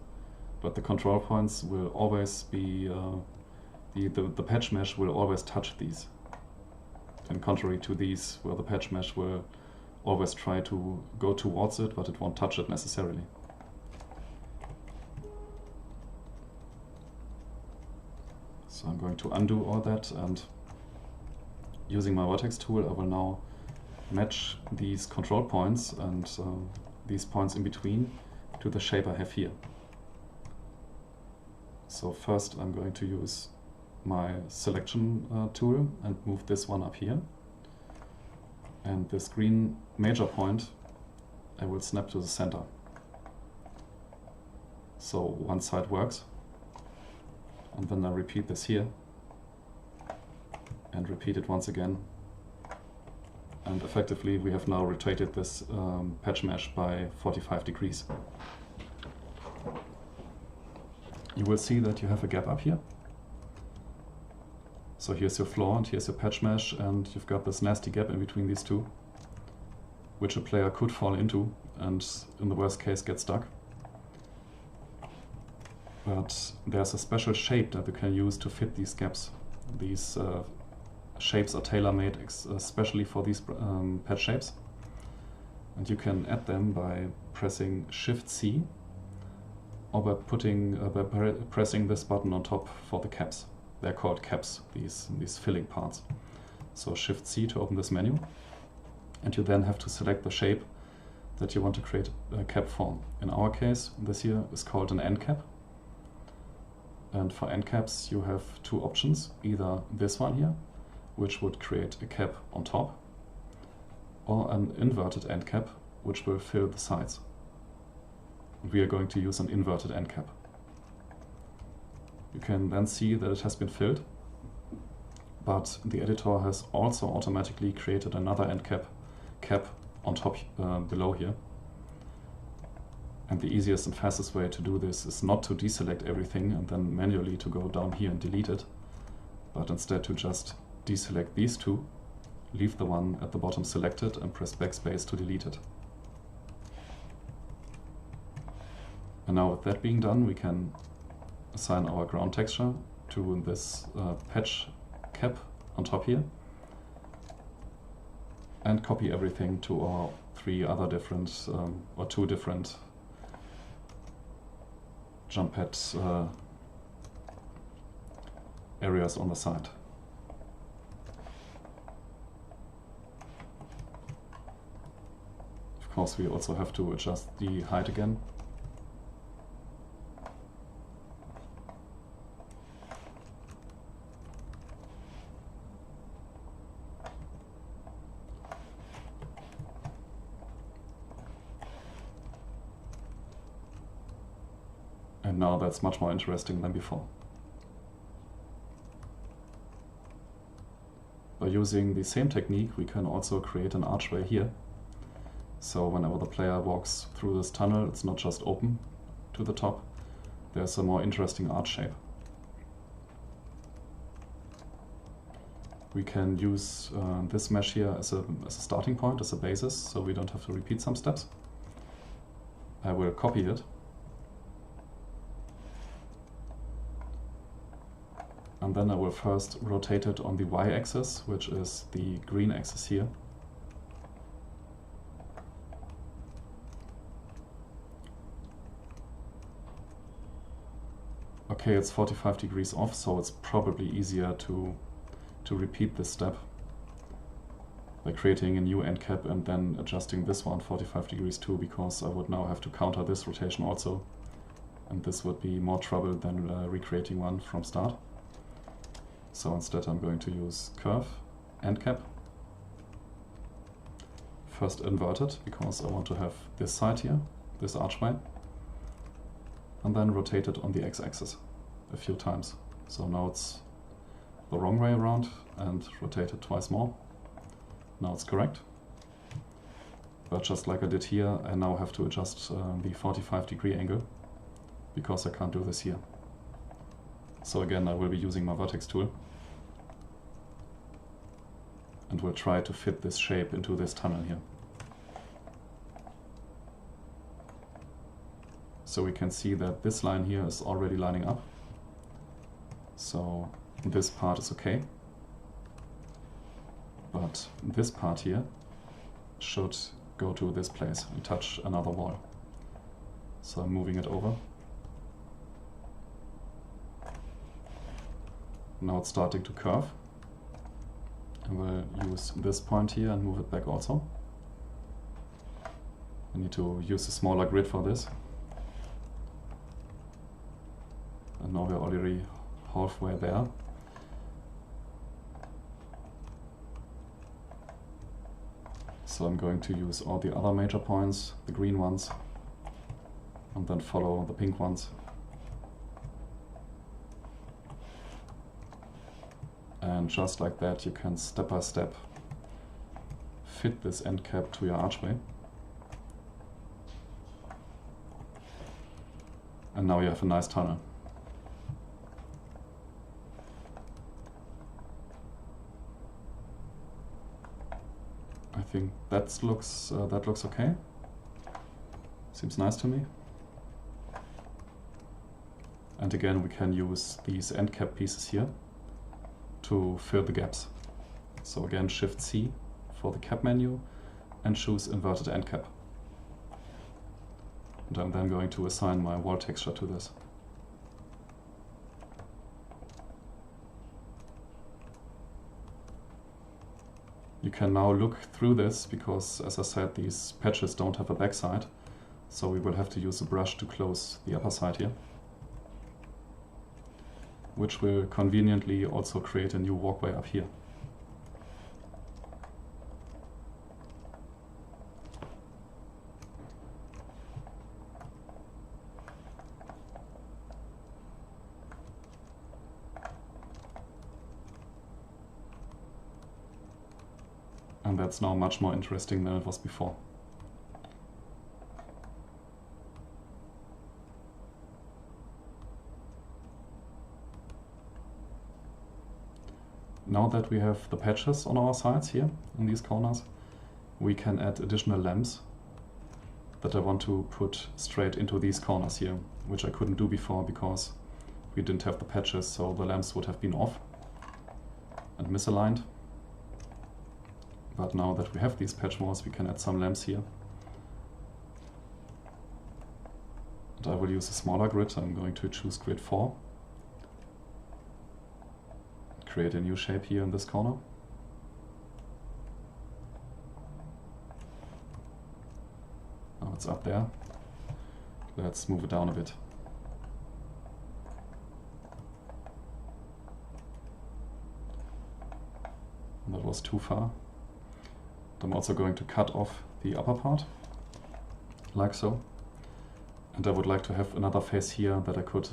But the control points will always be, the patch mesh will always touch these. And contrary to these, where the patch mesh will always try to go towards it, but it won't touch it necessarily. So I'm going to undo all that, and using my vertex tool, I will now match these control points and these points in between to the shape I have here. So first I'm going to use my selection tool and move this one up here. And this green major point I will snap to the center. So one side works, and then I repeat this here, and repeat it once again. And effectively we have now rotated this patch mesh by 45 degrees. You will see that you have a gap up here. So here's your floor and here's your patch mesh, and you've got this nasty gap in between these two, which a player could fall into and in the worst case get stuck. But there's a special shape that you can use to fit these gaps. These shapes are tailor-made especially for these patch shapes. And you can add them by pressing Shift-C or by pressing this button on top for the caps. They're called caps, these filling parts. So Shift-C to open this menu, and you then have to select the shape that you want to create a cap for. In our case, this here is called an end cap. And for end caps you have two options, either this one here, which would create a cap on top, or an inverted end cap, which will fill the sides. We are going to use an inverted end cap. You can then see that it has been filled, but the editor has also automatically created another end cap on top below here. And the easiest and fastest way to do this is not to deselect everything and then manually to go down here and delete it, but instead to just deselect these two, leave the one at the bottom selected and press backspace to delete it. And now with that being done, we can assign our ground texture to this patch cap on top here and copy everything to our three other different or two different jump pad areas on the side. Of course, we also have to adjust the height again. And now that's much more interesting than before. By using the same technique, we can also create an archway here. So whenever the player walks through this tunnel, it's not just open to the top, there's a more interesting arch shape. We can use this mesh here as a starting point, as a basis, so we don't have to repeat some steps. I will copy it. And then I will first rotate it on the y-axis, which is the green axis here. Okay, it's 45 degrees off, so it's probably easier to repeat this step by creating a new end cap and then adjusting this one 45 degrees too, because I would now have to counter this rotation also, and this would be more trouble than recreating one from start. So instead I'm going to use curve, end cap, first invert it because I want to have this side here, this archway, and then rotate it on the x-axis a few times. So now it's the wrong way around, and rotate it twice more. Now it's correct. But just like I did here, I now have to adjust the 45 degree angle because I can't do this here. So again, I will be using my vertex tool and will try to fit this shape into this tunnel here. So we can see that this line here is already lining up. So this part is okay. But this part here should go to this place and touch another wall. So I'm moving it over. Now it's starting to curve. I will use this point here and move it back also. I need to use a smaller grid for this. And now we're already halfway there. So I'm going to use all the other major points, the green ones, and then follow the pink ones. And just like that, you can step by step fit this end cap to your archway. And now you have a nice tunnel. I think that looks okay. Seems nice to me. And again, we can use these end cap pieces here to fill the gaps. So again, Shift C for the cap menu and choose inverted end cap. And I'm then going to assign my wall texture to this. You can now look through this because, as I said, these patches don't have a backside, so we will have to use a brush to close the upper side here, which will conveniently also create a new walkway up here. And that's now much more interesting than it was before. Now that we have the patches on our sides here, in these corners, we can add additional lamps that I want to put straight into these corners here, which I couldn't do before because we didn't have the patches, so the lamps would have been off and misaligned. But now that we have these patch walls, we can add some lamps here. And I will use a smaller grid. I'm going to choose grid 4. Create a new shape here in this corner. Now it's up there. Let's move it down a bit. That was too far. I'm also going to cut off the upper part, like so. And I would like to have another face here that I could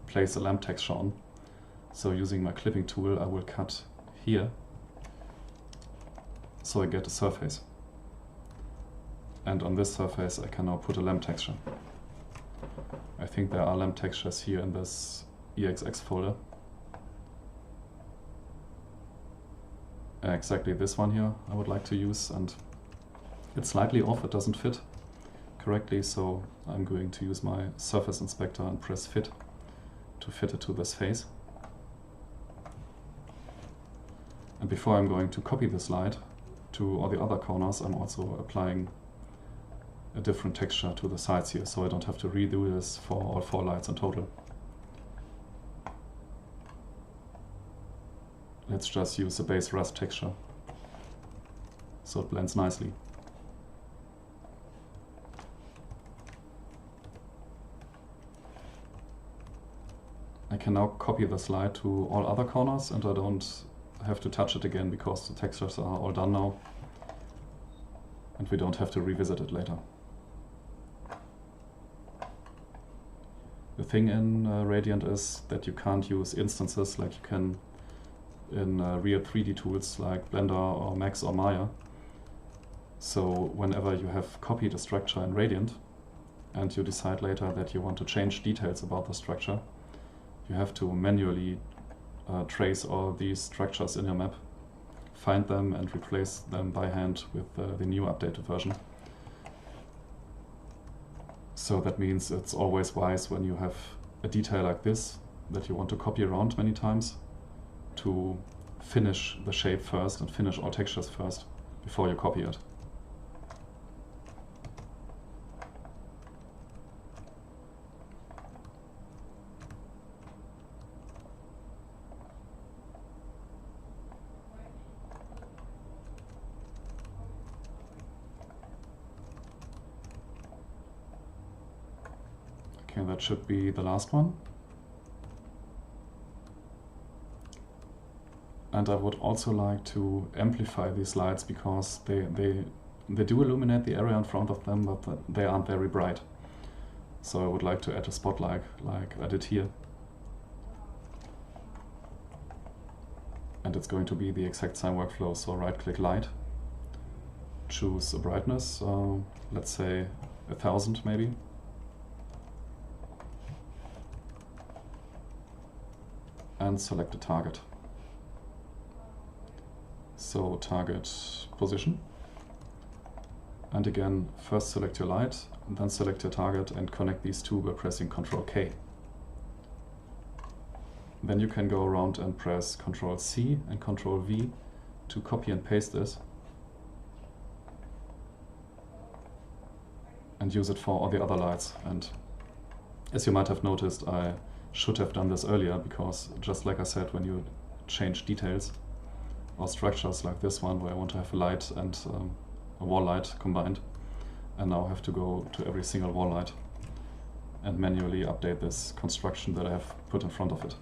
place a lamp texture on. So using my clipping tool, I will cut here, so I get a surface. And on this surface, I can now put a lamp texture. I think there are lamp textures here in this EXX folder. Exactly this one here I would like to use, and it's slightly off, it doesn't fit correctly, so I'm going to use my surface inspector and press fit to fit it to this face. And before I'm going to copy this light to all the other corners, I'm also applying a different texture to the sides here, so I don't have to redo this for all 4 lights in total. Let's just use the base rust texture, so it blends nicely. I can now copy this light to all other corners, and I don't have to touch it again because the textures are all done now, and we don't have to revisit it later. The thing in Radiant is that you can't use instances like you can in real 3D tools like Blender or Max or Maya. So whenever you have copied a structure in Radiant and you decide later that you want to change details about the structure, you have to manually trace all these structures in your map, find them and replace them by hand with the new updated version. So that means it's always wise when you have a detail like this that you want to copy around many times to finish the shape first and finish all textures first before you copy it. Okay, that should be the last one. And I would also like to amplify these lights because they do illuminate the area in front of them, but they aren't very bright. So I would like to add a spotlight like I did here. And it's going to be the exact same workflow. So right click light, choose a brightness, let's say 1000 maybe. And select a target. So target position. And again, first select your light, and then select your target and connect these two by pressing Ctrl K. Then you can go around and press Ctrl C and Ctrl V to copy and paste this. And use it for all the other lights. And as you might have noticed, I should have done this earlier, because just like I said, when you change details or structures like this one, where I want to have a light and a wall light combined, and now I have to go to every single wall light and manually update this construction that I have put in front of it.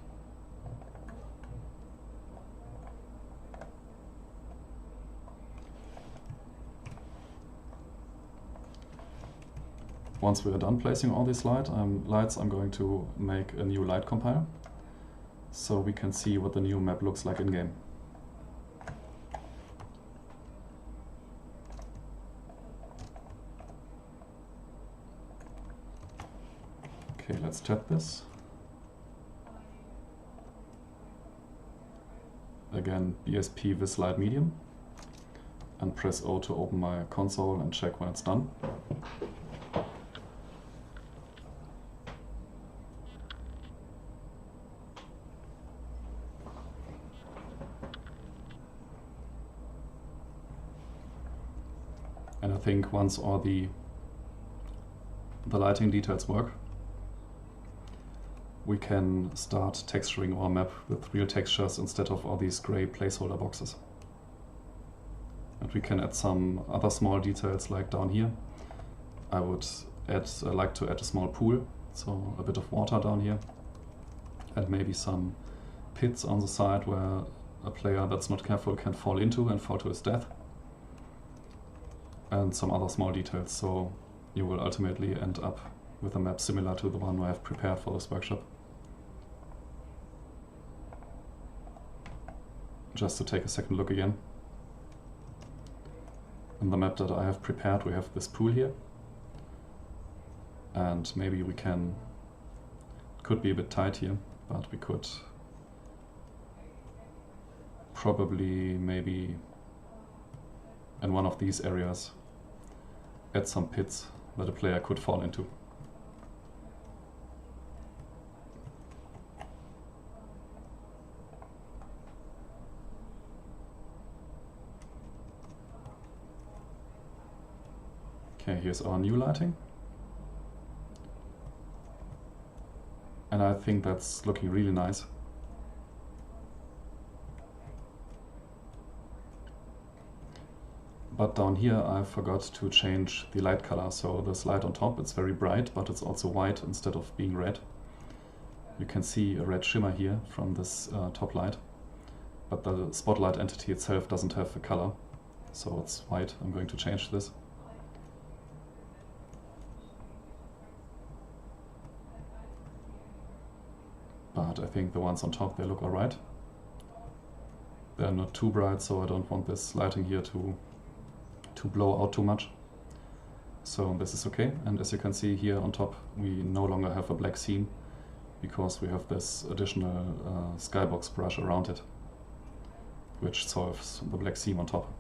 Once we are done placing all these lights, I'm going to make a new light compile, so we can see what the new map looks like in-game. Okay, let's chat this. Again, BSP with light medium, and press O to open my console and check when it's done. And I think once all the lighting details work, we can start texturing our map with real textures instead of all these gray placeholder boxes. And we can add some other small details, like down here. I would like to add a small pool, so a bit of water down here, and maybe some pits on the side where a player that's not careful can fall into and fall to his death. And some other small details, so you will ultimately end up with a map similar to the one I have prepared for this workshop. Just to take a second look again. In the map that I have prepared, we have this pool here. And maybe we could be a bit tight here, but we could probably maybe in one of these areas add some pits that a player could fall into. Okay, here's our new lighting. And I think that's looking really nice. But down here I forgot to change the light color, so this light on top, it's very bright, but it's also white instead of being red. You can see a red shimmer here from this top light, but the spotlight entity itself doesn't have a color, so it's white. I'm going to change this. But I think the ones on top, they look alright. They're not too bright, so I don't want this lighting here to blow out too much. So this is okay, and as you can see here on top, we no longer have a black seam because we have this additional skybox brush around it, which solves the black seam on top.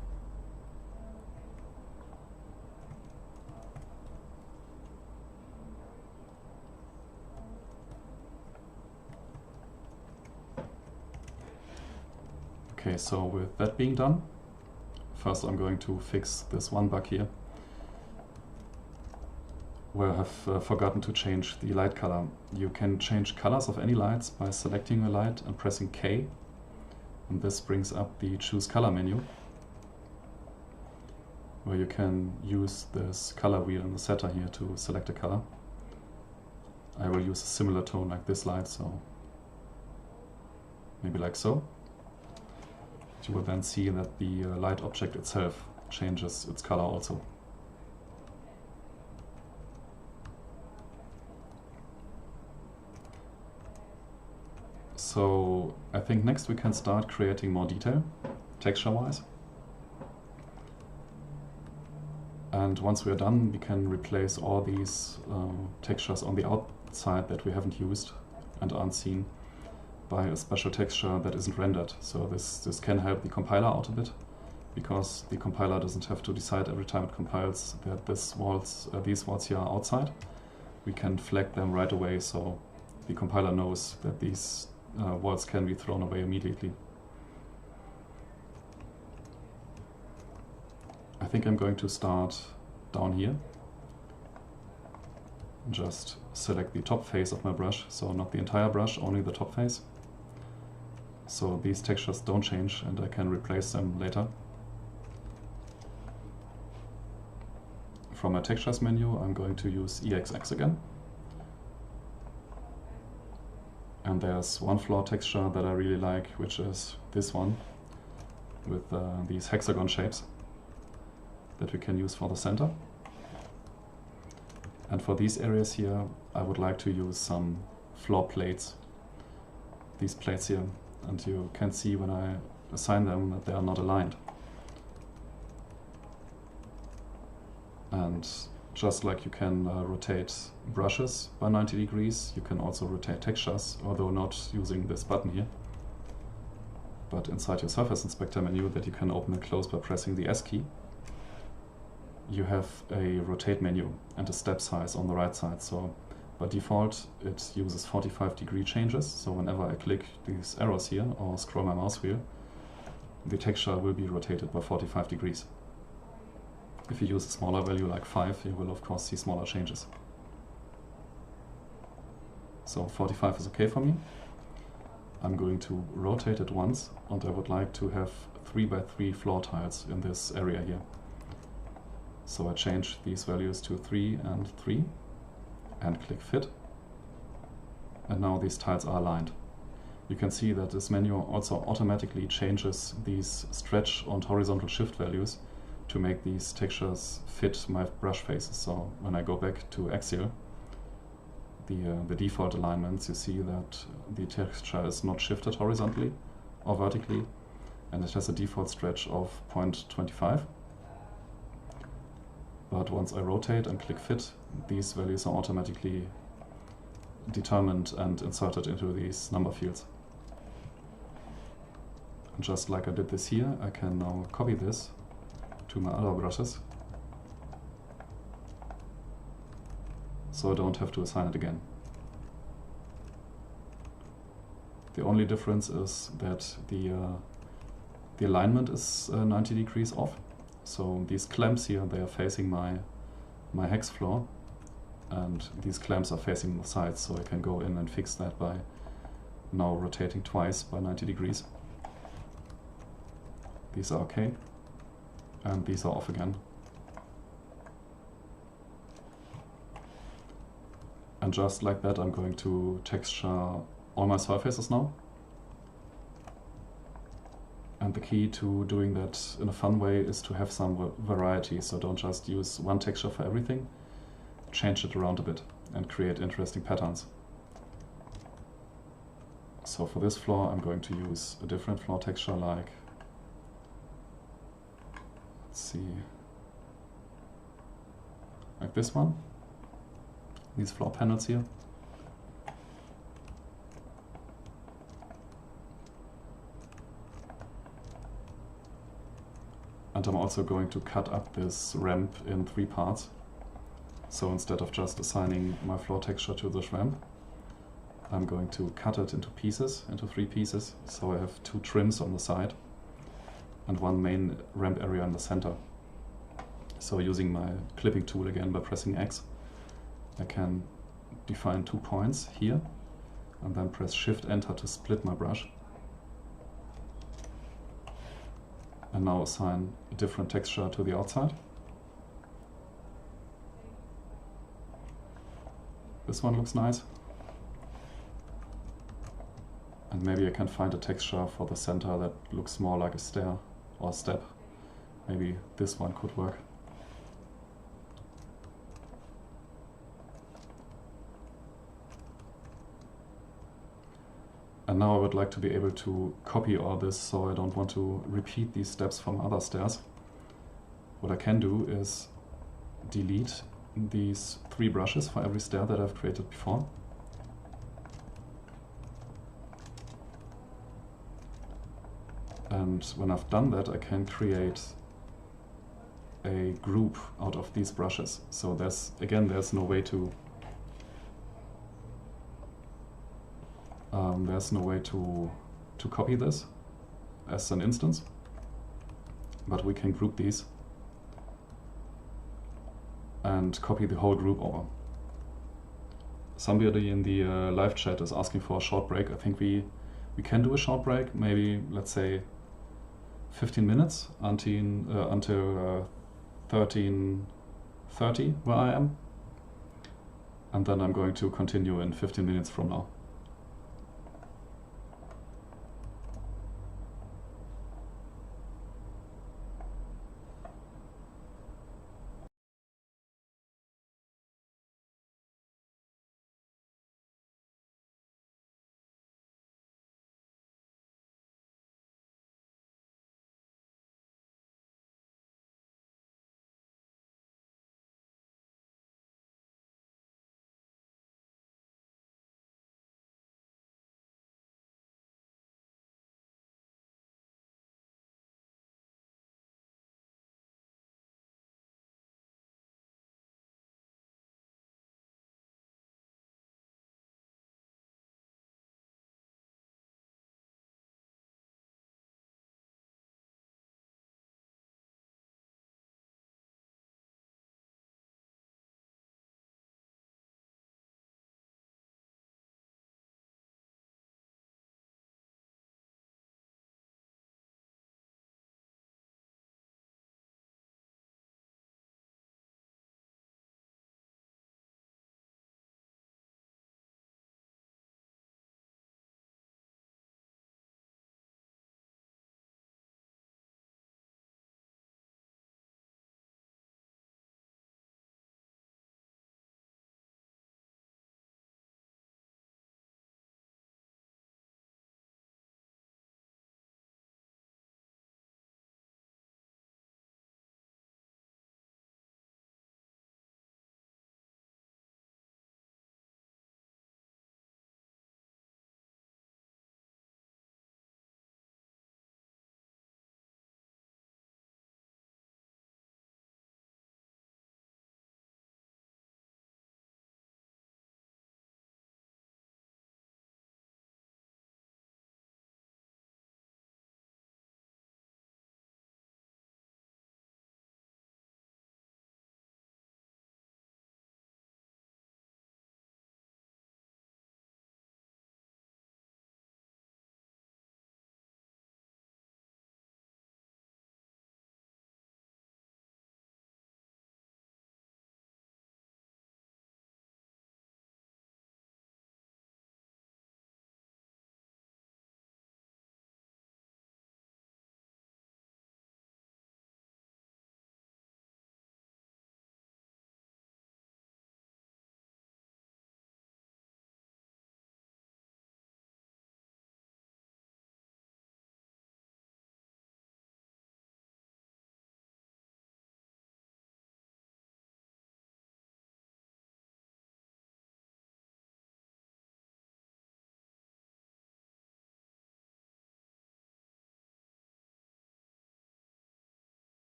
Okay, so with that being done, first I'm going to fix this one bug here, where I have forgotten to change the light color. You can change colors of any lights by selecting a light and pressing K, and this brings up the Choose Color menu, where you can use this color wheel in the setter here to select a color. I will use a similar tone like this light, so maybe like so. You will then see that the light object itself changes its color also. So I think next we can start creating more detail, texture-wise. And once we're done, we can replace all these textures on the outside that we haven't used and aren't seen by a special texture that isn't rendered. So this can help the compiler out a bit, because the compiler doesn't have to decide every time it compiles that these walls here are outside. We can flag them right away, so the compiler knows that these walls can be thrown away immediately. I think I'm going to start down here. Just select the top face of my brush, so not the entire brush, only the top face. So these textures don't change and I can replace them later. From my textures menu, I'm going to use EXX again. And there's one floor texture that I really like, which is this one with these hexagon shapes that we can use for the center. And for these areas here, I would like to use some floor plates. These plates here, and you can see when I assign them that they are not aligned. And just like you can rotate brushes by 90 degrees, you can also rotate textures, although not using this button here. But inside your Surface Inspector menu that you can open and close by pressing the S key, you have a rotate menu and a step size on the right side. So by default it uses 45-degree changes, so whenever I click these arrows here or scroll my mouse wheel, the texture will be rotated by 45 degrees. If you use a smaller value like 5, you will of course see smaller changes. So 45 is okay for me. I'm going to rotate it once, and I would like to have 3 by 3 floor tiles in this area here. So I change these values to 3 and 3 and click Fit. And now these tiles are aligned. You can see that this menu also automatically changes these stretch and horizontal shift values to make these textures fit my brush faces. So when I go back to Axial, the default alignments, you see that the texture is not shifted horizontally or vertically, and it has a default stretch of 0.25. But once I rotate and click Fit, these values are automatically determined and inserted into these number fields. And just like I did this here, I can now copy this to my other brushes, so I don't have to assign it again. The only difference is that the alignment is 90 degrees off. So these clamps here, they are facing my hex floor, and these clamps are facing the sides, so I can go in and fix that by now rotating twice by 90 degrees. These are okay, and these are off again. And just like that, I'm going to texture all my surfaces now. And the key to doing that in a fun way is to have some variety, so don't just use one texture for everything. Change it around a bit and create interesting patterns. So for this floor, I'm going to use a different floor texture, like, let's see, like this one, these floor panels here. And I'm also going to cut up this ramp in 3 parts. So instead of just assigning my floor texture to this ramp, I'm going to cut it into pieces, into 3 pieces. So I have 2 trims on the side and 1 main ramp area in the center. So using my clipping tool again by pressing X, I can define 2 points here and then press Shift Enter to split my brush. And now assign a different texture to the outside. This one looks nice. And maybe I can find a texture for the center that looks more like a stair or a step. Maybe this one could work. And now I would like to be able to copy all this, so I don't want to repeat these steps from other stairs. What I can do is delete these 3 brushes for every stair that I've created before. And when I've done that, I can create a group out of these brushes. So there's no way to copy this as an instance, but we can group these and copy the whole group over. Somebody in the live chat is asking for a short break. I think we can do a short break, maybe let's say 15 minutes until 13:30 where I am, and then I'm going to continue in 15 minutes from now.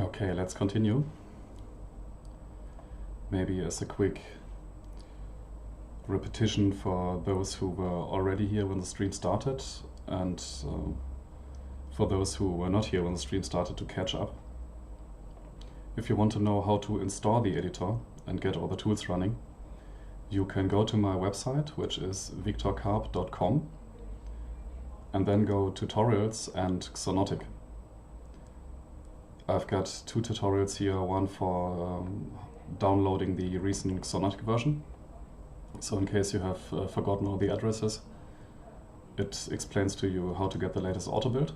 Okay, let's continue. Maybe as a quick repetition for those who were already here when the stream started, and for those who were not here when the stream started to catch up. If you want to know how to install the editor and get all the tools running, you can go to my website, which is victorkarp.com, and then go Tutorials and Xonotic. I've got two tutorials here, one for downloading the recent Xonotic version. So in case you have forgotten all the addresses, it explains to you how to get the latest auto build.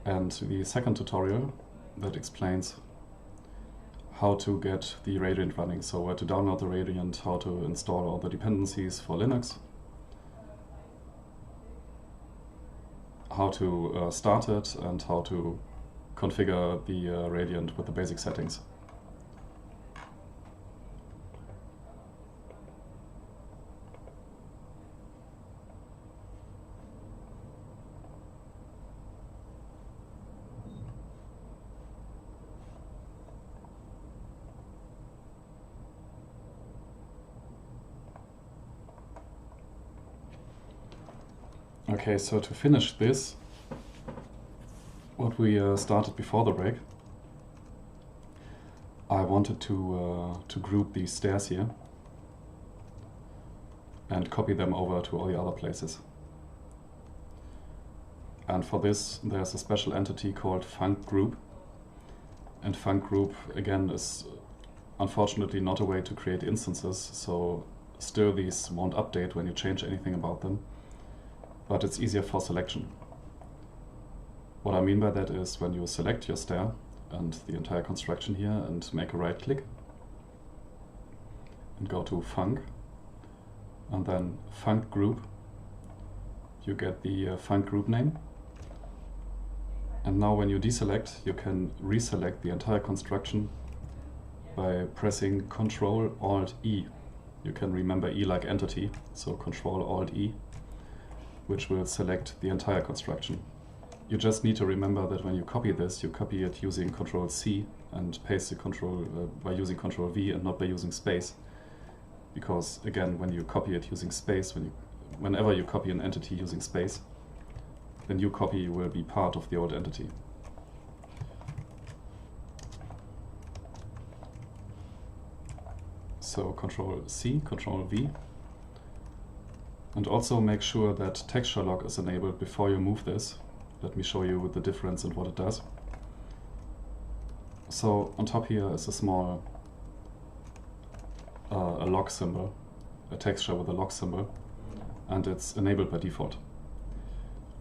And the second tutorial that explains how to get the Radiant running. So where to download the Radiant, how to install all the dependencies for Linux, how to start it, and how to configure the Radiant with the basic settings. Okay, so to finish this, what we started before the break, I wanted to group these stairs here and copy them over to all the other places. And for this, there's a special entity called func group. And func group, again, is unfortunately not a way to create instances, so still these won't update when you change anything about them. But it's easier for selection. What I mean by that is when you select your stair and the entire construction here and make a right click and go to func and then func group, you get the func group name. And now when you deselect, you can reselect the entire construction by pressing Ctrl-Alt-E. You can remember E like entity, so Ctrl-Alt-E, which will select the entire construction. You just need to remember that when you copy this, you copy it using Ctrl-C and paste the control by using Ctrl-V and not by using space. Because again, when you copy it using space, whenever you copy an entity using space, the new copy will be part of the old entity. So Ctrl-C, Ctrl-V. And also make sure that texture lock is enabled before you move this. Let me show you the difference and what it does. So on top here is a small a lock symbol, a texture with a lock symbol, and it's enabled by default.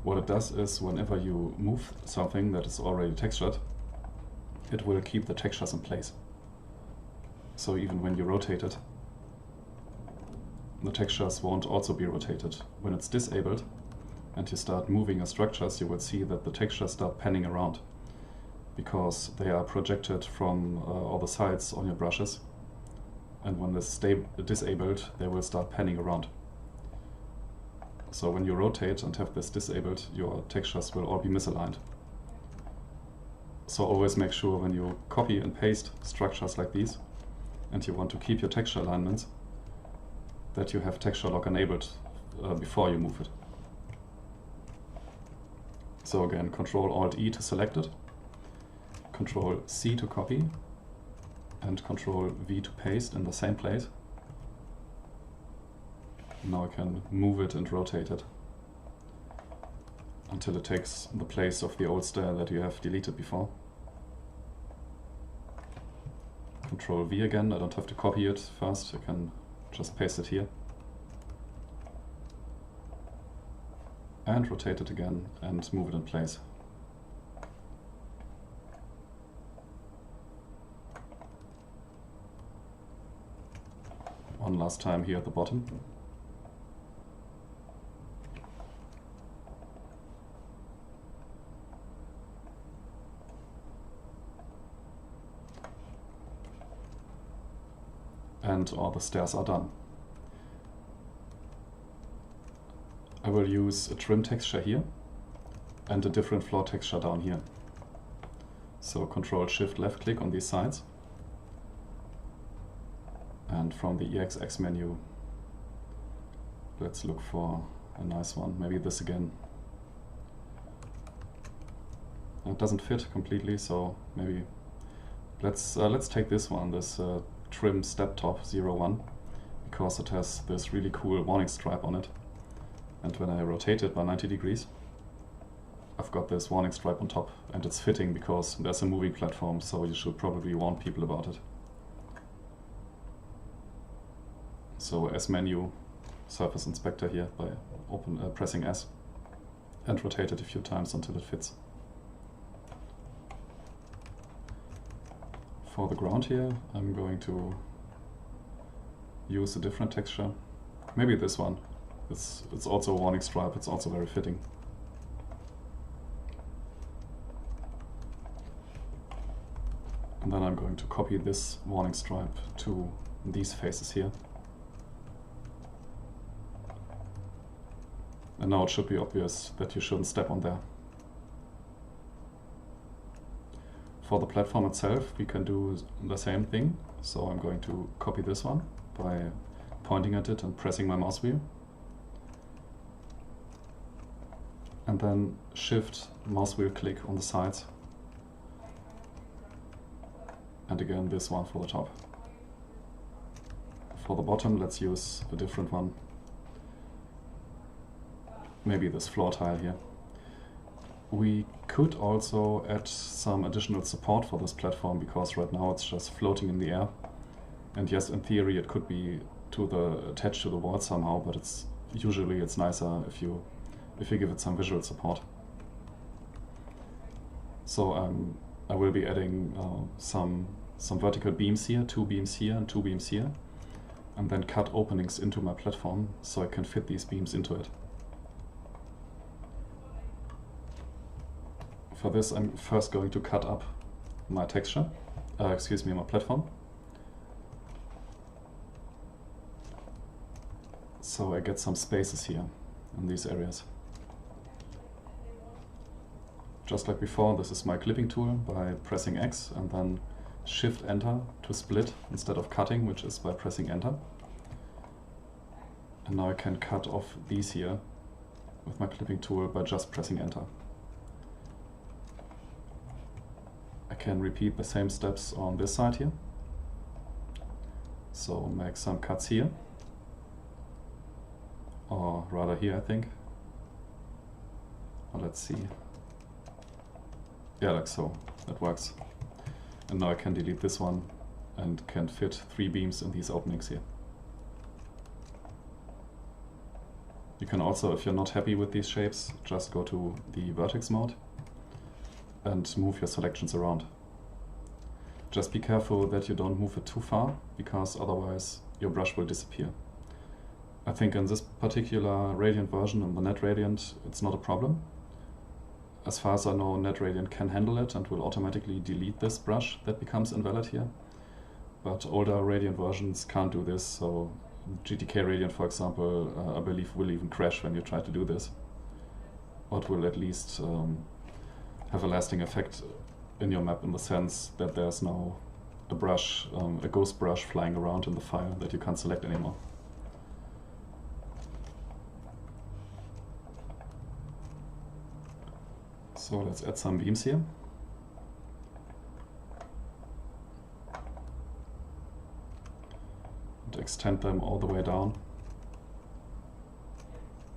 What it does is whenever you move something that is already textured, it will keep the textures in place. So even when you rotate it, the textures won't also be rotated. When it's disabled and you start moving your structures, you will see that the textures start panning around because they are projected from all the sides on your brushes. And when this is disabled, they will start panning around. So when you rotate and have this disabled, your textures will all be misaligned. So always make sure when you copy and paste structures like these, and you want to keep your texture alignments, that you have texture lock enabled before you move it. So again, Ctrl-Alt-E to select it, Ctrl-C to copy, and Ctrl-V to paste in the same place. Now I can move it and rotate it until it takes the place of the old stair that you have deleted before. Ctrl-V again, I don't have to copy it first, I can just paste it here. And rotate it again and move it in place. One last time here at the bottom. And all the stairs are done. I will use a trim texture here and a different floor texture down here. So Control-Shift left click on these sides. And from the EXX menu, let's look for a nice one. Maybe this again. It doesn't fit completely, so maybe let's take this one, this trim step top 01, because it has this really cool warning stripe on it. And when I rotate it by 90 degrees, I've got this warning stripe on top, and it's fitting because there's a moving platform, so you should probably warn people about it. So S menu, surface inspector here by pressing S, and rotate it a few times until it fits. For the ground here, I'm going to use a different texture. Maybe this one. It's also a warning stripe, it's also very fitting. And then I'm going to copy this warning stripe to these faces here. And now it should be obvious that you shouldn't step on there. For the platform itself, we can do the same thing. So I'm going to copy this one by pointing at it and pressing my mouse wheel. And then Shift mouse wheel click on the sides. And again, this one for the top. For the bottom, let's use a different one. Maybe this floor tile here. We could also add some additional support for this platform, because right now it's just floating in the air. And yes, in theory it could be attached to the wall somehow, but it's nicer if you give it some visual support. So I will be adding some vertical beams here, 2 beams here and 2 beams here, and then cut openings into my platform so I can fit these beams into it. For this, I'm first going to cut up my texture, my platform. So I get some spaces here in these areas. Just like before, this is my clipping tool by pressing X and then Shift Enter to split instead of cutting, which is by pressing Enter. And now I can cut off these here with my clipping tool by just pressing Enter. I can repeat the same steps on this side here. So make some cuts here, or rather here, I think. Well, let's see. Yeah, like so. That works. And now I can delete this one and can fit 3 beams in these openings here. You can also, if you're not happy with these shapes, just go to the vertex mode and move your selections around. Just be careful that you don't move it too far, because otherwise your brush will disappear. I think in this particular Radiant version, in the Net Radiant, it's not a problem. As far as I know, Net Radiant can handle it and will automatically delete this brush that becomes invalid here. But older Radiant versions can't do this, so GTK Radiant, for example, I believe will even crash when you try to do this. Or it will at least have a lasting effect in your map, in the sense that there's now a brush, a ghost brush flying around in the file that you can't select anymore. So let's add some beams here. And extend them all the way down.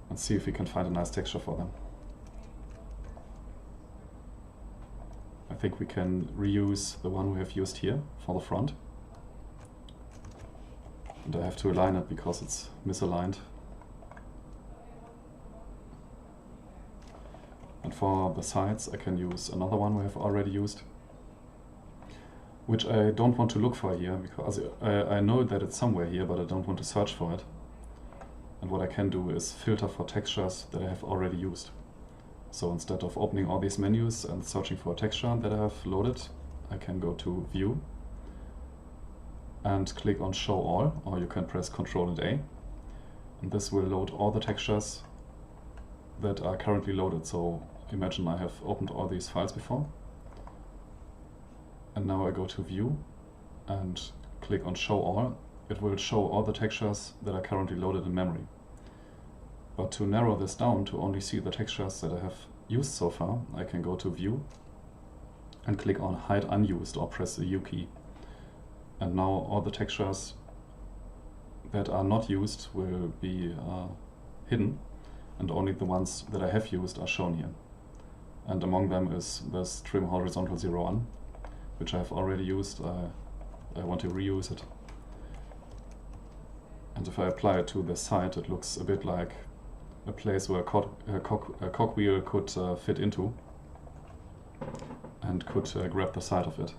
And see if we can find a nice texture for them. I think we can reuse the one we have used here for the front. And I have to align it because it's misaligned. And for the sides, I can use another one we have already used, which I don't want to look for here, because I know that it's somewhere here, but I don't want to search for it. And what I can do is filter for textures that I have already used. So instead of opening all these menus and searching for a texture that I have loaded, I can go to View and click on Show All, or you can press Ctrl and A. And this will load all the textures that are currently loaded. So imagine I have opened all these files before. And now I go to View and click on Show All. It will show all the textures that are currently loaded in memory. But to narrow this down to only see the textures that I have used so far, I can go to View and click on Hide Unused or press the U key. And now all the textures that are not used will be hidden, and only the ones that I have used are shown here. And among them is this Trim Horizontal 01, which I have already used. I want to reuse it. And if I apply it to the side, it looks a bit like a place where a cogwheel could fit into and could grab the side of it.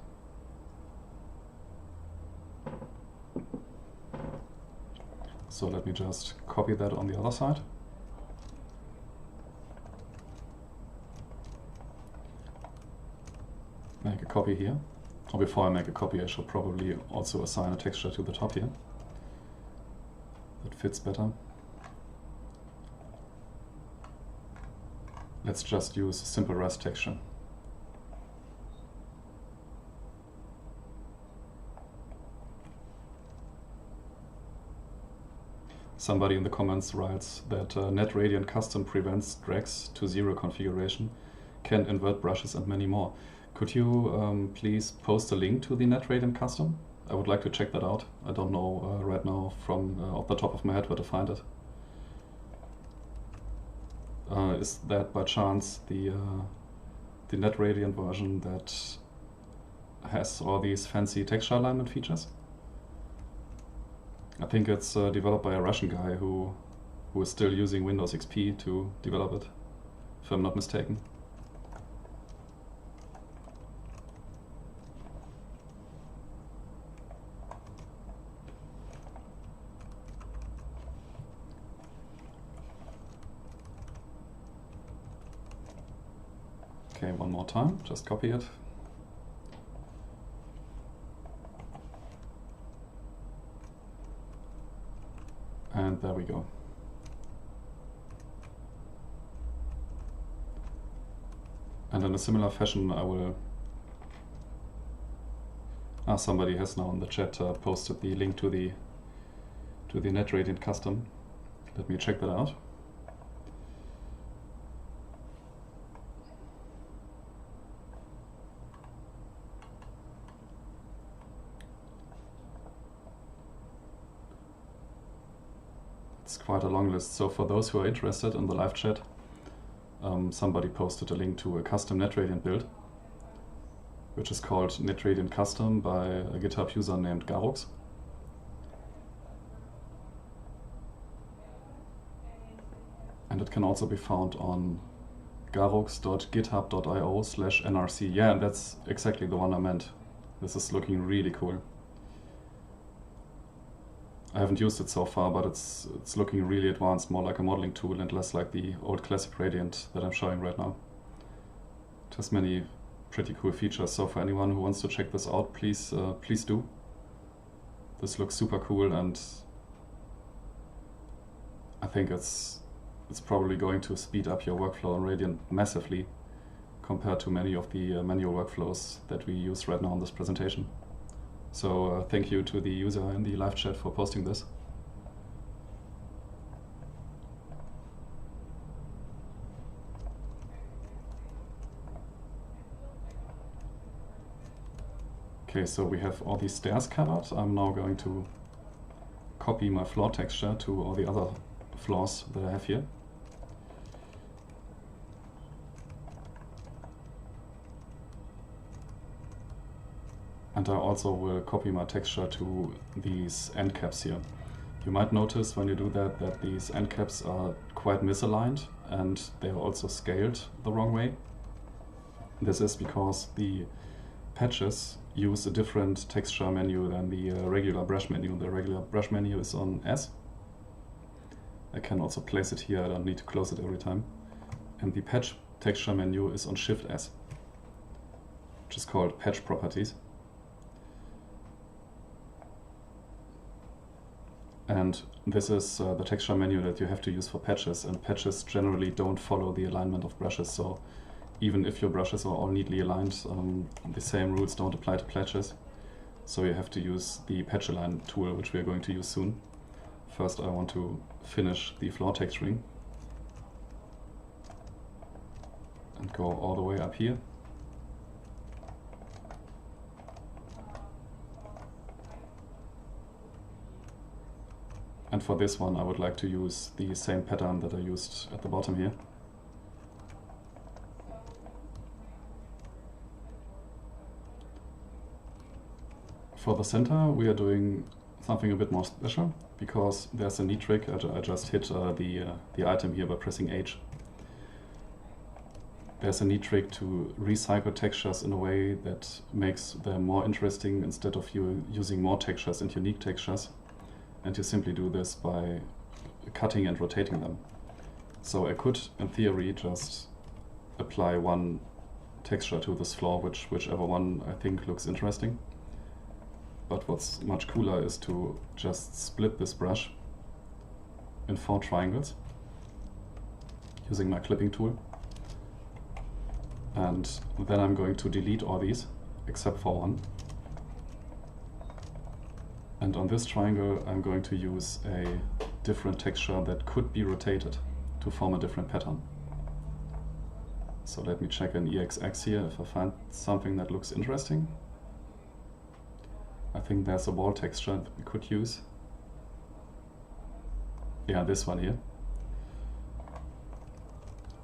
So let me just copy that on the other side. Make a copy here. Or before I make a copy, I should probably also assign a texture to the top here. That fits better. Let's just use a simple rest texture. Somebody in the comments writes that NetRadiant Custom prevents drags to 0 configuration, can invert brushes and many more. Could you please post a link to the NetRadiant Custom? I would like to check that out. I don't know right now from off the top of my head where to find it. Is that by chance the NetRadiant version that has all these fancy texture alignment features? I think it's developed by a Russian guy who is still using Windows XP to develop it, if I'm not mistaken. Okay, one more time, just copy it. And there we go. And in a similar fashion, I will... somebody has now in the chat posted the link to the NetRadiant custom. Let me check that out. It's quite a long list. So for those who are interested in the live chat, somebody posted a link to a custom NetRadiant build, which is called NetRadiant Custom by a GitHub user named Garux. And it can also be found on garux.github.io/nrc. Yeah, and that's exactly the one I meant. This is looking really cool. I haven't used it so far, but it's looking really advanced, more like a modeling tool and less like the old classic Radiant that I'm showing right now. It has many pretty cool features, so for anyone who wants to check this out, please please do. This looks super cool, and I think it's probably going to speed up your workflow on Radiant massively compared to many of the manual workflows that we use right now in this presentation. So thank you to the user in the live chat for posting this. Okay, so we have all these stairs covered. I'm now going to copy my floor texture to all the other floors that I have here. And I also will copy my texture to these end caps here. You might notice when you do that these end caps are quite misaligned and they are also scaled the wrong way. This is because the patches use a different texture menu than the regular brush menu. The regular brush menu is on S. I can also place it here, I don't need to close it every time. And the patch texture menu is on Shift S, which is called Patch Properties. And this is the texture menu that you have to use for patches, and patches generally don't follow the alignment of brushes, so even if your brushes are all neatly aligned, the same rules don't apply to patches. So you have to use the patch align tool, which we are going to use soon. First I want to finish the floor texturing and go all the way up here. And for this one I would like to use the same pattern that I used at the bottom here. For the center we are doing something a bit more special, because there's a neat trick. I just hit the item here by pressing H. There's a neat trick to recycle textures in a way that makes them more interesting instead of you using more textures and unique textures. And you simply do this by cutting and rotating them. So I could, in theory, just apply one texture to this floor, whichever one I think looks interesting. But what's much cooler is to just split this brush in 4 triangles using my clipping tool. And then I'm going to delete all these except for one. And on this triangle I'm going to use a different texture that could be rotated to form a different pattern. So let me check an EXX here if I find something that looks interesting. I think there's a wall texture that we could use. Yeah, this one here.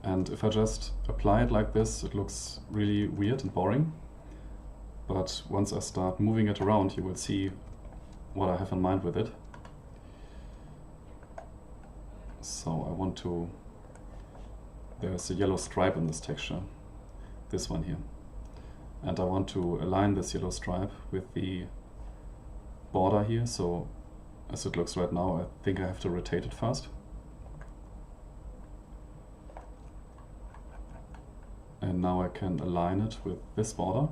And if I just apply it like this, it looks really weird and boring. But once I start moving it around, you will see what I have in mind with it. So I want to... There's a yellow stripe in this texture, this one here. And I want to align this yellow stripe with the border here, so as it looks right now, I think I have to rotate it first. And now I can align it with this border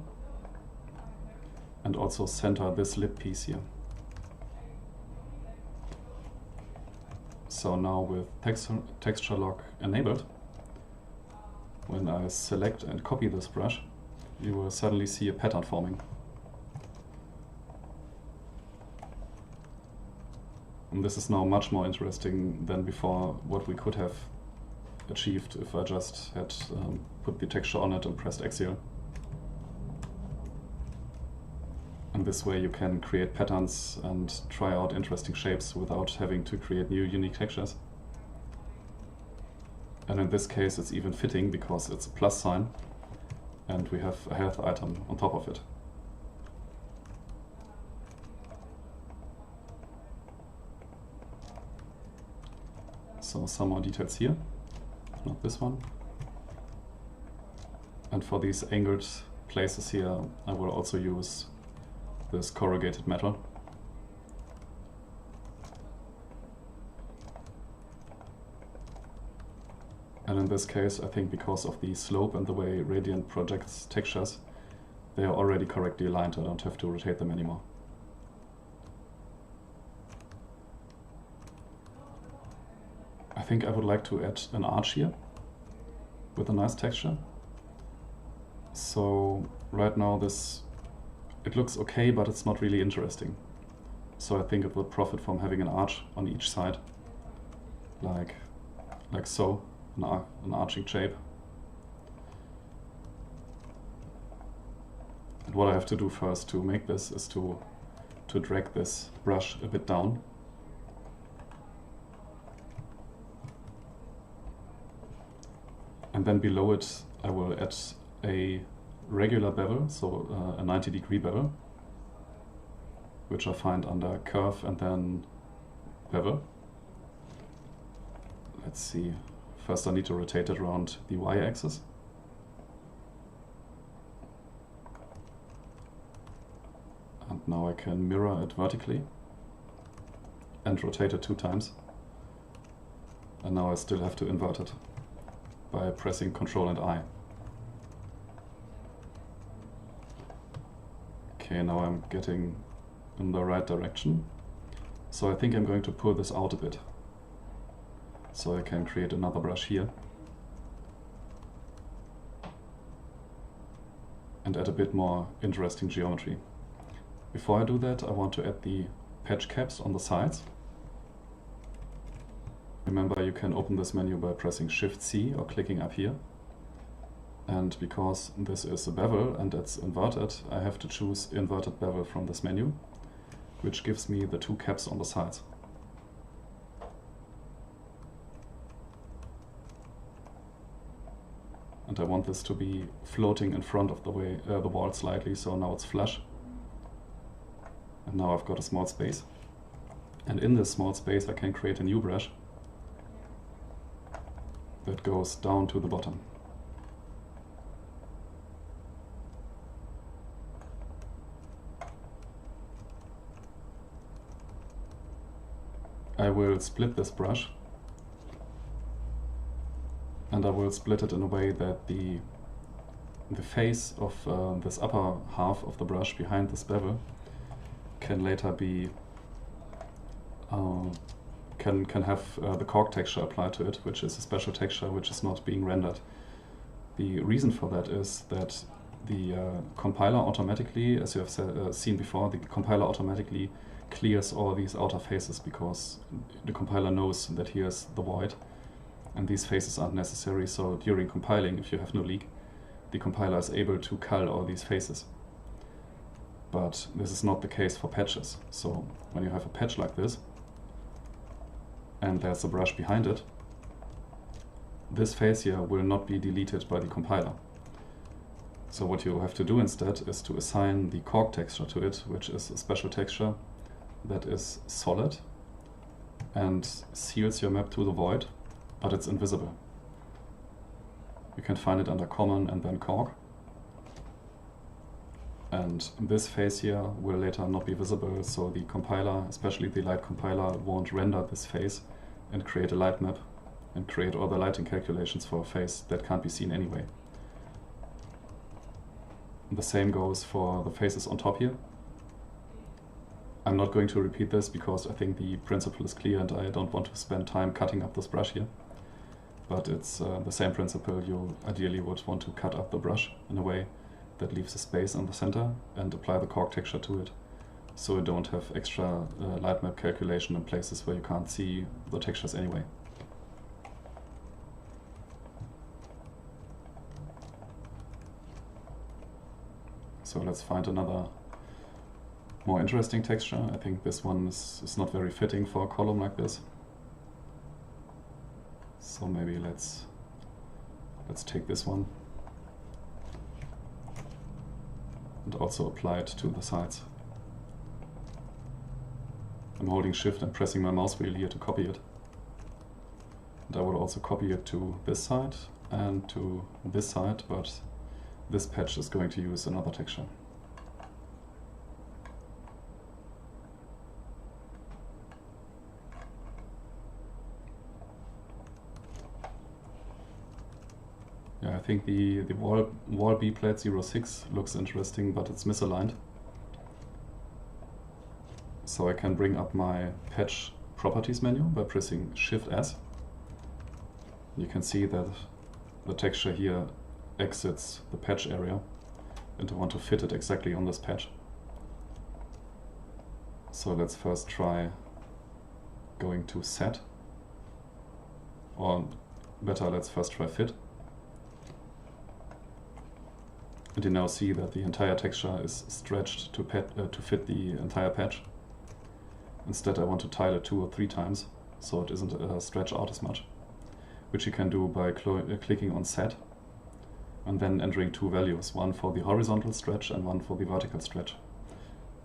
and also center this lip piece here. So now with texture lock enabled, when I select and copy this brush, you will suddenly see a pattern forming. And this is now much more interesting than before what we could have achieved if I just had put the texture on it and pressed Axial. And this way you can create patterns and try out interesting shapes without having to create new unique textures. And in this case it's even fitting because it's a plus sign and we have a health item on top of it. So some more details here, not this one. And for these angled places here, I will also use this corrugated metal. And in this case, I think because of the slope and the way Radiant projects textures, they are already correctly aligned. I don't have to rotate them anymore. I think I would like to add an arch here with a nice texture. So right now it looks okay, but it's not really interesting. So I think it would profit from having an arch on each side, like so, an arching shape. And what I have to do first to make this is to drag this brush a bit down. And then below it I will add a regular bevel, so a 90-degree bevel, which I find under curve and then bevel. Let's see, first I need to rotate it around the y-axis. And now I can mirror it vertically and rotate it 2 times. And now I still have to invert it by pressing Ctrl and I. Okay, now I'm getting in the right direction. So I think I'm going to pull this out a bit, so I can create another brush here. and add a bit more interesting geometry. Before I do that, I want to add the patch caps on the sides. Remember, you can open this menu by pressing Shift-C or clicking up here. And because this is a bevel and it's inverted, I have to choose inverted bevel from this menu, which gives me the two caps on the sides. And I want this to be floating in front of the wall slightly, so now it's flush. And now I've got a small space. And in this small space I can create a new brush that goes down to the bottom. I will split this brush, and I will split it in a way that the face of this upper half of the brush behind this bevel can later be can have the cork texture applied to it, which is a special texture which is not being rendered. The reason for that is that the compiler automatically, as you have seen before, the compiler automatically clears all these outer faces because the compiler knows that here's the void and these faces aren't necessary, so during compiling, if you have no leak, the compiler is able to cull all these faces. But this is not the case for patches. So when you have a patch like this and there's a brush behind it, this face here will not be deleted by the compiler. So what you have to do instead is to assign the cork texture to it, which is a special texture that is solid and seals your map to the void, but it's invisible. You can find it under Common and then Cork. And this face here will later not be visible, so the compiler, especially the light compiler, won't render this face and create a light map and create all the lighting calculations for a face that can't be seen anyway. The same goes for the faces on top here. I'm not going to repeat this because I think the principle is clear and I don't want to spend time cutting up this brush here. But it's the same principle. You ideally would want to cut up the brush in a way that leaves a space in the center and apply the cork texture to it, so you don't have extra light map calculation in places where you can't see the textures anyway. So let's find another more interesting texture. I think this one is not very fitting for a column like this. So maybe let's take this one and also apply it to the sides. I'm holding Shift and pressing my mouse wheel here to copy it. And I will also copy it to this side and to this side, but this patch is going to use another texture. Yeah, I think the wall B plate 06 looks interesting, but it's misaligned. So I can bring up my patch properties menu by pressing Shift S. You can see that the texture here exits the patch area, and I want to fit it exactly on this patch. So let's first try going to Set, or better, let's first try Fit. And you now see that the entire texture is stretched to fit the entire patch. Instead I want to tile it 2 or 3 times, so it isn't stretched out as much, which you can do by clicking on Set and then entering 2 values, one for the horizontal stretch and one for the vertical stretch.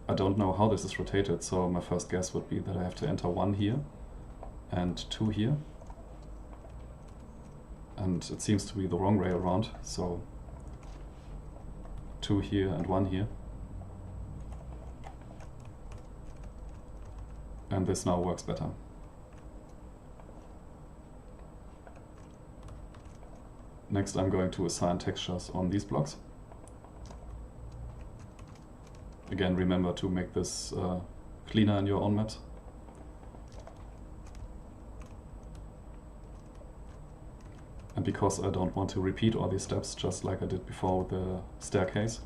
I don't know how this is rotated, so my first guess would be that I have to enter 1 here and 2 here. And it seems to be the wrong way around, so 2 here and 1 here. And this now works better. Next I'm going to assign textures on these blocks. Again, remember to make this cleaner in your own maps. And because I don't want to repeat all these steps, just like I did before with the staircase,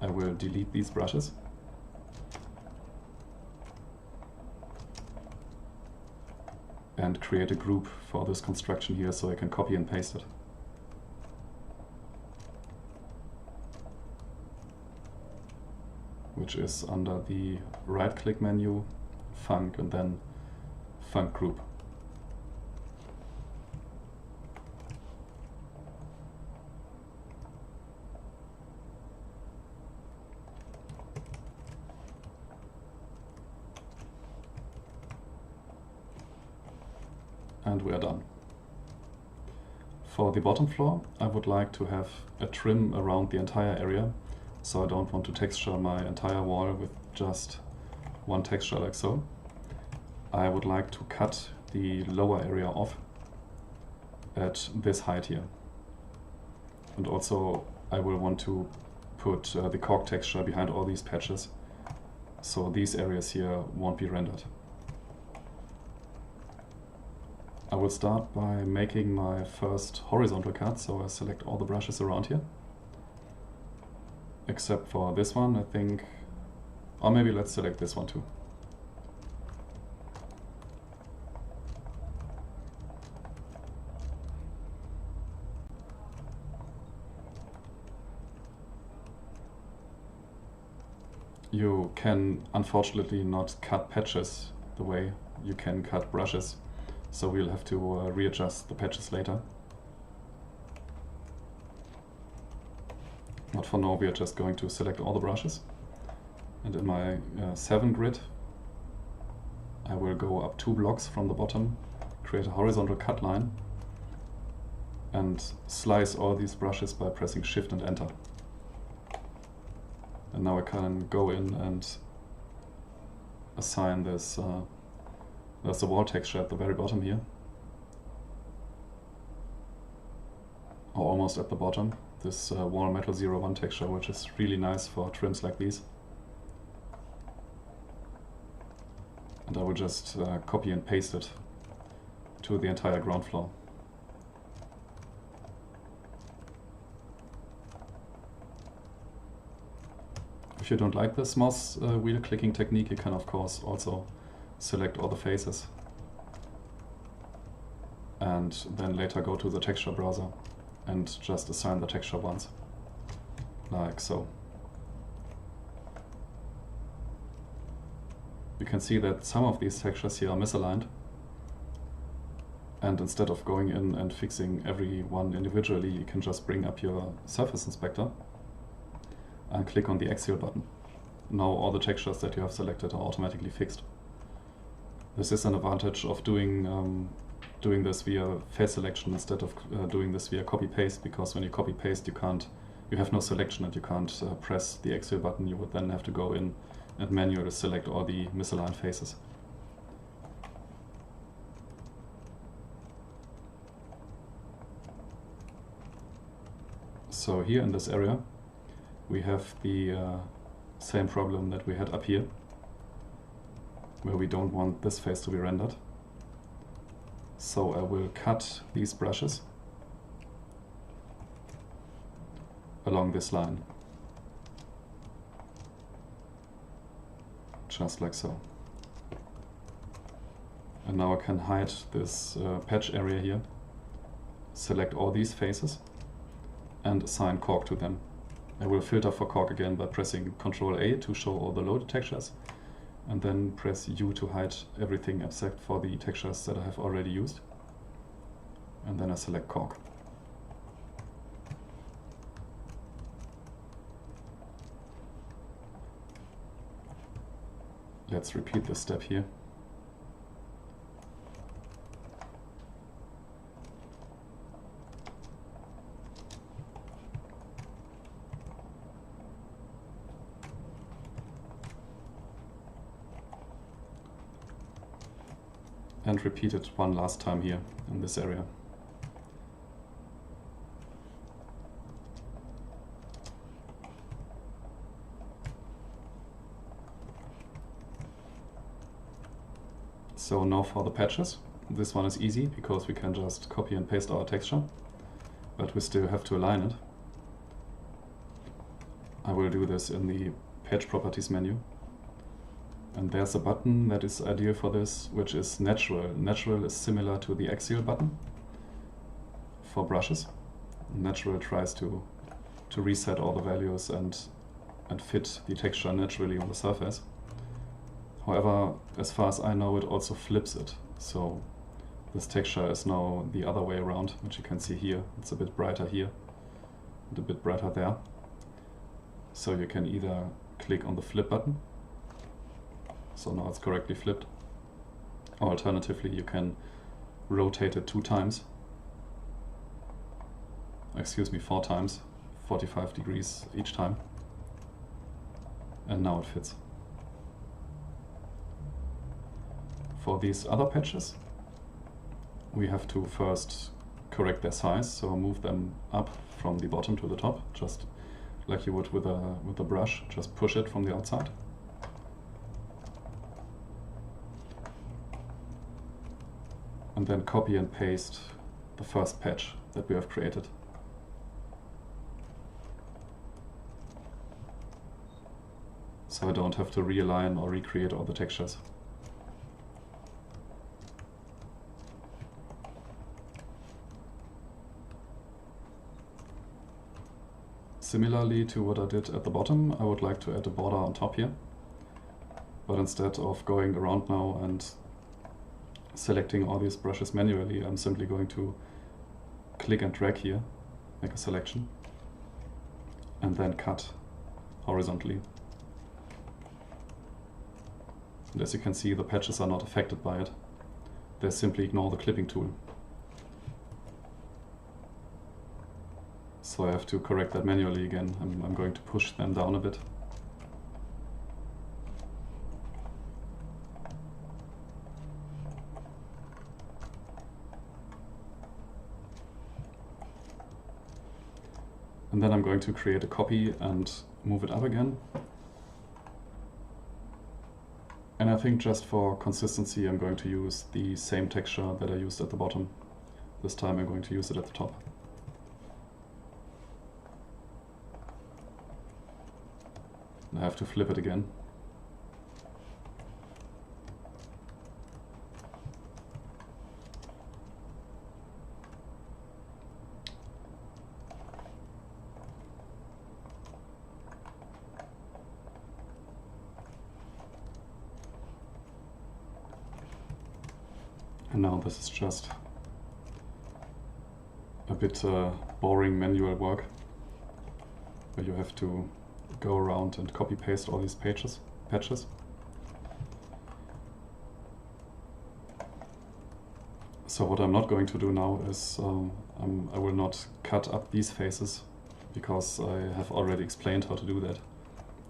I will delete these brushes. And create a group for this construction here so I can copy and paste it. Which is under the right-click menu, Func, and then Func Group. And we are done. For the bottom floor, I would like to have a trim around the entire area, so I don't want to texture my entire wall with just one texture like so. I would like to cut the lower area off at this height here. And also I will want to put the cork texture behind all these patches, so these areas here won't be rendered. I will start by making my first horizontal cut, so I select all the brushes around here. Except for this one, I think, or maybe let's select this one too. You can unfortunately not cut patches the way you can cut brushes. So we'll have to readjust the patches later. But for now we are just going to select all the brushes. And in my 7 grid I will go up 2 blocks from the bottom, create a horizontal cut line, and slice all these brushes by pressing Shift and Enter. And now I can go in and assign this there's the wall texture at the very bottom here, or almost at the bottom, this wall metal 01 texture, which is really nice for trims like these. And I will just copy and paste it to the entire ground floor. If you don't like this mouse wheel clicking technique, you can of course also select all the faces and then later go to the texture browser and just assign the texture once, like so. You can see that some of these textures here are misaligned, and instead of going in and fixing every one individually, you can just bring up your surface inspector and click on the Axial button. Now all the textures that you have selected are automatically fixed. This is an advantage of doing this via face selection instead of doing this via copy-paste, because when you copy-paste you have no selection and you can't press the Axial button. You would then have to go in and manually select all the misaligned faces. So here in this area we have the same problem that we had up here, where we don't want this face to be rendered. So I will cut these brushes along this line, just like so. And now I can hide this patch area here, select all these faces and assign cork to them. I will filter for cork again by pressing Ctrl A to show all the loaded textures, and then press U to hide everything except for the textures that I have already used. And then I select cork. Let's repeat this step here. And repeat it one last time here in this area. So now for the patches. This one is easy because we can just copy and paste our texture, but we still have to align it. I will do this in the Page Properties menu. And there's a button that is ideal for this, which is Natural. Natural is similar to the Axial button for brushes. Natural tries to reset all the values and fit the texture naturally on the surface. However, as far as I know, it also flips it. So this texture is now the other way around, which you can see here. It's a bit brighter here and a bit brighter there. So you can either click on the flip button, so now it's correctly flipped, or alternatively you can rotate it 4 times, 45 degrees each time, and now it fits. For these other patches, we have to first correct their size, so move them up from the bottom to the top, just like you would with a brush. Just push it from the outside. And then copy and paste the first patch that we have created. So I don't have to realign or recreate all the textures. Similarly to what I did at the bottom, I would like to add a border on top here. But instead of going around now and selecting all these brushes manually, I'm simply going to click and drag here, make a selection, and then cut horizontally. And as you can see, the patches are not affected by it. They simply ignore the clipping tool. So I have to correct that manually again. I'm going to push them down a bit. And then I'm going to create a copy and move it up again. And I think just for consistency, I'm going to use the same texture that I used at the bottom. This time I'm going to use it at the top. And I have to flip it again. And now this is just a bit boring manual work, where you have to go around and copy paste all these patches. So what I'm not going to do now is I will not cut up these faces, because I have already explained how to do that,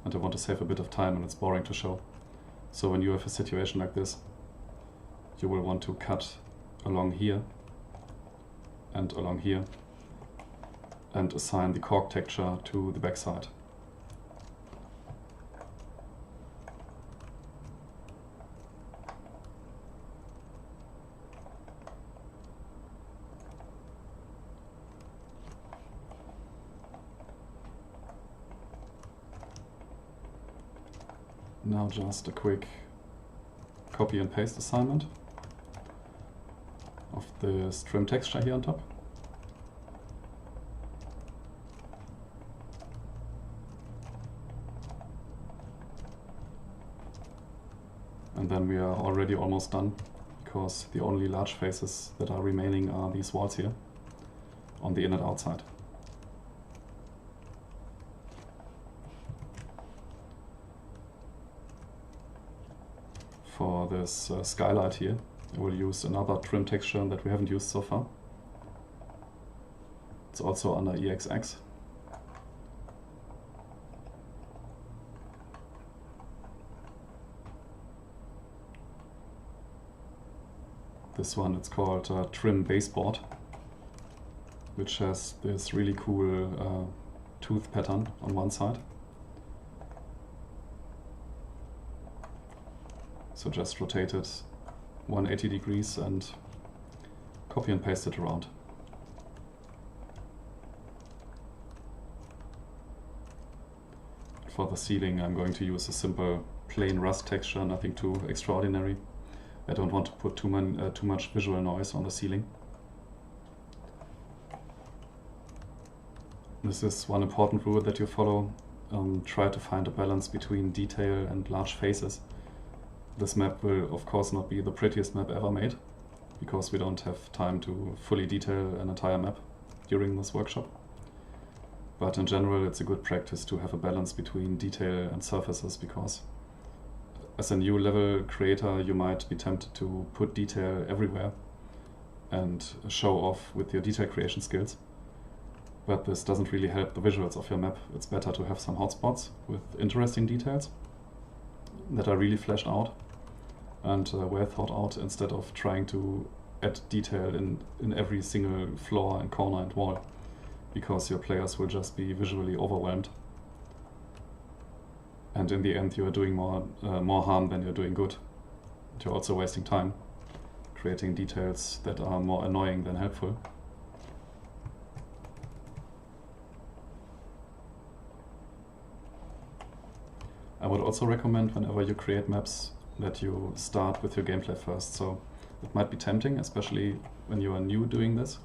and I want to save a bit of time and it's boring to show. So when you have a situation like this, you will want to cut along here and along here and assign the cork texture to the backside. Now just a quick copy and paste assignment of the trim texture here on top. And then we are already almost done, because the only large faces that are remaining are these walls here on the in and outside. For this skylight here, I will use another trim texture that we haven't used so far. It's also under EXX. This one, it's called Trim Baseboard, which has this really cool tooth pattern on one side. So just rotate it 180 degrees and copy and paste it around. For the ceiling, I'm going to use a simple plain rust texture, nothing too extraordinary. I don't want to put too much visual noise on the ceiling. This is one important rule that you follow. Try to find a balance between detail and large faces. This map will of course not be the prettiest map ever made, because we don't have time to fully detail an entire map during this workshop. But in general, it's a good practice to have a balance between detail and surfaces, because as a new level creator, you might be tempted to put detail everywhere and show off with your detail creation skills. But this doesn't really help the visuals of your map. It's better to have some hotspots with interesting details that are really fleshed out and well thought out, instead of trying to add detail in every single floor and corner and wall, because your players will just be visually overwhelmed. And in the end, you are doing more harm than you're doing good. And you're also wasting time creating details that are more annoying than helpful. I would also recommend, whenever you create maps, that you start with your gameplay first. So it might be tempting, especially when you are new doing this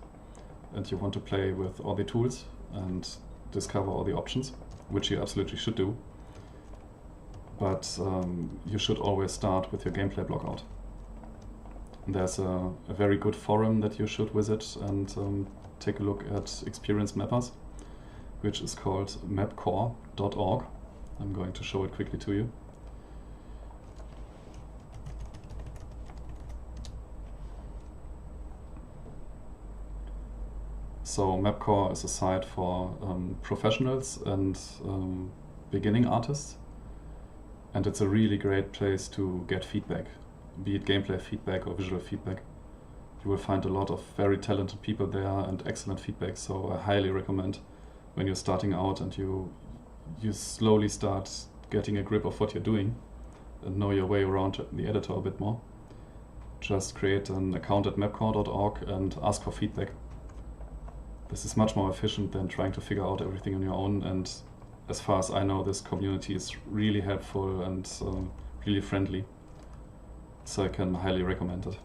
and you want to play with all the tools and discover all the options, which you absolutely should do. But you should always start with your gameplay block out. There's a very good forum that you should visit and take a look at experienced mappers, which is called mapcore.org. I'm going to show it quickly to you. So Mapcore is a site for professionals and beginning artists, and it's a really great place to get feedback, be it gameplay feedback or visual feedback. You will find a lot of very talented people there and excellent feedback, so I highly recommend, when you're starting out and you slowly start getting a grip of what you're doing and know your way around the editor a bit more, just create an account at mapcore.org and ask for feedback. This is much more efficient than trying to figure out everything on your own, and as far as I know, this community is really helpful and really friendly, so I can highly recommend it.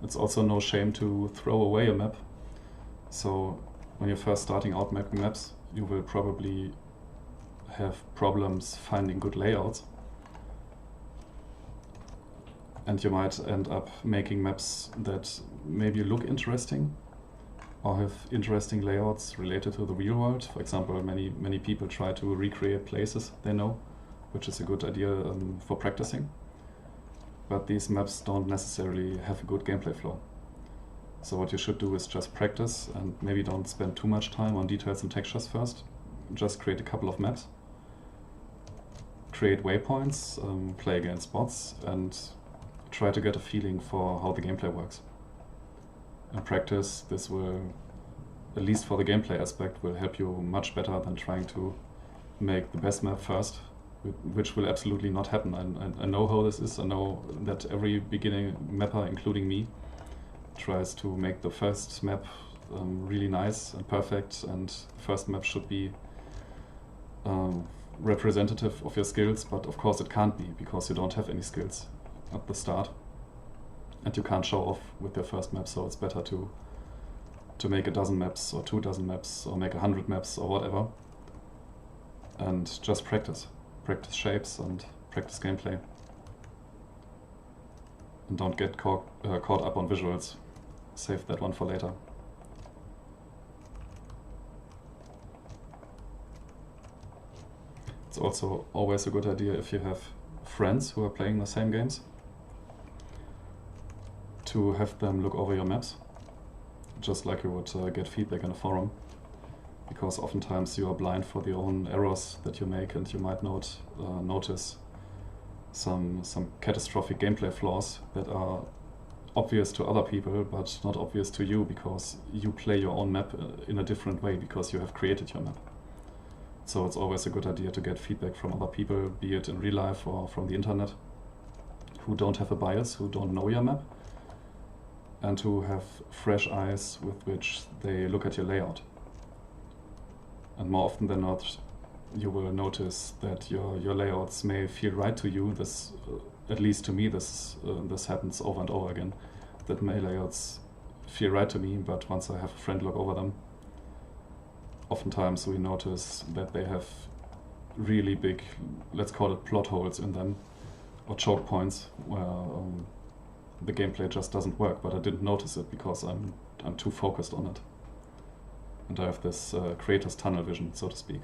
It's also no shame to throw away a map. So when you're first starting out mapping maps, you will probably have problems finding good layouts. And you might end up making maps that maybe look interesting or have interesting layouts related to the real world. For example, many people try to recreate places they know, which is a good idea for practicing. But these maps don't necessarily have a good gameplay flow. So what you should do is just practice and maybe don't spend too much time on details and textures first. Just create a couple of maps, create waypoints, play against bots, and try to get a feeling for how the gameplay works. In practice, this will, at least for the gameplay aspect, will help you much better than trying to make the best map first, which will absolutely not happen. I know how this is. I know that every beginning mapper, including me, tries to make the first map really nice and perfect, and the first map should be representative of your skills, but of course it can't be, because you don't have any skills at the start and you can't show off with your first map. So it's better to make a dozen maps or 24 maps or make 100 maps or whatever, and just practice shapes and practice gameplay, and don't get caught up on visuals. Save that one for later. It's also always a good idea, if you have friends who are playing the same games, to have them look over your maps, just like you would get feedback in a forum, because oftentimes you are blind for your own errors that you make, and you might notice some catastrophic gameplay flaws that are obvious to other people but not obvious to you, because you play your own map in a different way, because you have created your map. So it's always a good idea to get feedback from other people, be it in real life or from the internet, who don't have a bias, who don't know your map, and who have fresh eyes with which they look at your layout. And more often than not, you will notice that your layouts may feel right to you. This, at least to me, this happens over and over again, that my layouts feel right to me, but once I have a friend look over them, oftentimes we notice that they have really big, let's call it plot holes in them, or choke points, where the gameplay just doesn't work, but I didn't notice it because I'm too focused on it. And I have this creator's tunnel vision, so to speak.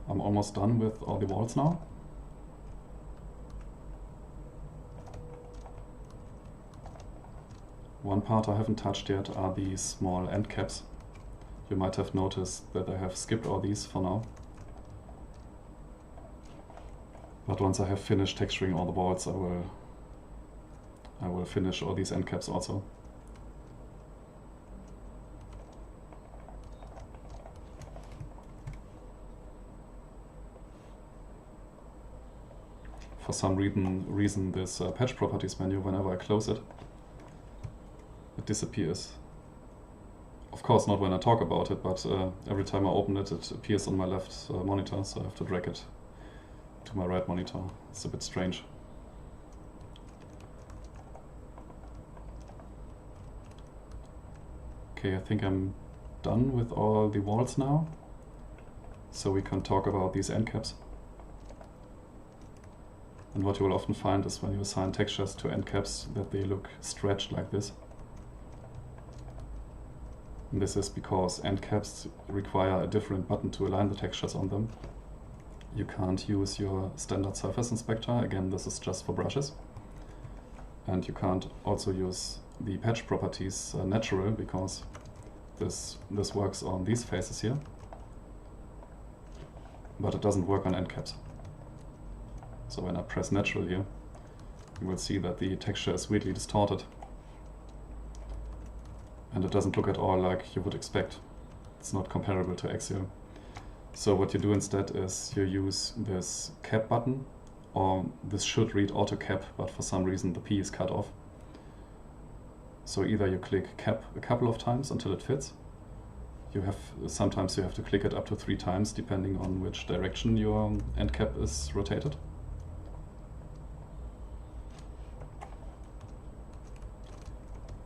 I'm almost done with all the walls now. One part I haven't touched yet are these small end caps. You might have noticed that I have skipped all these for now. But once I have finished texturing all the walls, I will finish all these end caps also. For some reason this patch properties menu, whenever I close it, it disappears. Of course not when I talk about it, but every time I open it, it appears on my left monitor, so I have to drag it to my right monitor. It's a bit strange. Okay, I think I'm done with all the walls now, so we can talk about these end caps. And what you will often find is when you assign textures to end caps that they look stretched like this. And this is because end caps require a different button to align the textures on them. You can't use your standard surface inspector. Again, this is just for brushes. And you can't also use the patch properties natural, because this works on these faces here, but it doesn't work on end caps. So when I press natural here, you will see that the texture is weirdly distorted. And it doesn't look at all like you would expect. It's not comparable to axial. So what you do instead is you use this cap button, or this should read auto cap, but for some reason the P is cut off. So either you click cap a couple of times until it fits. Sometimes you have to click it up to 3 times depending on which direction your end cap is rotated.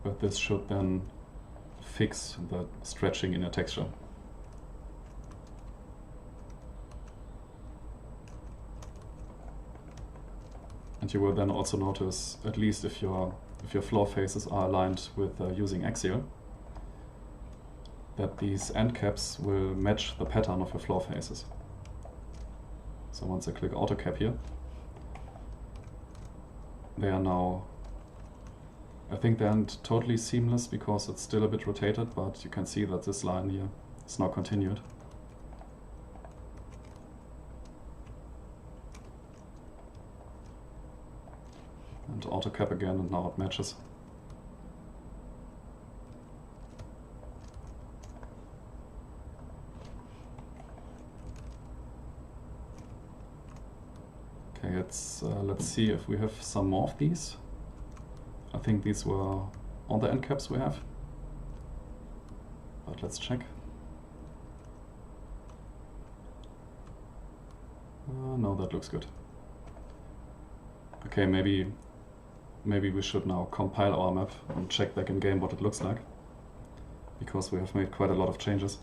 But this should then fix the stretching in your texture. And you will then also notice, at least if your floor faces are aligned with using axial, that these end caps will match the pattern of your floor faces. So once I click auto cap here, they are now, I think they aren't totally seamless because it's still a bit rotated, but you can see that this line here is now continued. And auto cap again, and now it matches. Okay, let's see if we have some more of these. I think these were all the end caps we have, but let's check. No, that looks good. Okay, maybe we should now compile our map and check back in game what it looks like, because we have made quite a lot of changes.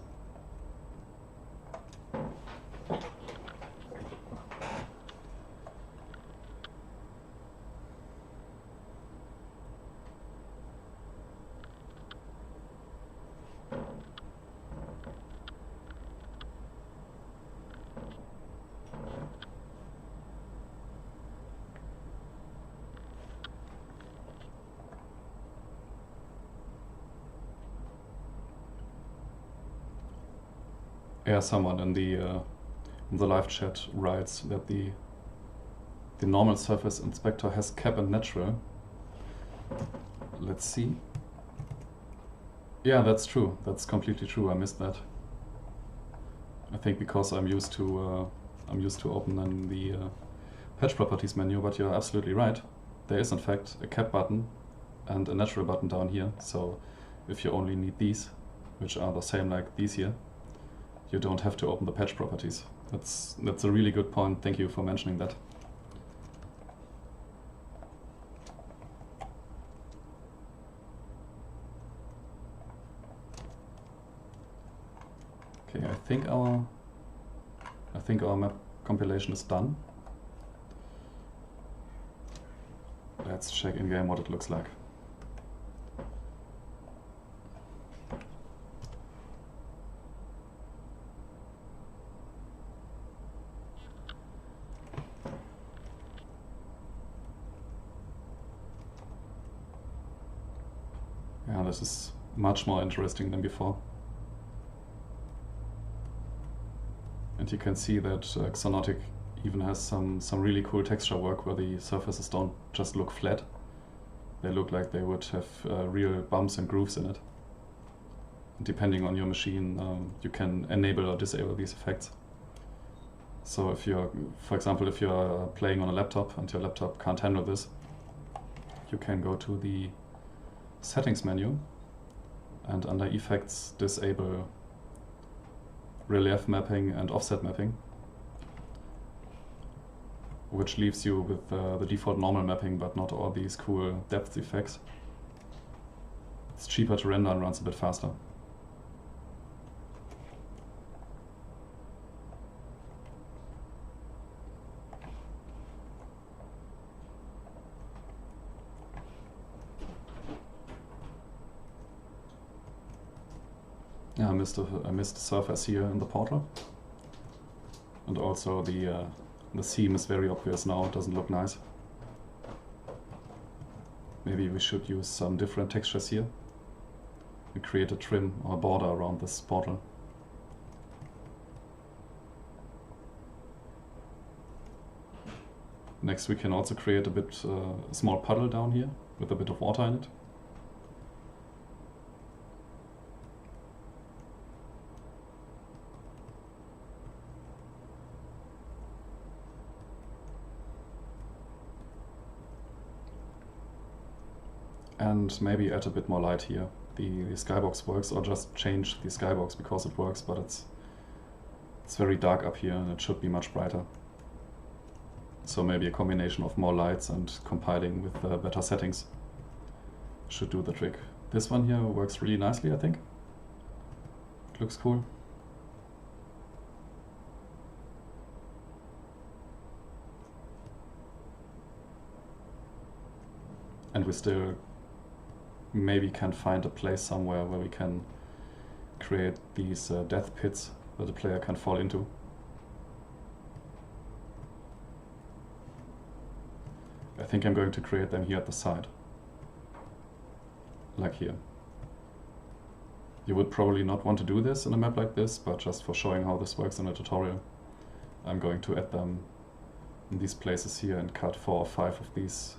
Yeah, someone in the live chat writes that the normal surface inspector has cap and natural. Let's see. Yeah, that's true. That's completely true. I missed that. I think because I'm used to opening the patch properties menu, but you're absolutely right. There is in fact a cap button and a natural button down here. So if you only need these, which are the same like these here, you don't have to open the patch properties. That's a really good point. Thank you for mentioning that. Okay, I think our map compilation is done. Let's check in game what it looks like. Yeah, this is much more interesting than before. And you can see that Xonotic even has some really cool texture work where the surfaces don't just look flat. They look like they would have real bumps and grooves in it. And depending on your machine, you can enable or disable these effects. So if you're, for example, if you're playing on a laptop and your laptop can't handle this, you can go to the settings menu and under effects disable relief mapping and offset mapping, which leaves you with the default normal mapping but not all these cool depth effects. It's cheaper to render and runs a bit faster. Yeah, I missed the surface here in the portal, and also the seam is very obvious now. It doesn't look nice. Maybe we should use some different textures here and create a trim or a border around this portal. Next, we can also create a bit a small puddle down here with a bit of water in it. And maybe add a bit more light here. The skybox works, or just change the skybox because it works, but it's very dark up here and it should be much brighter. So maybe a combination of more lights and compiling with better settings should do the trick. This one here works really nicely, I think. It looks cool. And we still maybe can find a place somewhere where we can create these death pits that the player can fall into. I think I'm going to create them here at the side, like here. You would probably not want to do this in a map like this, but just for showing how this works in a tutorial, I'm going to add them in these places here and cut 4 or 5 of these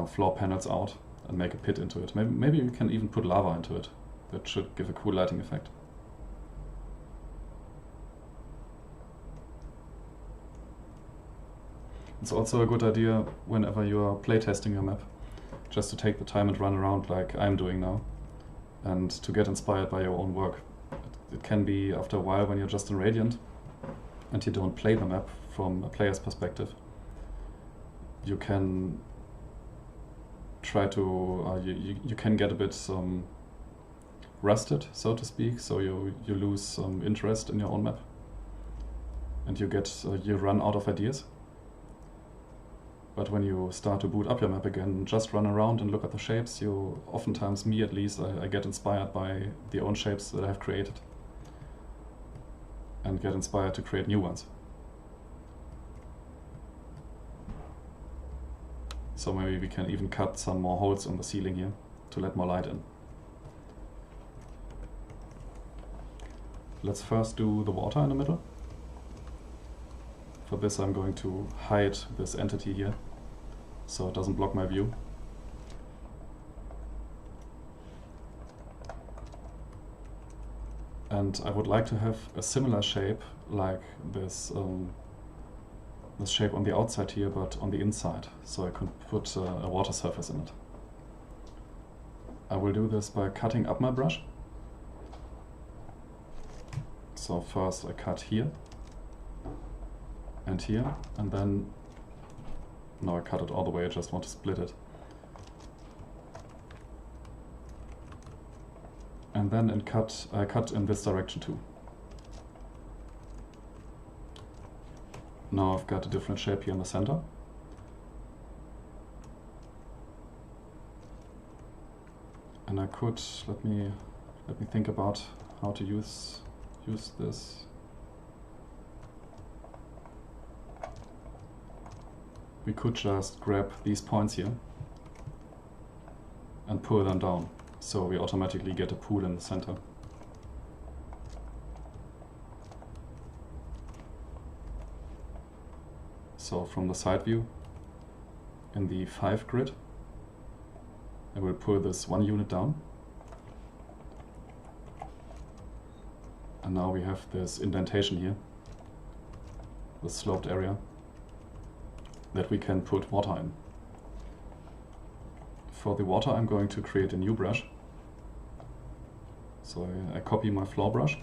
floor panels out and make a pit into it. Maybe we can even put lava into it. That should give a cool lighting effect. It's also a good idea whenever you are playtesting your map, just to take the time and run around like I'm doing now, and to get inspired by your own work. It can be after a while when you're just in Radiant and you don't play the map from a player's perspective. You can try to you can get a bit rusted, so to speak, so you lose some interest in your own map and you run out of ideas. But when you start to boot up your map again, just run around and look at the shapes, you oftentimes, me at least, I get inspired by the own shapes that I've created and get inspired to create new ones. So maybe we can even cut some more holes in the ceiling here to let more light in. Let's first do the water in the middle. For this I'm going to hide this entity here so it doesn't block my view. And I would like to have a similar shape like this, this shape on the outside here, but on the inside, so I could put a water surface in it. I will do this by cutting up my brush. So first I cut here and here, and then, no, I cut it all the way, I just want to split it. And then I cut in this direction too. Now I've got a different shape here in the center. And I could, let me think about how to use this. We could just grab these points here and pull them down, so we automatically get a pool in the center. So from the side view, in the 5 grid, I will pull this 1 unit down. And now we have this indentation here, the sloped area, that we can put water in. For the water I'm going to create a new brush. So I copy my floor brush.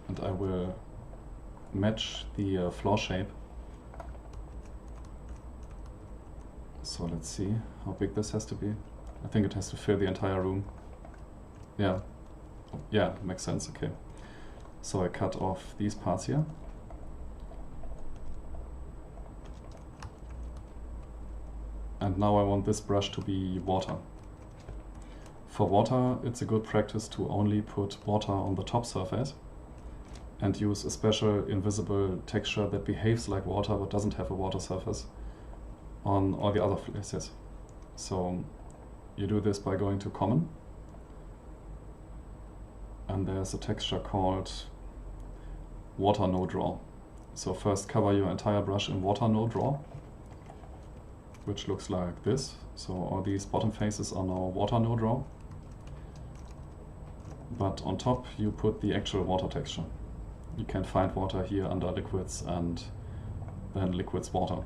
And I will match the floor shape. So let's see how big this has to be. I think it has to fill the entire room. Yeah, makes sense, okay. So I cut off these parts here. And now I want this brush to be water. For water, it's a good practice to only put water on the top surface and use a special invisible texture that behaves like water but doesn't have a water surface on all the other places. So you do this by going to Common, and there's a texture called Water No Draw. So first cover your entire brush in Water No Draw, which looks like this. So all these bottom faces are now Water No Draw. But on top you put the actual water texture. You can find water here under liquids and then liquids water.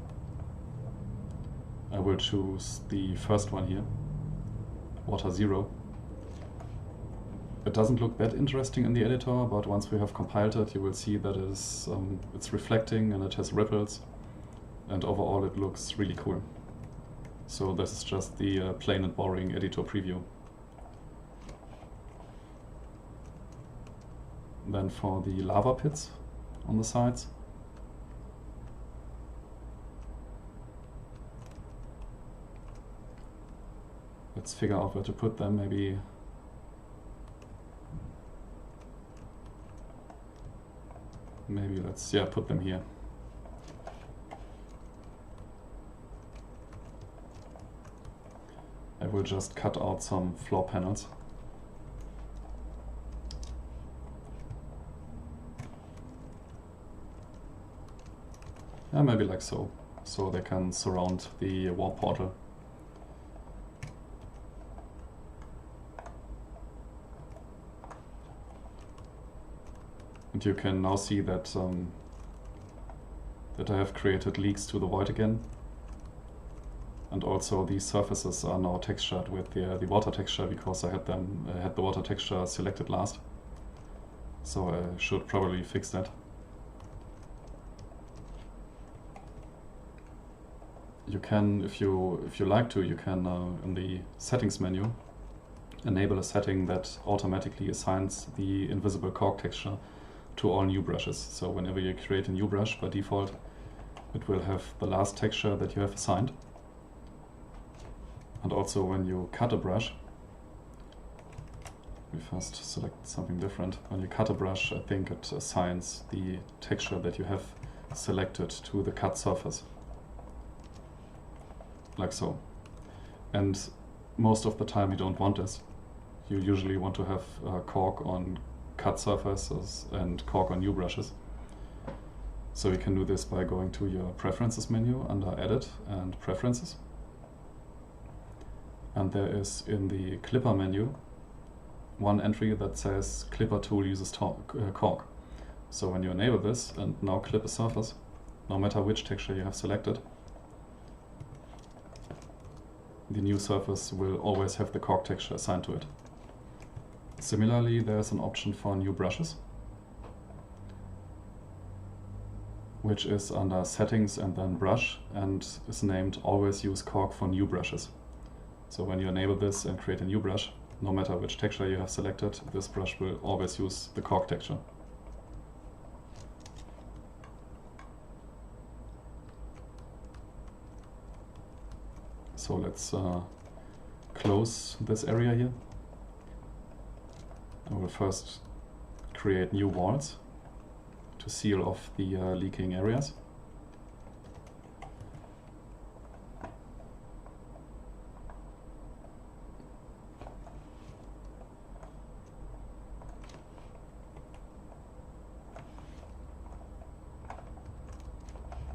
I will choose the first one here, Water 0. It doesn't look that interesting in the editor, but once we have compiled it, you will see that it's reflecting and it has ripples, and overall it looks really cool. So this is just the plain and boring editor preview. Then for the lava pits on the sides, let's figure out where to put them. Maybe let's put them here. I will just cut out some floor panels. Yeah, maybe like so they can surround the warp portal. And you can now see that that I have created leaks to the void again. And also these surfaces are now textured with the water texture, because I had the water texture selected last. So I should probably fix that. You can, if you like to, you can in the settings menu enable a setting that automatically assigns the invisible cork texture to all new brushes. So whenever you create a new brush, by default it will have the last texture that you have assigned. And also when you cut a brush, we first select something different. When you cut a brush, I think it assigns the texture that you have selected to the cut surface. Like so. And most of the time you don't want this. You usually want to have cork on cut surfaces and cork on new brushes. So you can do this by going to your Preferences menu under Edit and Preferences. And there is in the Clipper menu one entry that says Clipper tool uses cork. So when you enable this and now clip a surface, no matter which texture you have selected, the new surface will always have the cork texture assigned to it. Similarly, there's an option for new brushes, which is under settings and then brush, and is named always use cork for new brushes. So when you enable this and create a new brush, no matter which texture you have selected, this brush will always use the cork texture. So let's close this area here. I will first create new walls to seal off the leaking areas.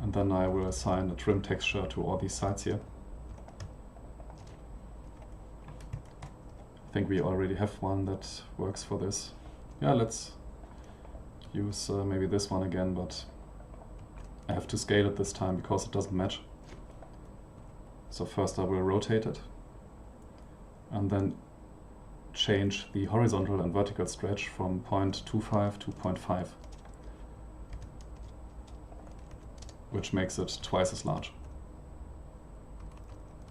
And then I will assign a trim texture to all these sides here. I think we already have one that works for this. Yeah, let's use maybe this one again, but I have to scale it this time because it doesn't match. So first I will rotate it and then change the horizontal and vertical stretch from 0.25 to 0.5, which makes it twice as large.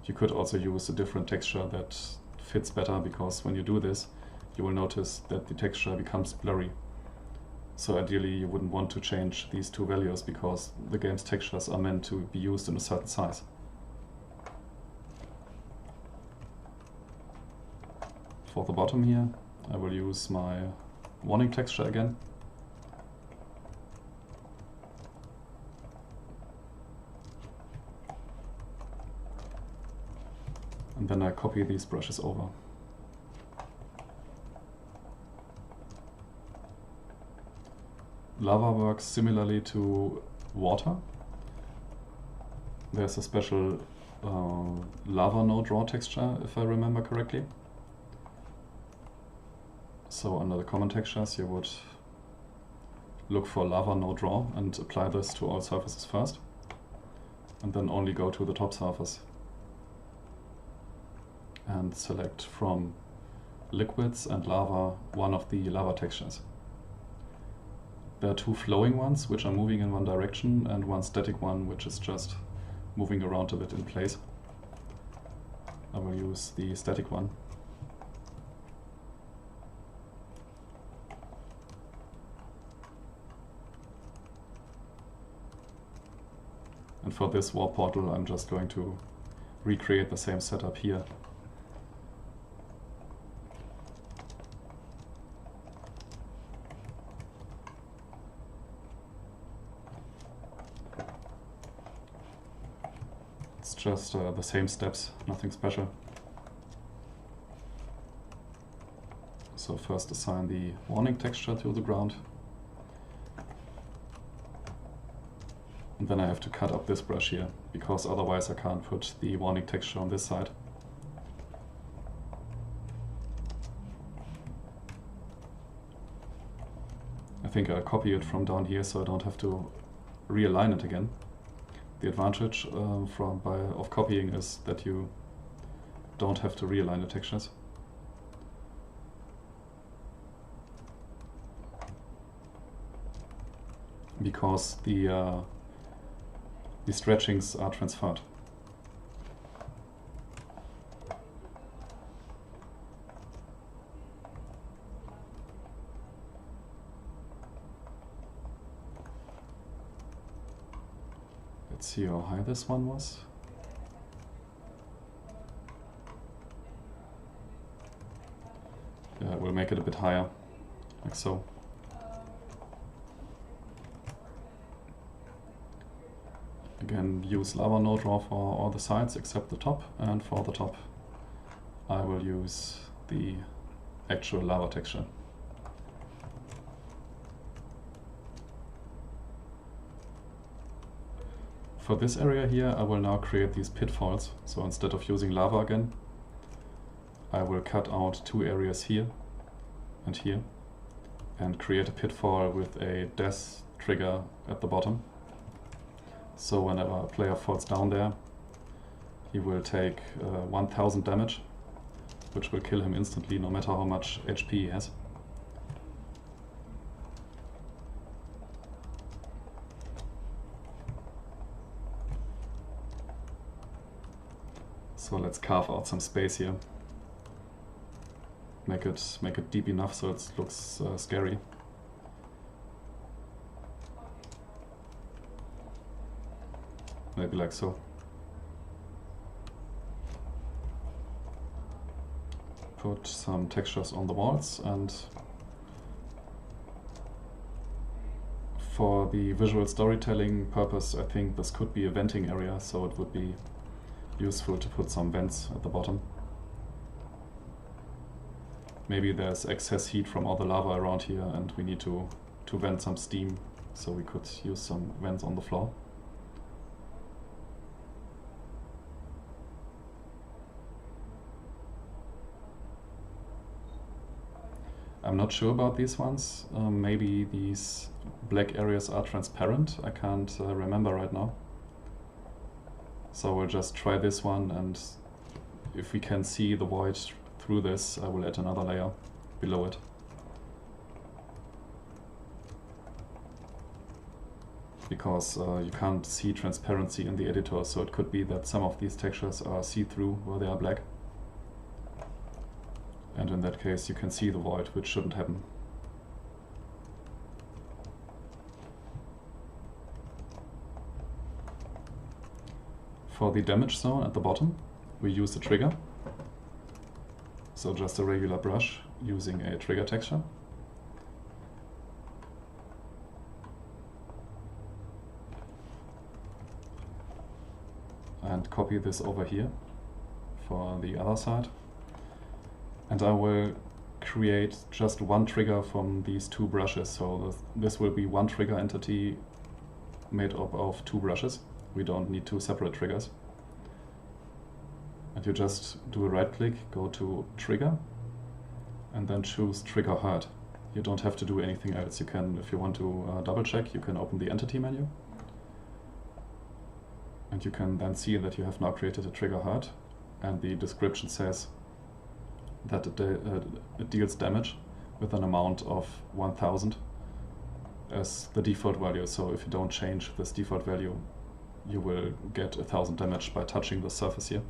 You could also use a different texture that fits better, because when you do this, you will notice that the texture becomes blurry. So ideally you wouldn't want to change these two values, because the game's textures are meant to be used in a certain size. For the bottom here, I will use my warning texture again. And then I copy these brushes over. Lava works similarly to water. There's a special lava node raw texture, if I remember correctly. So under the common textures you would look for lava node raw and apply this to all surfaces first, and then only go to the top surface and select from liquids and lava one of the lava textures. There are two flowing ones which are moving in one direction, and one static one which is just moving around a bit in place. I will use the static one. And for this warp portal I'm just going to recreate the same setup here. It's just the same steps, nothing special. So first assign the warning texture to the ground. And then I have to cut up this brush here, because otherwise I can't put the warning texture on this side. I think I'll copy it from down here so I don't have to realign it again. The advantage of copying is that you don't have to realign the textures. Because the stretchings are transferred. Let's see how high this one was. Yeah, we'll make it a bit higher, like so. Again, use lava node raw for all the sides except the top, and for the top I will use the actual lava texture. For this area here I will now create these pitfalls. So instead of using lava again, I will cut out two areas here and here, and create a pitfall with a death trigger at the bottom. So whenever a player falls down there, he will take 1000 damage, which will kill him instantly no matter how much HP he has. So let's carve out some space here. Make it deep enough so it looks scary. Maybe like so. Put some textures on the walls, and for the visual storytelling purpose, I think this could be a venting area, so it would be useful to put some vents at the bottom. Maybe there's excess heat from all the lava around here and we need to vent some steam, so we could use some vents on the floor. I'm not sure about these ones. Maybe these black areas are transparent. I can't remember right now. So we'll just try this one, and if we can see the void through this, I will add another layer below it. Because you can't see transparency in the editor, so it could be that some of these textures are see-through where they are black. And in that case you can see the void, which shouldn't happen. For the damage zone at the bottom, we use a trigger. So just a regular brush using a trigger texture. And copy this over here for the other side. And I will create just one trigger from these two brushes. So this will be one trigger entity made up of two brushes. We don't need two separate triggers. And you just do a right click, go to trigger, and then choose trigger hard. You don't have to do anything else. You can, if you want to double check, you can open the entity menu. And you can then see that you have now created a trigger hard, and the description says that it deals damage with an amount of 1000 as the default value. So if you don't change this default value, you will get 1000 damage by touching the surface here.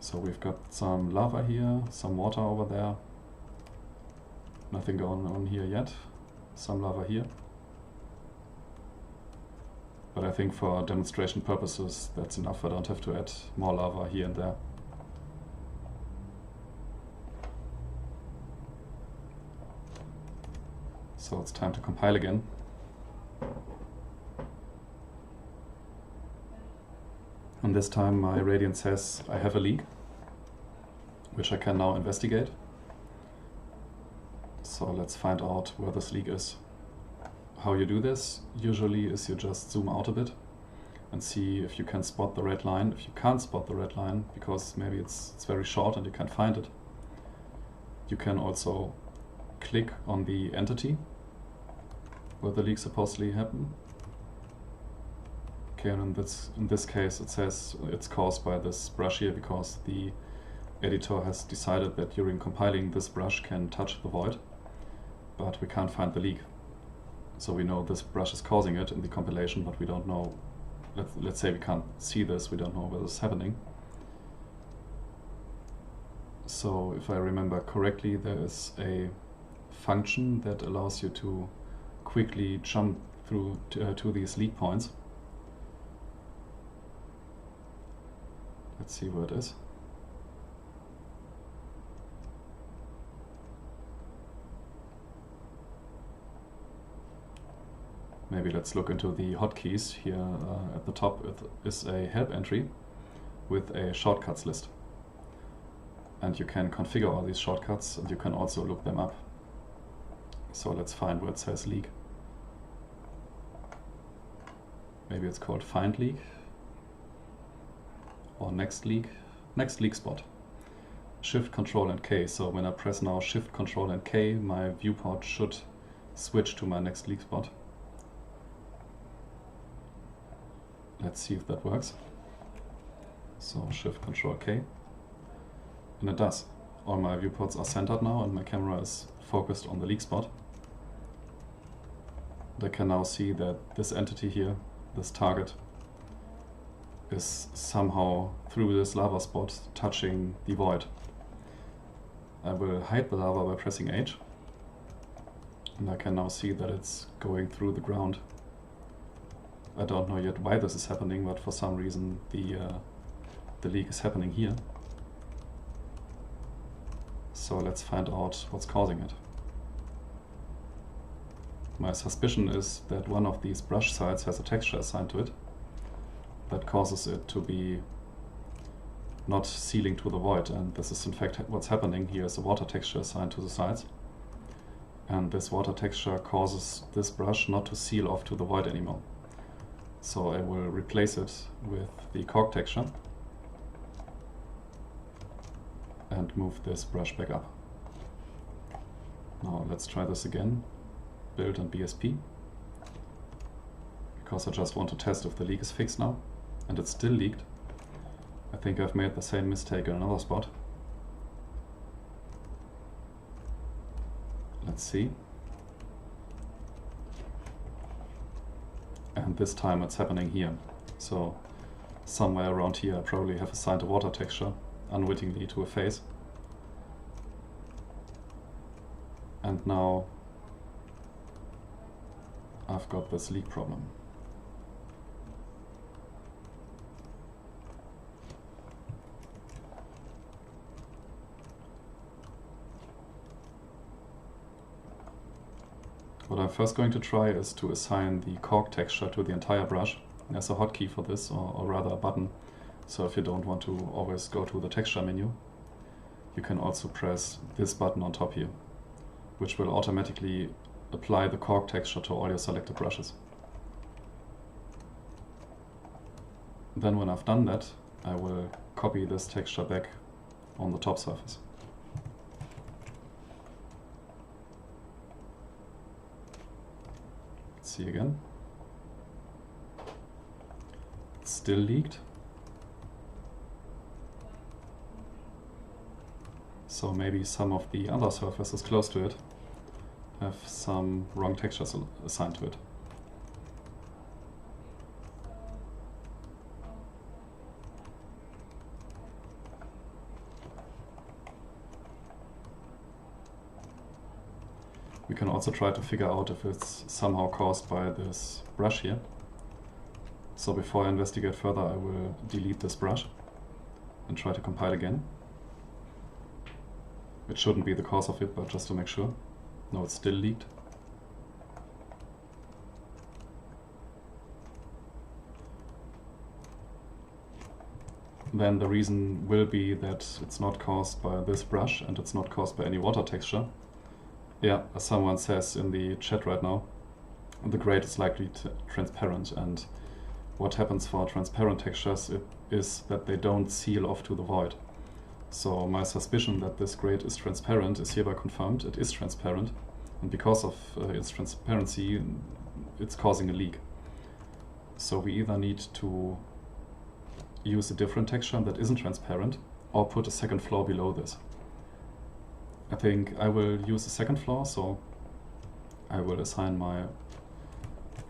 So we've got some lava here, some water over there, nothing going on here yet, some lava here. But I think for demonstration purposes that's enough. I don't have to add more lava here and there. So it's time to compile again. And this time my radiant says I have a leak, which I can now investigate. So let's find out where this leak is. How you do this usually is you just zoom out a bit and see if you can spot the red line. If you can't spot the red line, because maybe it's very short and you can't find it, you can also click on the entity where the leak supposedly happened. Okay, and in this case it says it's caused by this brush here, because the editor has decided that during compiling this brush can touch the void, but we can't find the leak. So we know this brush is causing it in the compilation, but we don't know, let's say we can't see this, we don't know where this is happening. So if I remember correctly, there is a function that allows you to quickly jump through to these leak points. Let's see where it is. Maybe let's look into the hotkeys. Here at the top is a help entry with a shortcuts list. And you can configure all these shortcuts, and you can also look them up. So let's find where it says leak. Maybe it's called find leak or next leak. Next leak spot. Shift, Control and K. So when I press now Shift, Control and K, my viewport should switch to my next leak spot. Let's see if that works. So Shift, Control K. And it does. All my viewports are centered now and my camera is focused on the leak spot. And I can now see that this entity here, this target, is somehow through this lava spot touching the void. I will hide the lava by pressing H, and I can now see that it's going through the ground. I don't know yet why this is happening, but for some reason the leak is happening here. So let's find out what's causing it. My suspicion is that one of these brush sides has a texture assigned to it that causes it to be not sealing to the void, and this is in fact what's happening. Here is a water texture assigned to the sides, and this water texture causes this brush not to seal off to the void anymore. So I will replace it with the cork texture and move this brush back up. Now let's try this again, build and BSP, because I just want to test if the leak is fixed now, and it's still leaked. I think I've made the same mistake in another spot. Let's see. And this time it's happening here. So somewhere around here I probably have assigned a water texture unwittingly to a face. And now I've got this leak problem. What I'm first going to try is to assign the cork texture to the entire brush. There's a hotkey for this, or rather a button. So if you don't want to always go to the texture menu, you can also press this button on top here, which will automatically apply the cork texture to all your selected brushes. Then when I've done that, I will copy this texture back on the top surface. See again. It's still leaked. So maybe some of the other surfaces close to it have some wrong textures assigned to it. We can also try to figure out if it's somehow caused by this brush here. So before I investigate further, I will delete this brush and try to compile again. It shouldn't be the cause of it, but just to make sure. No, it's still leaked. Then the reason will be that it's not caused by this brush and it's not caused by any water texture. Yeah, as someone says in the chat right now, the grade is likely transparent, and what happens for transparent textures is that they don't seal off to the void. So my suspicion that this grade is transparent is hereby confirmed. It is transparent, and because of its transparency, it's causing a leak. So we either need to use a different texture that isn't transparent, or put a second floor below this. I think I will use a second floor, so I will assign my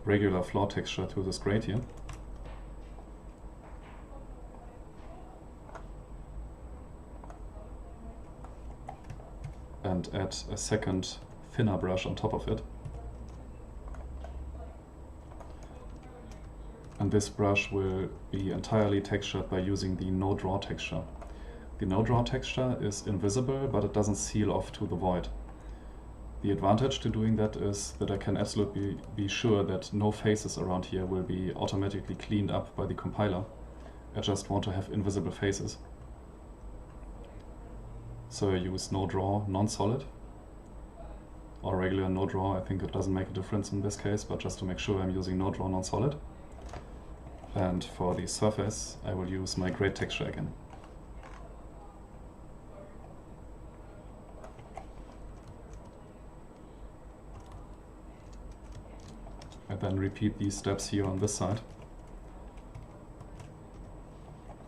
regular floor texture to this grade here. And add a second thinner brush on top of it. And this brush will be entirely textured by using the no draw texture. The no draw texture is invisible, but it doesn't seal off to the void. The advantage to doing that is that I can absolutely be sure that no faces around here will be automatically cleaned up by the compiler. I just want to have invisible faces. So I use no draw non-solid, or regular no draw. I think it doesn't make a difference in this case, but just to make sure I'm using no draw non-solid. And for the surface I will use my grade texture again. I then repeat these steps here on this side.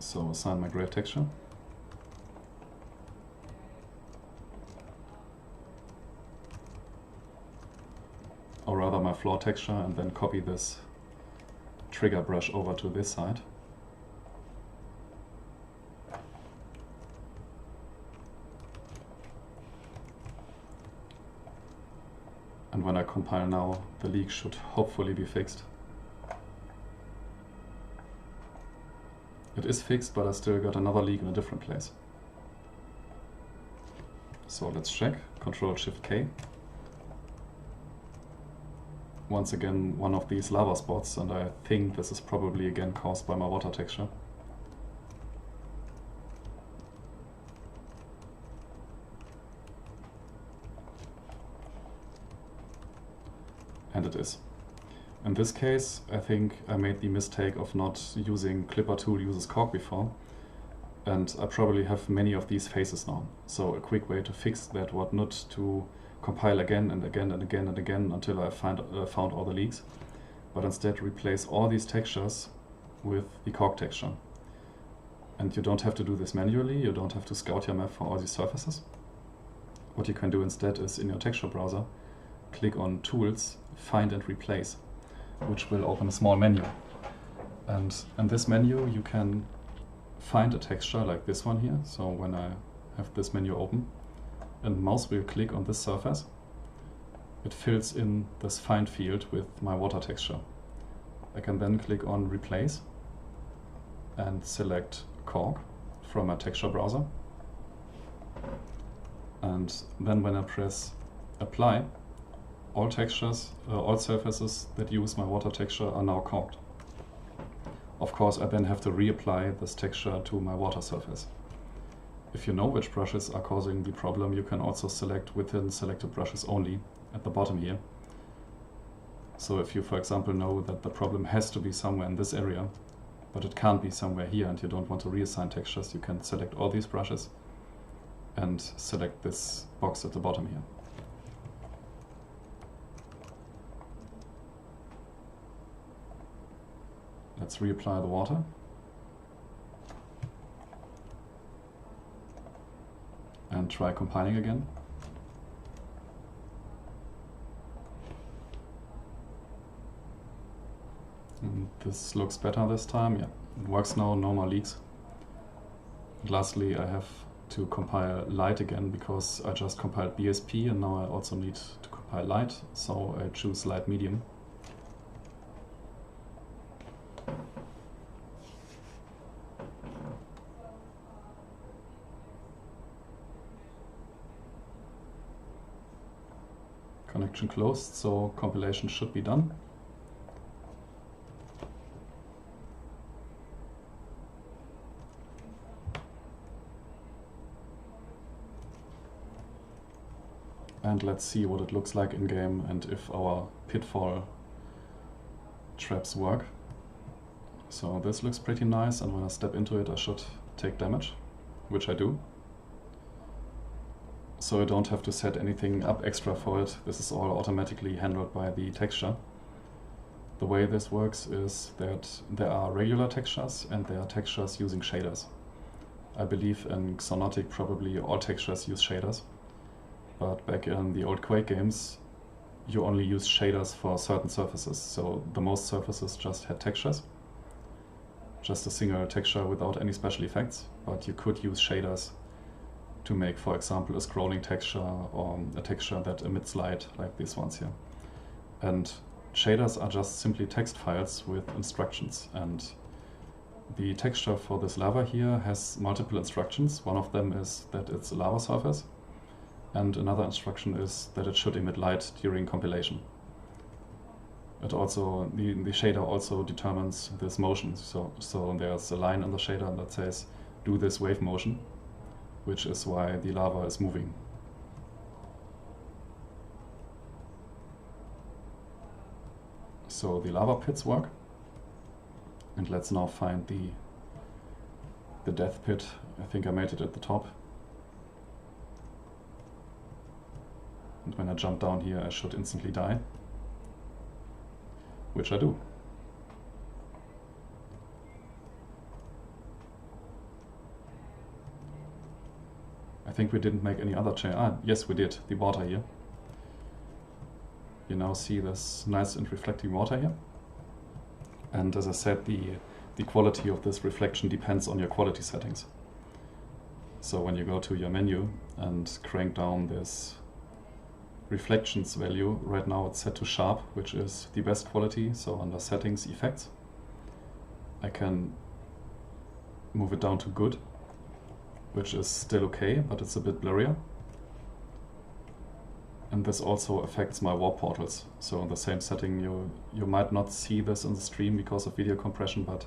So assign my grave texture. Or rather my floor texture, and then copy this trigger brush over to this side. And when I compile now, the leak should hopefully be fixed. It is fixed, but I still got another leak in a different place. So let's check. Ctrl-Shift-K. Once again, one of these lava spots, and I think this is probably again caused by my water texture. And it is. In this case, I think I made the mistake of not using Clipper tool uses cork before, and I probably have many of these faces now. So a quick way to fix that was not to compile again and again and again and again until I found all the leaks, but instead replace all these textures with the cork texture. And you don't have to do this manually, you don't have to scout your map for all these surfaces. What you can do instead is in your texture browser, click on Tools, Find and Replace, which will open a small menu. And in this menu you can find a texture like this one here. So when I have this menu open and mouse wheel click on this surface, it fills in this find field with my water texture. I can then click on Replace and select cork from my texture browser. And then when I press Apply, all textures, all surfaces that use my water texture are now corked. Of course, I then have to reapply this texture to my water surface. If you know which brushes are causing the problem, you can also select within selected brushes only at the bottom here. So if you, for example, know that the problem has to be somewhere in this area, but it can't be somewhere here and you don't want to reassign textures, you can select all these brushes and select this box at the bottom here. Let's reapply the water. And try compiling again. And this looks better this time. Yeah, it works now, no more leaks. And lastly, I have to compile light again because I just compiled BSP and now I also need to compile light. So I choose light medium. Connection closed, so compilation should be done. And let's see what it looks like in game and if our pitfall traps work. So this looks pretty nice, and when I step into it I should take damage, which I do. So I don't have to set anything up extra for it. This is all automatically handled by the texture. The way this works is that there are regular textures and there are textures using shaders. I believe in Xonotic probably all textures use shaders, but back in the old Quake games you only use shaders for certain surfaces. So the most surfaces just had textures, just a single texture without any special effects, but you could use shaders to make, for example, a scrolling texture or a texture that emits light, like these ones here. And shaders are just simply text files with instructions, and the texture for this lava here has multiple instructions. One of them is that it's a lava surface, and another instruction is that it should emit light during compilation. It also, the shader also determines this motion. So there's a line in the shader that says do this wave motion, which is why the lava is moving. So the lava pits work. And let's now find the death pit. I think I made it at the top. And when I jump down here, I should instantly die. which I do. I think we didn't make any other change. Yes, we did. The water here. You now see this nice and reflecting water here. And as I said, the quality of this reflection depends on your quality settings. So when you go to your menu and crank down this reflections value, right now it's set to sharp, which is the best quality. So under settings, effects, I can move it down to good, which is still okay, but it's a bit blurrier. And this also affects my warp portals. So in the same setting, you might not see this in the stream because of video compression, but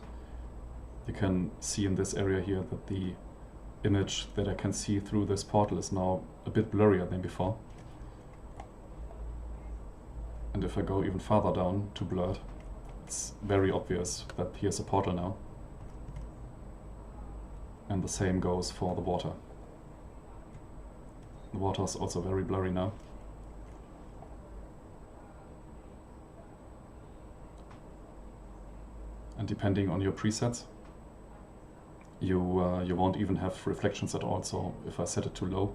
you can see in this area here that the image that I can see through this portal is now a bit blurrier than before. And if I go even farther down to blurred, it's very obvious that here's a portal now. And the same goes for the water. The water is also very blurry now. And depending on your presets, you won't even have reflections at all. So if I set it to low,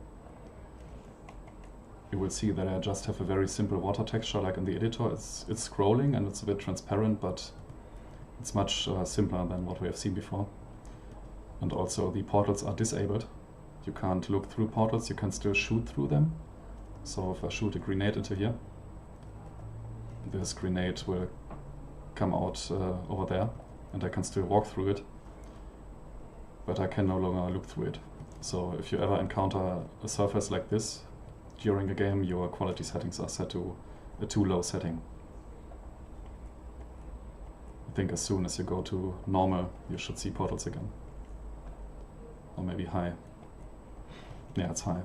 you will see that I just have a very simple water texture like in the editor. It's scrolling and it's a bit transparent, but it's much simpler than what we have seen before. And also the portals are disabled. You can't look through portals, you can still shoot through them. So if I shoot a grenade into here, this grenade will come out over there and I can still walk through it, but I can no longer look through it. So if you ever encounter a surface like this during a game, your quality settings are set to a too low setting. I think as soon as you go to normal, you should see portals again. Or maybe high. Yeah, it's high.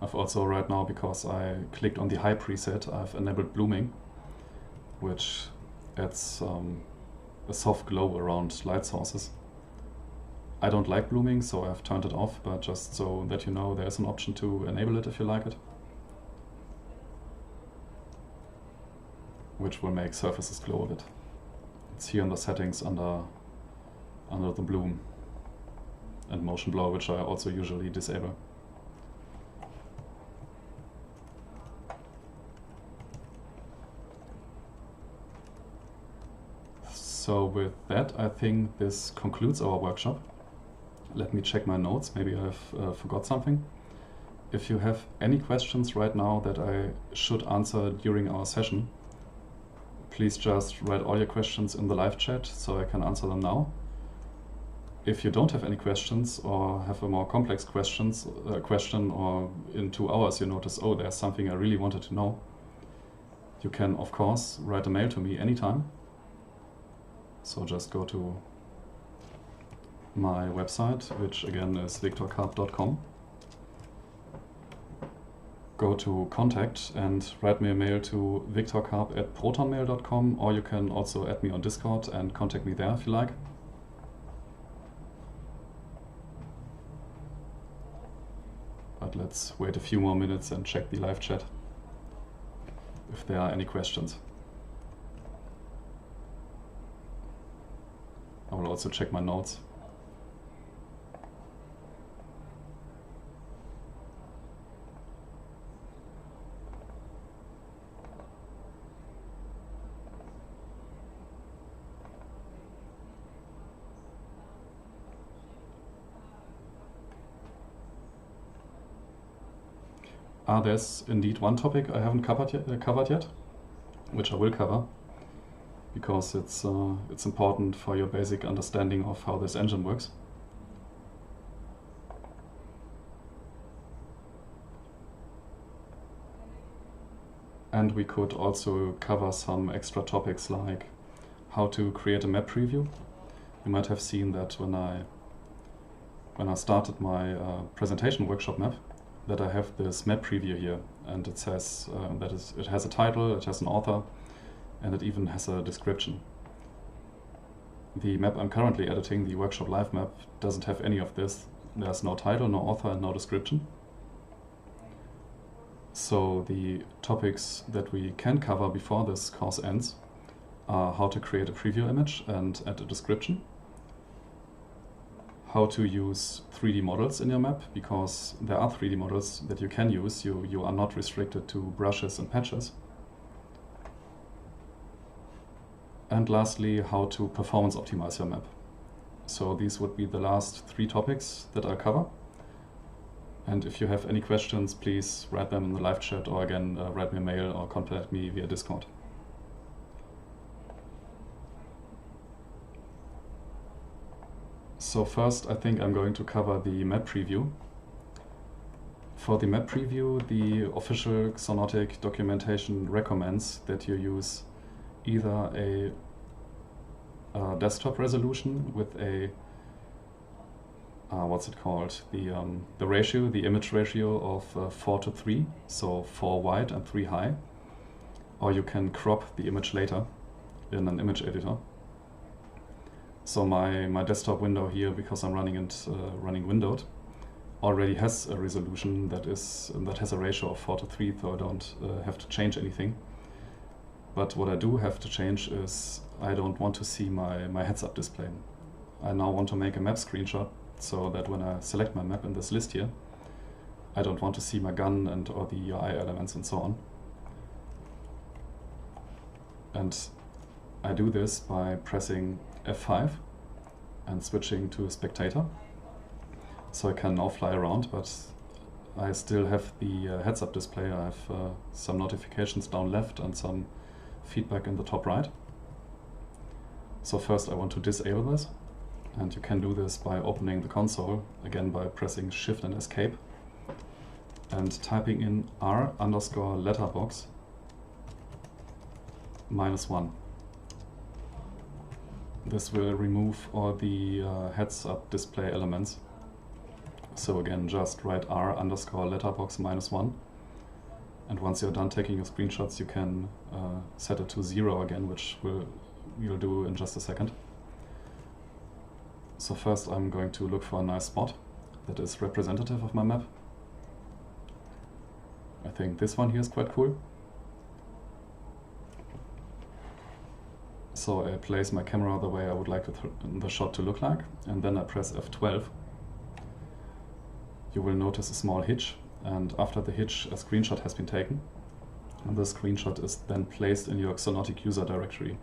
I've also right now, because I clicked on the high preset, I've enabled blooming, which adds a soft glow around light sources. I don't like blooming, so I've turned it off, but just so that you know, there's an option to enable it if you like it, which will make surfaces glow a bit. It's here in the settings under the bloom and motion blur, which I also usually disable. So with that, I think this concludes our workshop. Let me check my notes, maybe I've forgot something. If you have any questions right now that I should answer during our session, please just write all your questions in the live chat so I can answer them now. If you don't have any questions or have a more complex question, or in 2 hours you notice, oh, there's something I really wanted to know, you can of course write a mail to me anytime. So just go to my website, which again is victorkarp.com. Go to contact and write me a mail to victorkarp@protonmail.com, or you can also add me on Discord and contact me there if you like. But let's wait a few more minutes and check the live chat if there are any questions. I will also check my notes. There's indeed one topic I haven't covered yet, which I will cover, because it's important for your basic understanding of how this engine works. And we could also cover some extra topics like how to create a map preview. You might have seen that when I started my presentation workshop map, that I have this map preview here, and it says it has a title, it has an author, and it even has a description. The map I'm currently editing, the workshop live map, doesn't have any of this. There's no title, no author, and no description. So the topics that we can cover before this course ends are how to create a preview image and add a description, how to use 3D models in your map, because there are 3D models that you can use. You are not restricted to brushes and patches. And lastly, how to performance optimize your map. So these would be the last 3 topics that I'll cover. And if you have any questions, please write them in the live chat, or again, write me a mail or contact me via Discord. So first, I think I'm going to cover the map preview. For the map preview, the official Xonotic documentation recommends that you use either a desktop resolution with a what's it called? The ratio, the image ratio of 4:3, so 4 wide and 3 high, or you can crop the image later in an image editor. So my desktop window here, because I'm running it running windowed, already has a resolution that has a ratio of 4:3, so I don't have to change anything. But what I do have to change is I don't want to see my heads-up display. I now want to make a map screenshot so that when I select my map in this list here, I don't want to see my gun and or the UI elements and so on. And I do this by pressing F5 and switching to spectator. So I can now fly around, but I still have the heads-up display. I have some notifications down left and some feedback in the top right. So first I want to disable this, and you can do this by opening the console, again by pressing Shift and Escape, and typing in r_letterbox -1. This will remove all the heads-up display elements. So again, just write r_letterbox -1. And once you're done taking your screenshots, you can set it to 0 again, which we'll do in just a second. So first I'm going to look for a nice spot that is representative of my map. I think this one here is quite cool. So I place my camera the way I would like the shot to look like, and then I press F12. You will notice a small hitch, and after the hitch a screenshot has been taken. And the screenshot is then placed in your Xonotic user directory.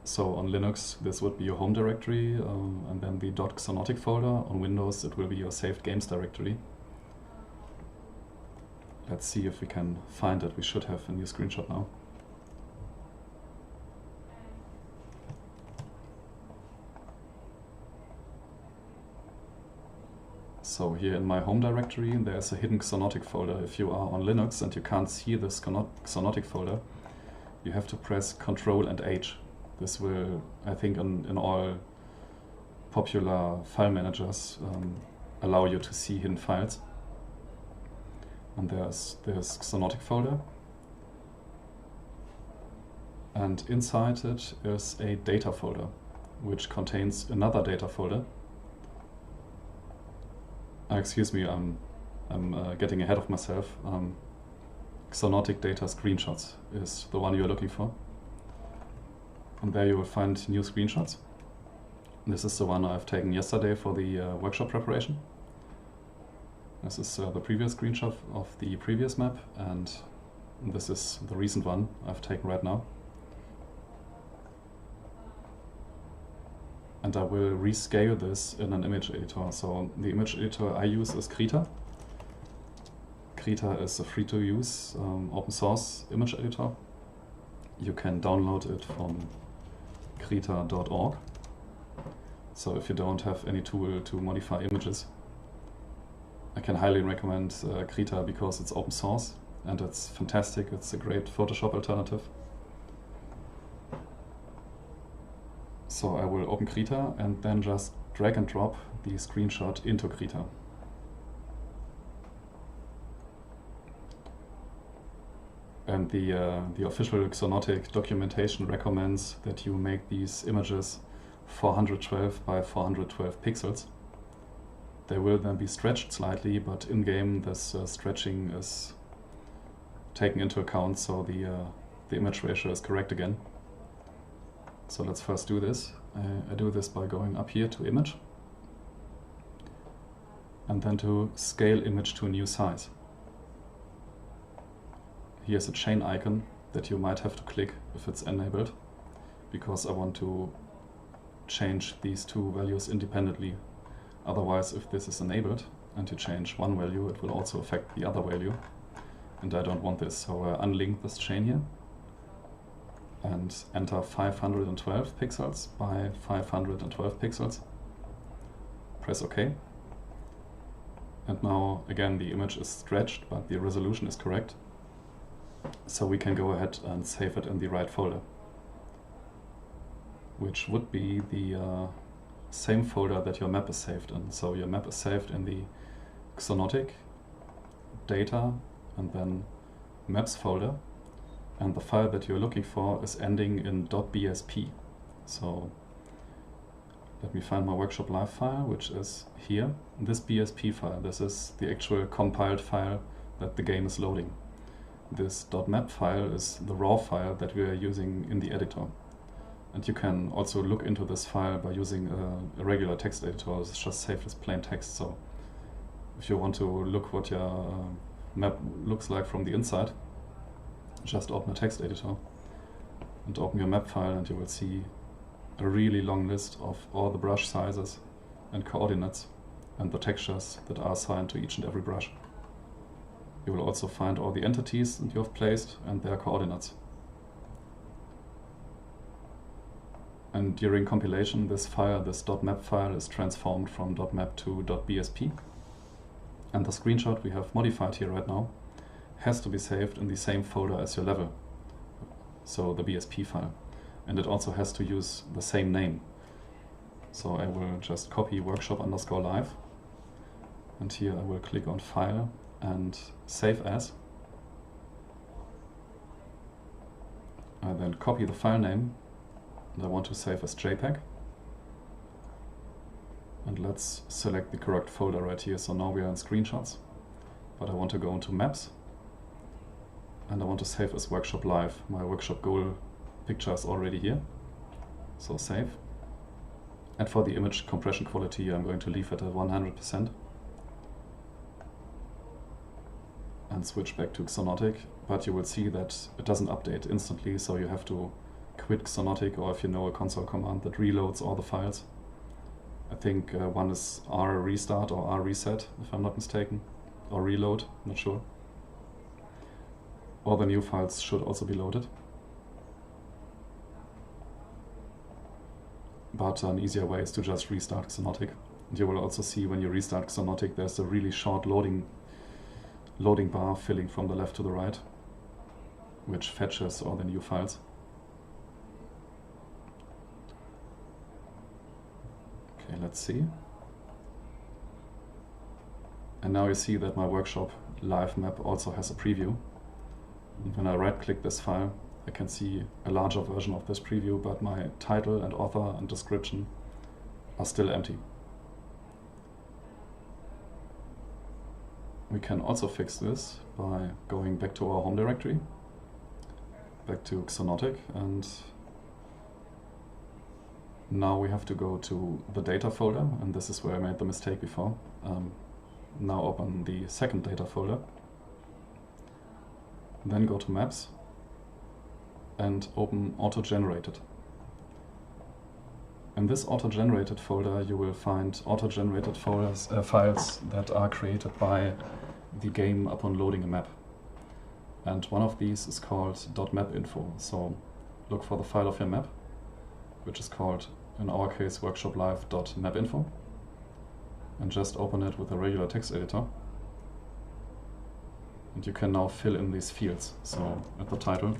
So on Linux this would be your home directory, and then the .xonotic folder. On Windows it will be your saved games directory. Let's see if we can find it. We should have a new screenshot now. So here in my home directory there's a hidden Xonotic folder. If you are on Linux and you can't see this Xonotic folder, you have to press Ctrl and H. This will, I think, in all popular file managers allow you to see hidden files. And there's this Xonotic folder. And inside it is a data folder, which contains another data folder. Excuse me, I'm getting ahead of myself. Xonotic data screenshots is the one you're looking for. And there you will find new screenshots. This is the one I've taken yesterday for the workshop preparation. This is the previous screenshot of the previous map, and this is the recent one I've taken right now. And I will rescale this in an image editor. So the image editor I use is Krita. Krita is a free-to-use open source image editor. You can download it from krita.org. So if you don't have any tool to modify images, I can highly recommend Krita because it's open source and it's fantastic. It's a great Photoshop alternative. So I will open Krita and then just drag and drop the screenshot into Krita. And the official Xonotic documentation recommends that you make these images 412 by 412 pixels. They will then be stretched slightly, but in-game this stretching is taken into account, so the image ratio is correct again. So let's first do this. I do this by going up here to Image, and then to Scale Image to a new size. Here's a chain icon that you might have to click if it's enabled, because I want to change these two values independently. Otherwise, if this is enabled and you change one value, it will also affect the other value, and I don't want this. So I unlink this chain here and enter 512 pixels by 512 pixels. Press OK. And now again the image is stretched, but the resolution is correct. So we can go ahead and save it in the right folder, which would be the same folder that your map is saved in. So your map is saved in the Xonotic, Data, and then Maps folder. And the file that you're looking for is ending in .bsp. So let me find my workshop live file, which is here. This BSP file, this is the actual compiled file that the game is loading. This .map file is the raw file that we are using in the editor. And you can also look into this file by using a regular text editor. It's just saved as plain text. So if you want to look what your map looks like from the inside, just open a text editor and open your map file, and you will see a really long list of all the brush sizes and coordinates and the textures that are assigned to each and every brush. You will also find all the entities that you have placed and their coordinates. And during compilation, this file, this .map file, is transformed from .map to .bsp. And the screenshot we have modified here right now has to be saved in the same folder as your level, so the BSP file. And it also has to use the same name. So I will just copy workshop_live, and here I will click on File and Save As. I then copy the file name, and I want to save as JPEG. And let's select the correct folder right here. So now we are in screenshots, but I want to go into Maps, and I want to save as Workshop Live. My Workshop Goal picture is already here, so save. And for the image compression quality, I'm going to leave it at 100% and switch back to Xonotic. But you will see that it doesn't update instantly, so you have to quit Xonotic, or if you know a console command that reloads all the files. I think one is R restart or R reset, if I'm not mistaken, or reload, not sure. All the new files should also be loaded. But an easier way is to just restart Xonotic. And you will also see when you restart Xonotic, there's a really short loading bar filling from the left to the right, which fetches all the new files. Okay, let's see. And now you see that my workshop live map also has a preview. And when I right-click this file, I can see a larger version of this preview, but my title and author and description are still empty. We can also fix this by going back to our home directory, back to Xonotic, and now we have to go to the data folder, and this is where I made the mistake before. Now open the second data folder, then go to Maps and open Auto-Generated. In this Auto-Generated folder you will find auto-generated files that are created by the game upon loading a map. And one of these is called .mapinfo. So look for the file of your map, which is called, in our case, workshoplive.mapinfo, and just open it with a regular text editor. And you can now fill in these fields. So at the title,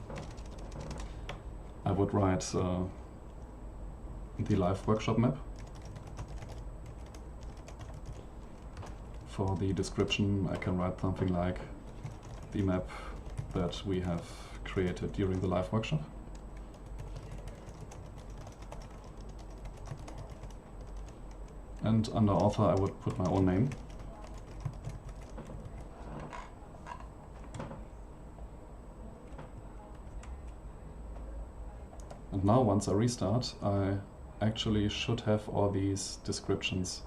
I would write the live workshop map. For the description, I can write something like the map that we have created during the live workshop. and under author I would put my own name. And now once I restart, I actually should have all these descriptions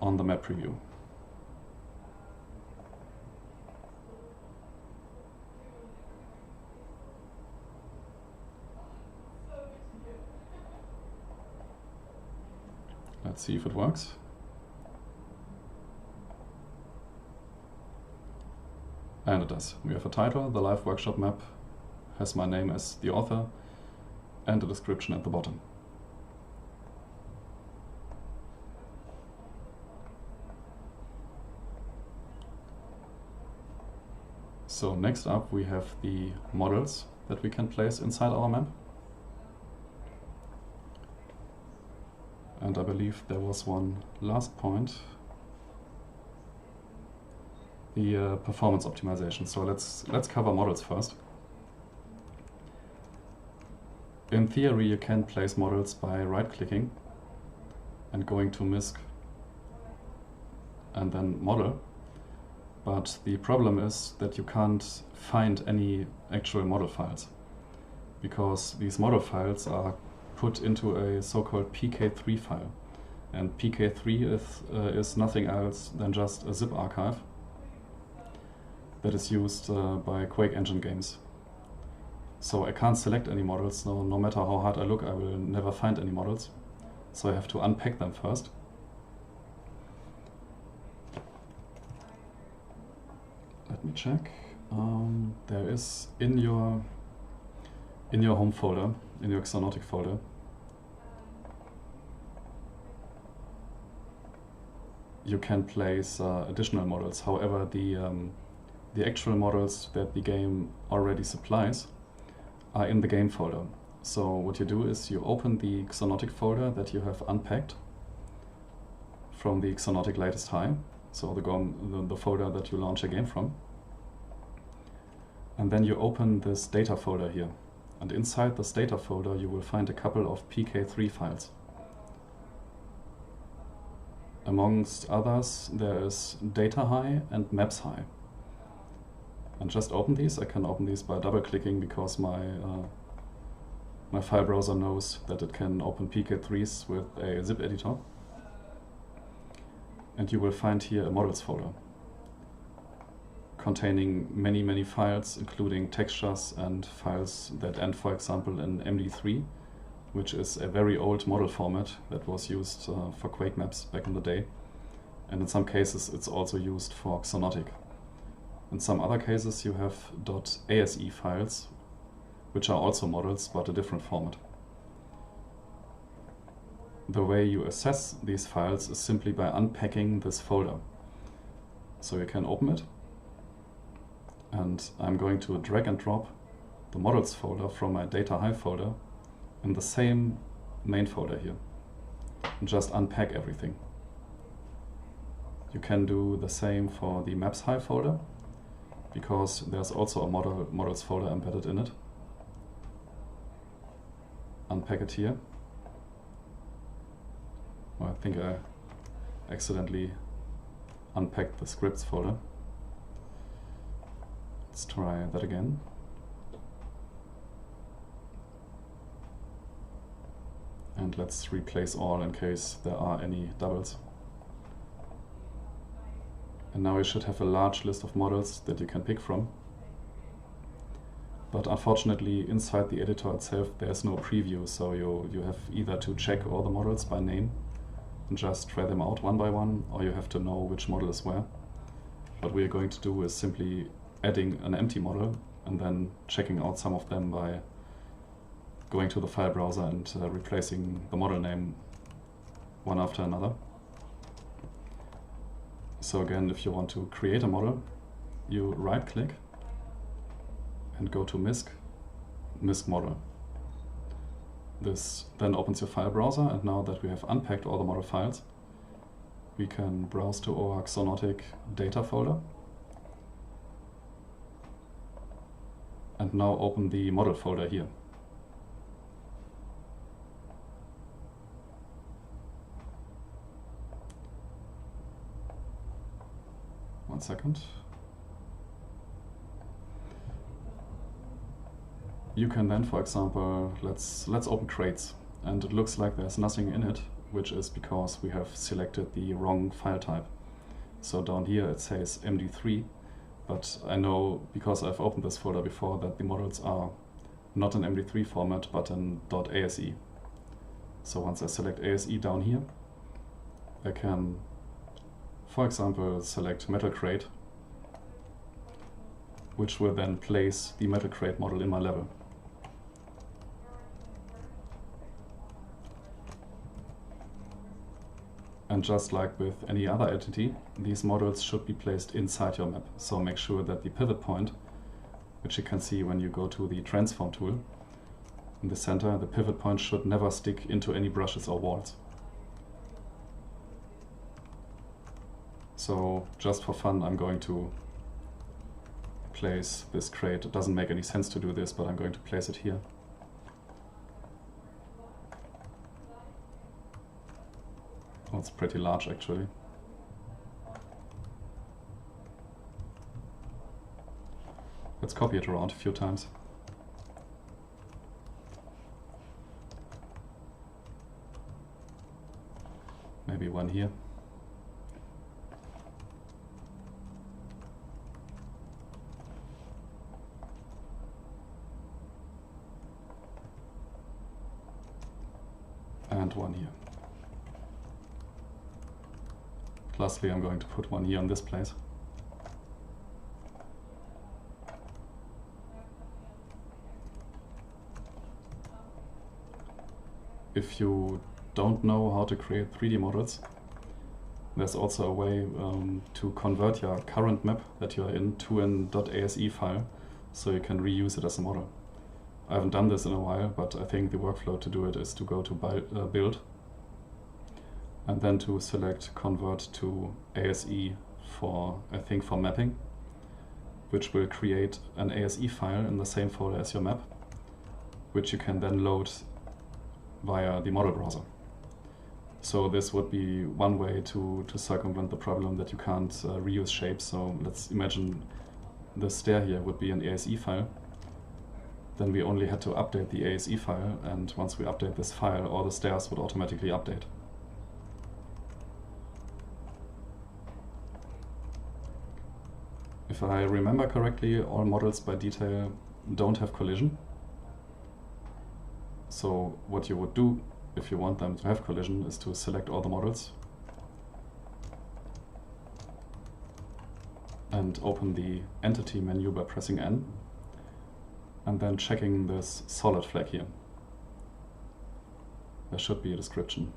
on the map preview. Let's see if it works. And it does. We have a title, the live workshop map has my name as the author, and a description at the bottom. So next up we have the models that we can place inside our map. And I believe there was one last point, the performance optimization. So let's cover models first. In theory, you can place models by right-clicking and going to MISC and then model. But the problem is that you can't find any actual model files, because these model files are put into a so-called PK3 file. And PK3 is nothing else than just a zip archive that is used by Quake engine games. So I can't select any models, no matter how hard I look, I will never find any models. So I have to unpack them first. Let me check. There is in your home folder, in your Xonotic folder, you can place additional models. However, the actual models that the game already supplies are in the game folder. So what you do is you open the Xonotic folder that you have unpacked from the Xonotic latest high, so the folder that you launch a game from. And then you open this data folder here. And inside this data folder you will find a couple of PK3 files. Amongst others, there is data high and maps high. And just open these. I can open these by double-clicking because my file browser knows that it can open PK3s with a zip editor. And you will find here a models folder containing many files, including textures and files that end, for example, in MD3, which is a very old model format that was used for Quake maps back in the day. And in some cases it's also used for Xonotic. In some other cases you have .ase files, which are also models, but a different format. The way you assess these files is simply by unpacking this folder. So you can open it, and I'm going to drag and drop the models folder from my data high folder in the same main folder here, and just unpack everything. You can do the same for the maps high folder, because there's also a models folder embedded in it. Unpack it here. Well, I think I accidentally unpacked the scripts folder. Let's try that again. And let's replace all in case there are any doubles. And now you should have a large list of models that you can pick from. But unfortunately, inside the editor itself, there's no preview, so you have either to check all the models by name and just try them out one by one, or you have to know which model is where. What we are going to do is simply adding an empty model and then checking out some of them by going to the file browser and replacing the model name one after another. So again, if you want to create a model, you right-click and go to MISC model. This then opens your file browser, and now that we have unpacked all the model files, we can browse to our Xonotic data folder and now open the model folder here. 1 second. You can then, for example, let's open crates, and it looks like there's nothing in it, which is because we have selected the wrong file type. So down here it says MD3, but I know, because I've opened this folder before, that the models are not in MD3 format, but in .ase. So once I select ASE down here, I can, for example, select Metal Crate, which will then place the Metal Crate model in my level. And just like with any other entity, these models should be placed inside your map. So make sure that the pivot point, which you can see when you go to the transform tool, in the center, the pivot point should never stick into any brushes or walls. So just for fun, I'm going to place this crate. It doesn't make any sense to do this, but I'm going to place it here. Oh, it's pretty large actually. Let's copy it around a few times. Maybe one here. And one here. Lastly, I'm going to put one here in this place. If you don't know how to create 3D models, there's also a way to convert your current map that you're in to an .ase file, so you can reuse it as a model. I haven't done this in a while, but I think the workflow to do it is to go to build, and then to select convert to ASE for, I think, for mapping, which will create an ASE file in the same folder as your map, which you can then load via the model browser. So this would be one way to circumvent the problem that you can't reuse shapes. So let's imagine the stair here would be an ASE file. Then we only had to update the ASE file, and once we update this file, all the stairs would automatically update. If I remember correctly, all models by detail don't have collision. So what you would do if you want them to have collision is to select all the models and open the entity menu by pressing N, and then checking this solid flag here. There should be a description.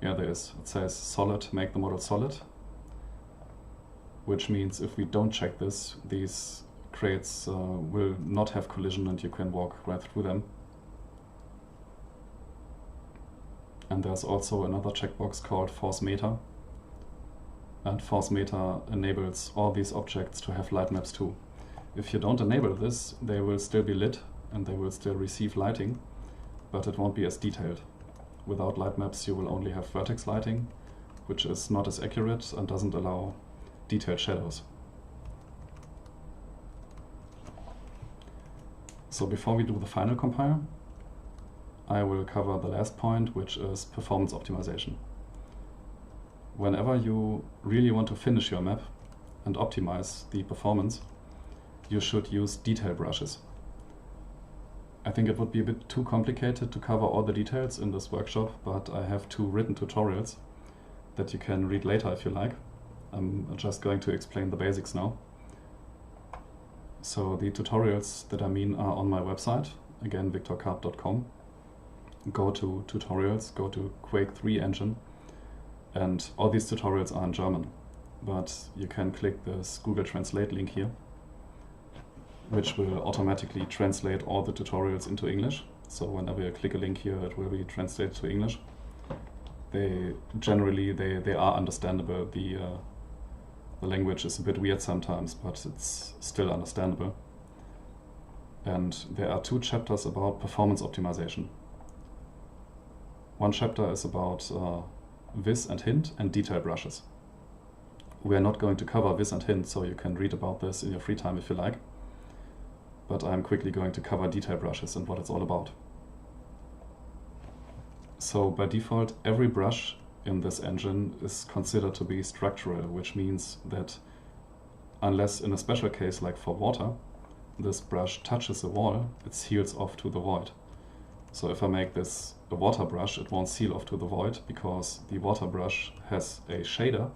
Yeah, there is. It says solid, make the model solid, which means if we don't check this, these crates will not have collision and you can walk right through them. And there's also another checkbox called force meta. And force meta enables all these objects to have light maps too. If you don't enable this, they will still be lit and they will still receive lighting, but it won't be as detailed. Without light maps, you will only have vertex lighting, which is not as accurate and doesn't allow detailed shadows. So before we do the final compile, I will cover the last point, which is performance optimization. Whenever you really want to finish your map and optimize the performance, you should use detail brushes. I think it would be a bit too complicated to cover all the details in this workshop, but I have 2 written tutorials that you can read later if you like. I'm just going to explain the basics now. So the tutorials that I mean are on my website, again victorkarp.com. Go to tutorials, go to Quake 3 engine, and all these tutorials are in German, but you can click this Google Translate link here, which will automatically translate all the tutorials into English. So whenever you click a link here, it will be translated to English. They are understandable. The language is a bit weird sometimes, but it's still understandable. And there are 2 chapters about performance optimization. One chapter is about vis and hint and detail brushes. We are not going to cover this and hint, so you can read about this in your free time if you like. But I'm quickly going to cover detail brushes and what it's all about. So by default, every brush in this engine is considered to be structural, which means that unless in a special case like for water, this brush touches a wall, it seals off to the void. So if I make this a water brush, it won't seal off to the void because the water brush has a shader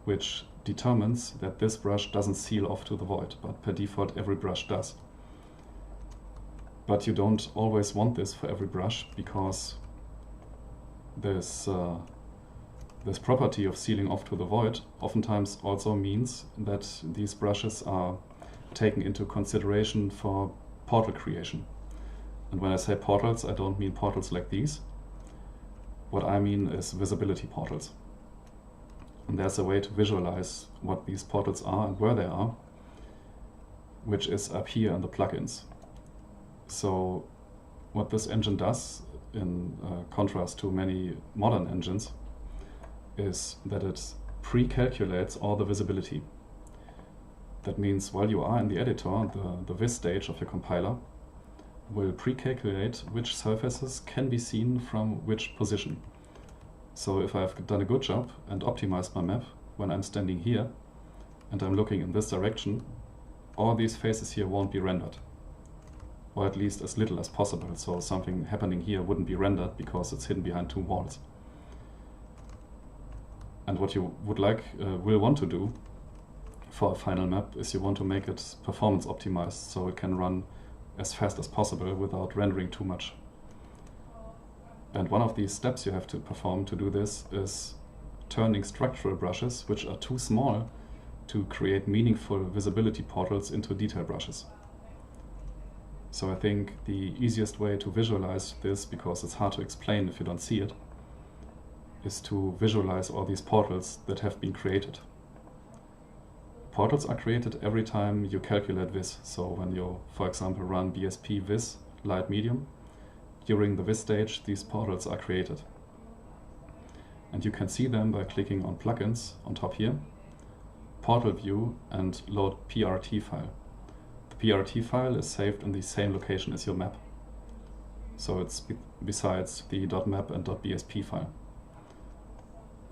which determines that this brush doesn't seal off to the void, but per default every brush does. But you don't always want this for every brush because this property of sealing off to the void oftentimes also means that these brushes are taken into consideration for portal creation. And when I say portals, I don't mean portals like these. What I mean is visibility portals. And there's a way to visualize what these portals are and where they are, which is up here in the plugins. So what this engine does, in contrast to many modern engines, is that it pre-calculates all the visibility. That means while you are in the editor, the vis stage of your compiler will pre-calculate which surfaces can be seen from which position. So if I've done a good job and optimized my map, when I'm standing here and I'm looking in this direction, all these faces here won't be rendered. Or at least as little as possible, so something happening here wouldn't be rendered because it's hidden behind two walls. And what you will want to do for a final map is you want to make it performance optimized so it can run as fast as possible without rendering too much. And one of these steps you have to perform to do this is turning structural brushes, which are too small to create meaningful visibility portals, into detail brushes. So I think the easiest way to visualize this, because it's hard to explain if you don't see it, is to visualize all these portals that have been created. Portals are created every time you calculate vis. So when you, for example, run BSP vis light medium, during the vis stage these portals are created. And you can see them by clicking on plugins on top here, portal view, and load PRT file. The PRT file is saved in the same location as your map. So it's besides the .map and .bsp file.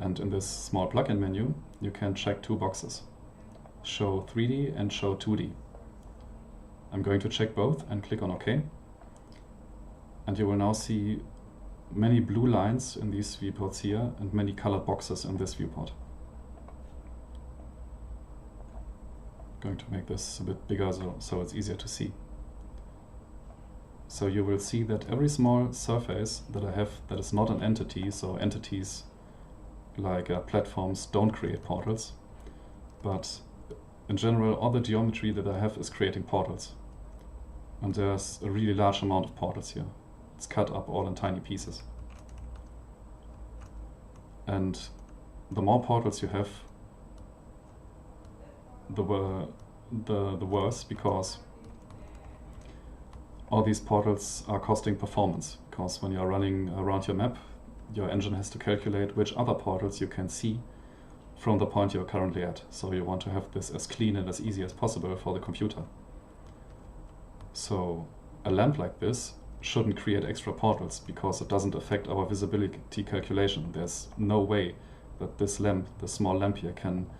And in this small plugin menu you can check two boxes: show 3D and show 2D. I'm going to check both and click on OK. And you will now see many blue lines in these viewports here and many colored boxes in this viewport. I'm going to make this a bit bigger so it's easier to see. So you will see that every small surface that I have that is not an entity, so entities like platforms don't create portals, but in general all the geometry that I have is creating portals. And there's a really large amount of portals here. It's cut up all in tiny pieces. And the more portals you have, the worse, because all these portals are costing performance. Because when you're running around your map, your engine has to calculate which other portals you can see from the point you're currently at. So you want to have this as clean and as easy as possible for the computer. So a lamp like this shouldn't create extra portals because it doesn't affect our visibility calculation. There's no way that this lamp, the small lamp here, can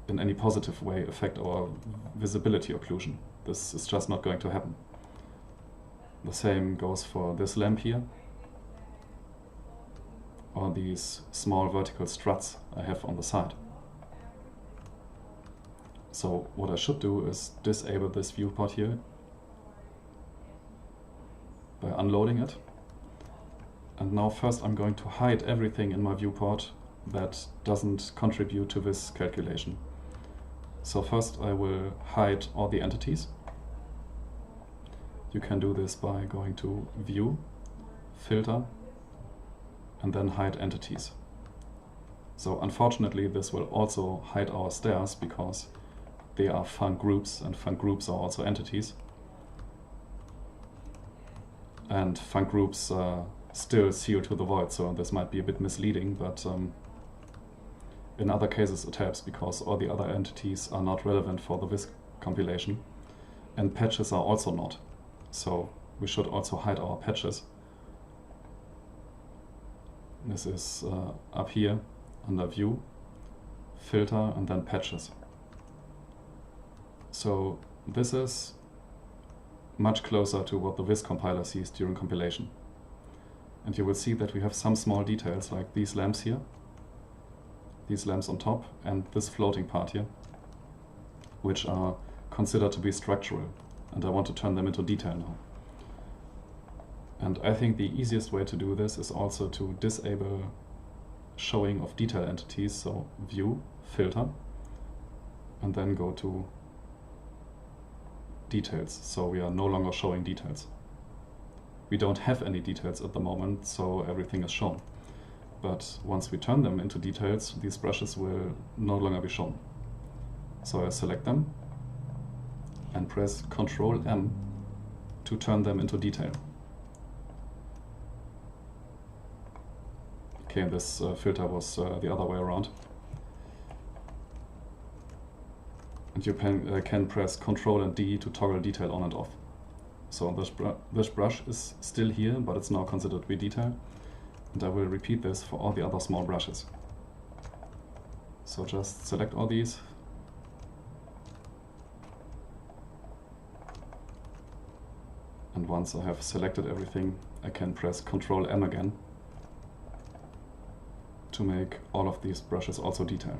in any positive way affect our visibility occlusion. This is just not going to happen. The same goes for this lamp here, or these small vertical struts I have on the side. So what I should do is disable this viewport here by unloading it. And now first I'm going to hide everything in my viewport that doesn't contribute to this calculation. So first I will hide all the entities. You can do this by going to View, Filter, and then Hide Entities. So unfortunately this will also hide our stairs because they are func groups, and func groups are also entities. And func groups still seal to the void, so this might be a bit misleading, but In other cases it helps because all the other entities are not relevant for the Vis compilation, and patches are also not. So we should also hide our patches. This is up here under View, Filter, and then Patches. So this is much closer to what the Vis compiler sees during compilation. And you will see that we have some small details like these lamps here, these lamps on top, and this floating part here, which are considered to be structural. And I want to turn them into detail now. And I think the easiest way to do this is also to disable showing of detail entities, so View, Filter, and then go to Details, so we are no longer showing details. We don't have any details at the moment, so everything is shown. But once we turn them into details, these brushes will no longer be shown. So I select them and press Ctrl M to turn them into detail. Okay, this filter was the other way around. And you can press Ctrl and D to toggle detail on and off. So this brush is still here, but it's now considered to be detail. And I will repeat this for all the other small brushes. So just select all these. And once I have selected everything, I can press Ctrl M again to make all of these brushes also detail.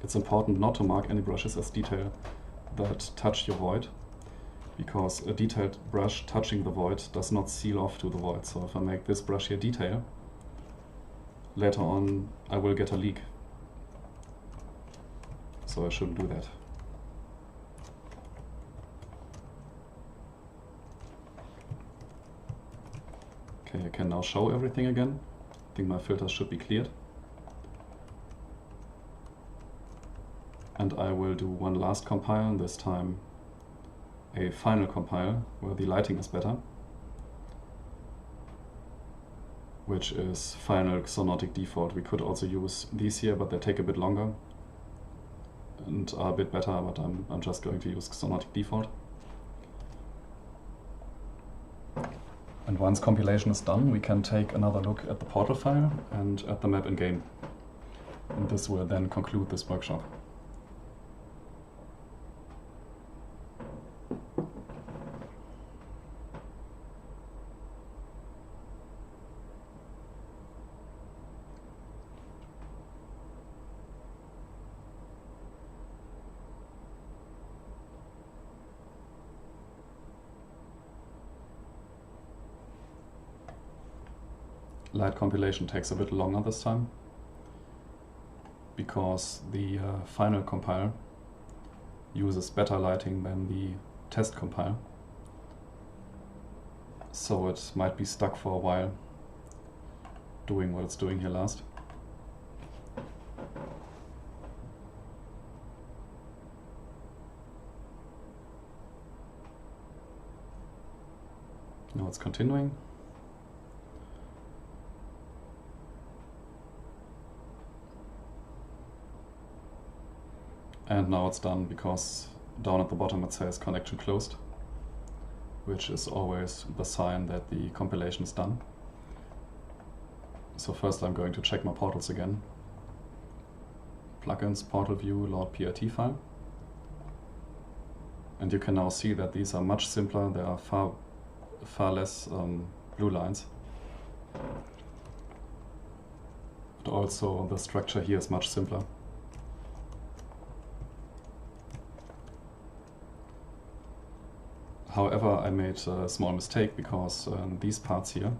It's important not to mark any brushes as detail that touch your void, because a detailed brush touching the void does not seal off to the void. So if I make this brush here detail, later on I will get a leak. So I shouldn't do that. Okay, I can now show everything again. I think my filters should be cleared. And I will do one last compile, this time a final compile where the lighting is better, which is final Xonotic default. We could also use these here, but they take a bit longer and are a bit better, but I'm just going to use Xonotic default. And once compilation is done, we can take another look at the portal file and at the map in-game. And this will then conclude this workshop. Light compilation takes a bit longer this time, because the final compile uses better lighting than the test compile. So it might be stuck for a while doing what it's doing here last. Now it's continuing. And now it's done, because down at the bottom it says connection closed, which is always the sign that the compilation is done. So first I'm going to check my portals again. Plugins, portal view, load PRT file. And you can now see that these are much simpler. There are far less blue lines. But also the structure here is much simpler. However, I made a small mistake, because these parts here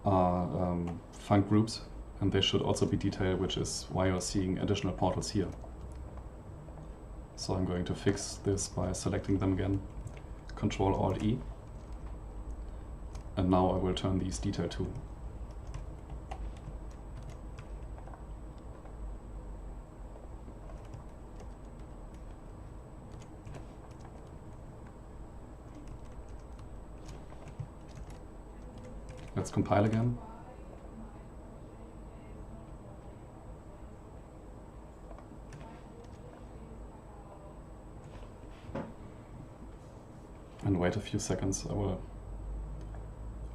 are func groups, and they should also be detailed, which is why you're seeing additional portals here. So I'm going to fix this by selecting them again, Ctrl-Alt-E, and now I will turn these detail to. Let's compile again. And wait a few seconds.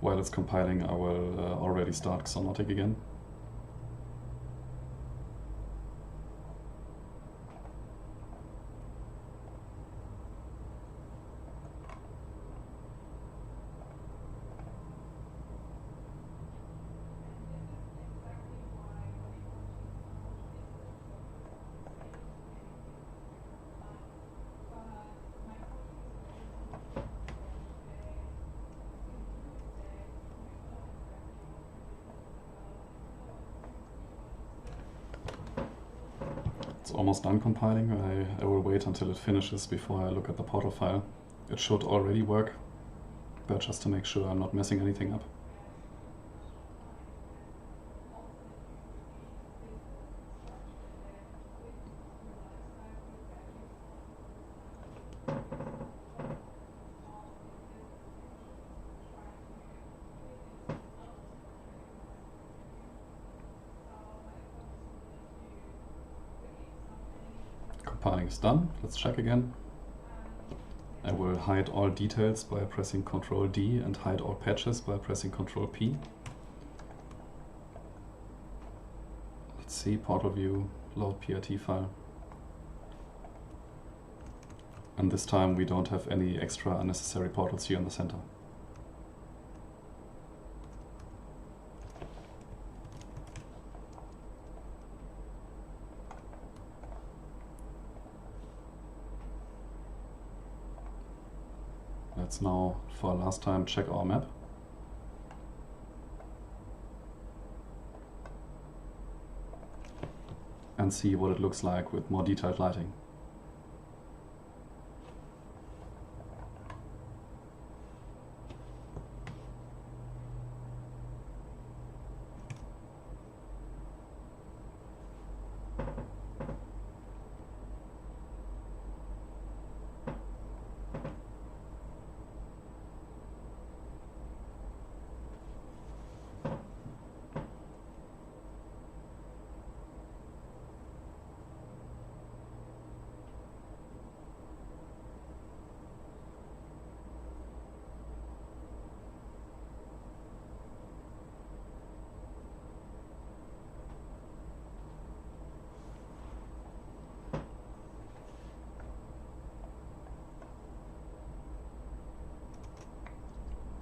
While it's compiling, I will already start Xonotic again. It's almost done compiling. I will wait until it finishes before I look at the portal file. It should already work, but just to make sure I'm not messing anything up. Compiling is done. Let's check again. I will hide all details by pressing Ctrl D and hide all patches by pressing Ctrl P. Let's see, portal view, load PRT file. And this time we don't have any extra unnecessary portals here in the center. Let's now, for last time, check our map. And see what it looks like with more detailed lighting.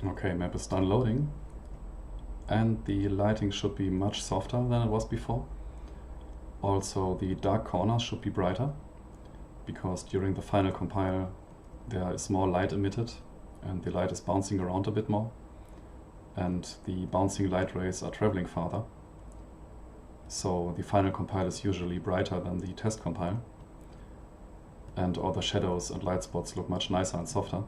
Okay, map is done loading, and the lighting should be much softer than it was before. Also, the dark corners should be brighter, because during the final compile there is more light emitted and the light is bouncing around a bit more, and the bouncing light rays are traveling farther. So the final compile is usually brighter than the test compile, and all the shadows and light spots look much nicer and softer.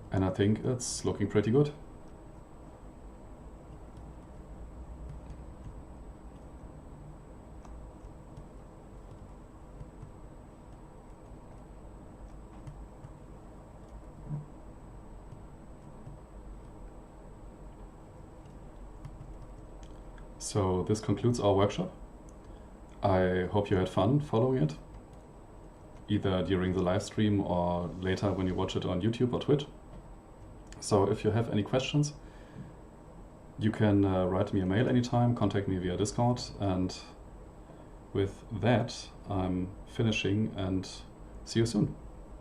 And I think it's looking pretty good. So this concludes our workshop. I hope you had fun following it, either during the live stream or later when you watch it on YouTube or Twitch. So if you have any questions, you can write me a mail anytime, contact me via Discord, and with that I'm finishing and see you soon.